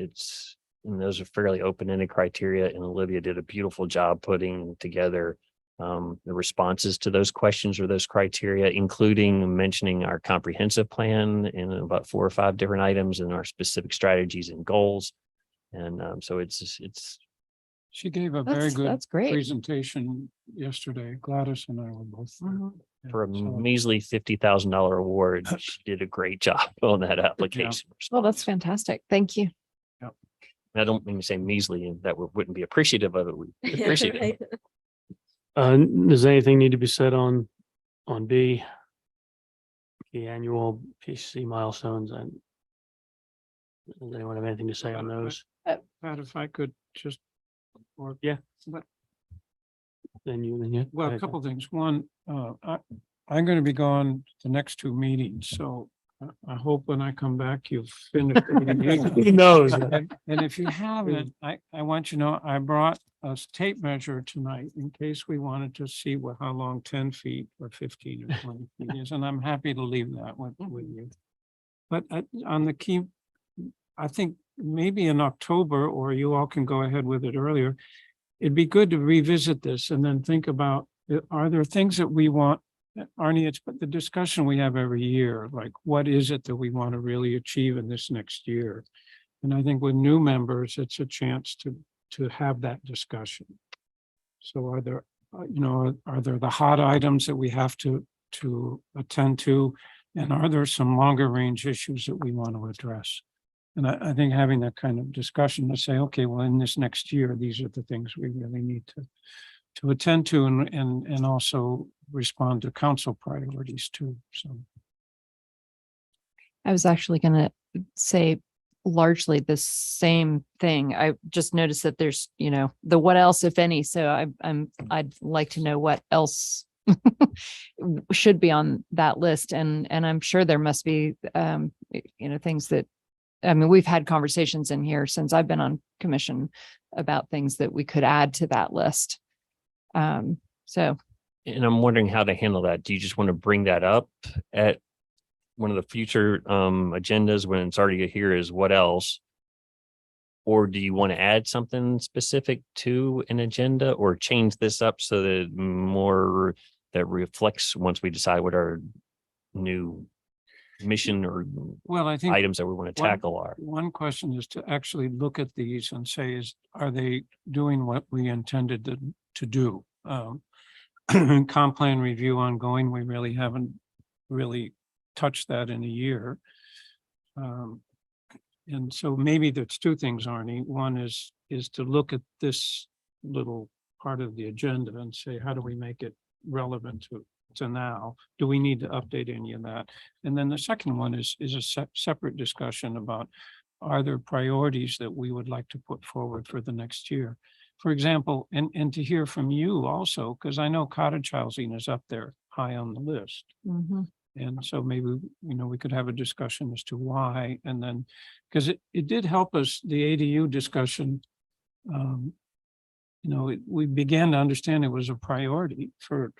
and those are fairly open-ended criteria. And Olivia did a beautiful job putting together the responses to those questions or those criteria, including mentioning our comprehensive plan in about 4 or 5 different items and our specific strategies and goals. And so it's. She gave a very good That's great. presentation yesterday. Gladys and I were both there. Yeah, For a so- measly $50,000 award, she did a great job on that application. Well, that's fantastic. Thank you. I don't mean to say measly and that we wouldn't be appreciative of it. We appreciate it. Does anything need to be said on B? The annual PC milestones, and does anyone have anything to say on those? Pat, if I could just, or Yeah. But Then you. well, a couple of things. One, I'm going to be gone the next 2 meetings, so I hope when I come back, you've finished. He knows. And if you haven't, I want you to know, I brought a tape measure tonight in case we wanted to see how long 10 feet or 15 or 20 feet is, and I'm happy to leave that with you. But on the key, I think maybe in October, or you all can go ahead with it earlier, it'd be good to revisit this and then think about, are there things that we want? Arnie, it's the discussion we have every year, like what is it that we want to really achieve in this next year? And I think with new members, it's a chance to have that discussion. So are there, are there the hot items that we have to attend to? And are there some longer range issues that we want to address? And I think having that kind of discussion to say, okay, well, in this next year, these are the things we really need to attend to and also respond to council priorities too. So I was actually going to say largely the same thing. I just noticed that there's, the what else, if any. So I'd like to know what else should be on that list. And I'm sure there must be, things that, we've had conversations in here since I've been on commission about things that we could add to that list. So. And I'm wondering how to handle that. Do you just want to bring that up at one of the future agendas when it's already here is what else? Or do you want to add something specific to an agenda or change this up so that more that reflects once we decide what our new mission or I think items that we want to tackle are? One question is to actually look at these and say, are they doing what we intended to do? Comp plan review ongoing, we really haven't touched that in a year. And so maybe there's two things, Arnie. One is to look at this little part of the agenda and say, how do we make it relevant to now? Do we need to update any of that? And then the second one is a separate discussion about, are there priorities that we would like to put forward for the next year? For example, and to hear from you also, because I know cottage housing is up there high on the list. Mhm. And so maybe, we could have a discussion as to why, and then, because it did help us, the ADU discussion. We began to understand it was a priority for.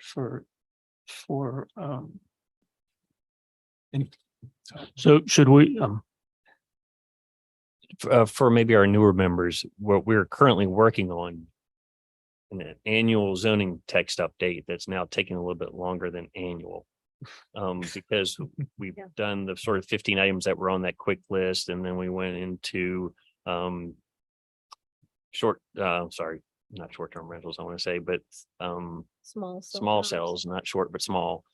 And So should we, For maybe our newer members, what we're currently working on an annual zoning text update that's now taking a little bit longer than annual. Because we've Yeah. done the sort of 15 items that were on that quick list, and then we went into not short-term rentals, I want to say, but small cells, not short, but small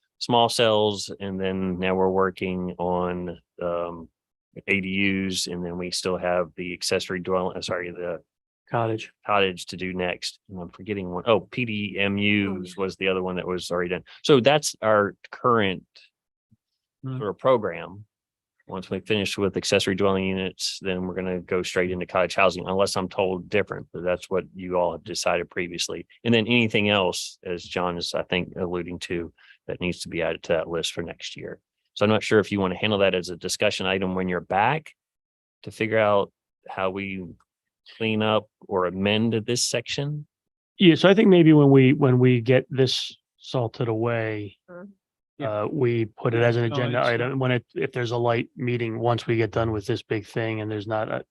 cells. And then now we're working on ADUs, and then we still have the accessory the cottage to do next. And I'm forgetting one. Oh, PDMUs was the other one that was already done. So that's our current sort of program. Once we finish with accessory dwelling units, then we're going to go straight into cottage housing, unless I'm told different, but that's what you all have decided previously. And then anything else, as John is, I think, alluding to, that needs to be added to that list for next year. So I'm not sure if you want to handle that as a discussion item when you're back to figure out how we clean up or amend this section. yeah, so I think maybe when we get this salted away, we put it as an No, agenda it's- item if there's a light meeting, once we get done with this big thing and there's not a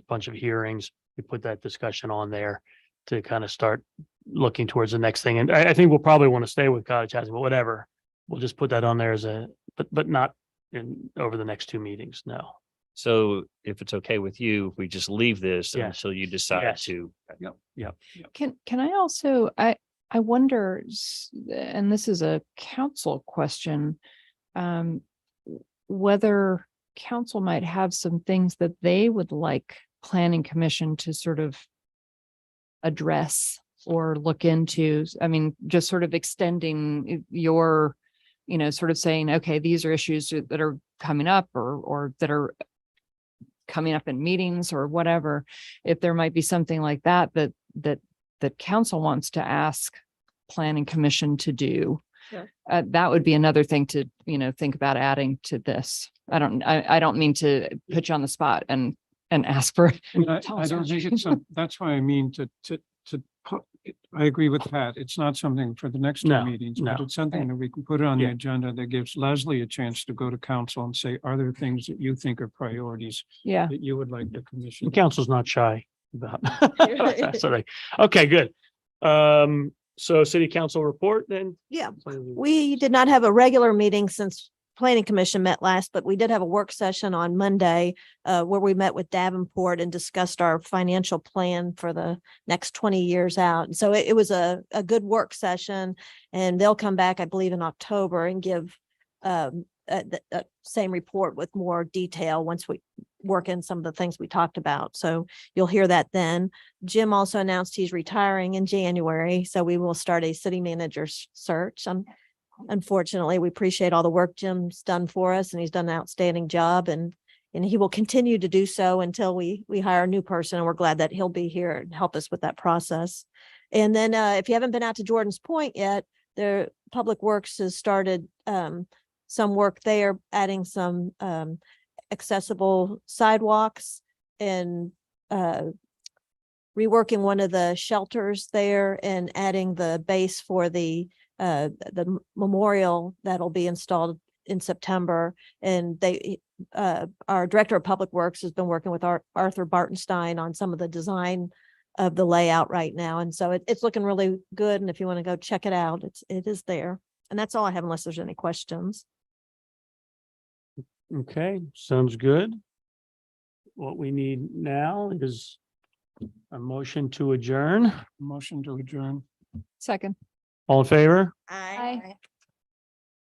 bunch of hearings, we put that discussion on there to kind of start looking towards the next thing. And I think we'll probably want to stay with cottage housing, but whatever. We'll just put that on there but not over the next two meetings. No. So if it's okay with you, if we just leave this Yes. until you decide Yes. to. Yep. Can I also, I wonder, and this is a council question, whether council might have some things that they would like planning commission to sort of address or look into. I mean, just sort of extending your, sort of saying, okay, these are issues that are coming up or that are coming up in meetings or whatever. If there might be something like that council wants to ask planning commission to do. Sure. That would be another thing to, think about adding to this. I don't mean to put you on the spot and ask for. I don't think it's, that's why I mean to put, I agree with Pat. It's not something for the next two No, meetings, but no. it's something that we can put on the Yeah. agenda that gives Leslie a chance to go to council and say, are there things that you think are priorities Yeah. that you would like the The commission? council's not shy about. Sorry. Okay, good. So city council report then? Yeah, we did not have a regular meeting since planning commission met last, but we did have a work session on Monday where we met with Davenport and discussed our financial plan for the next 20 years out. And so it was a good work session, and they'll come back, I believe, in October and give the same report with more detail once we work in some of the things we talked about. So you'll hear that then. Jim also announced he's retiring in January, so we will start a city manager search. Unfortunately, we appreciate all the work Jim's done for us, and he's done an outstanding job, and he will continue to do so until we hire a new person. And we're glad that he'll be here and help us with that process. And then if you haven't been out to Jordan's Point yet, the Public Works has started some work there, adding some accessible sidewalks and reworking one of the shelters there and adding the base for the memorial that'll be installed in September. And our director of public works has been working with Arthur Bartenstein on some of the design of the layout right now. And so it's looking really good. And if you want to go check it out, it is there. And that's all I have, unless there's any questions. Okay, sounds good. What we need now is a motion to adjourn. Motion to adjourn. Second. All in favor? Aye.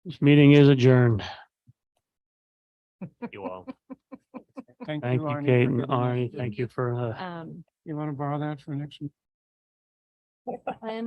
This meeting is adjourned. You all. Thank you, Arnie, Kate for and giving us Arnie. the- Thank you for, Um, You want to borrow that for next? planning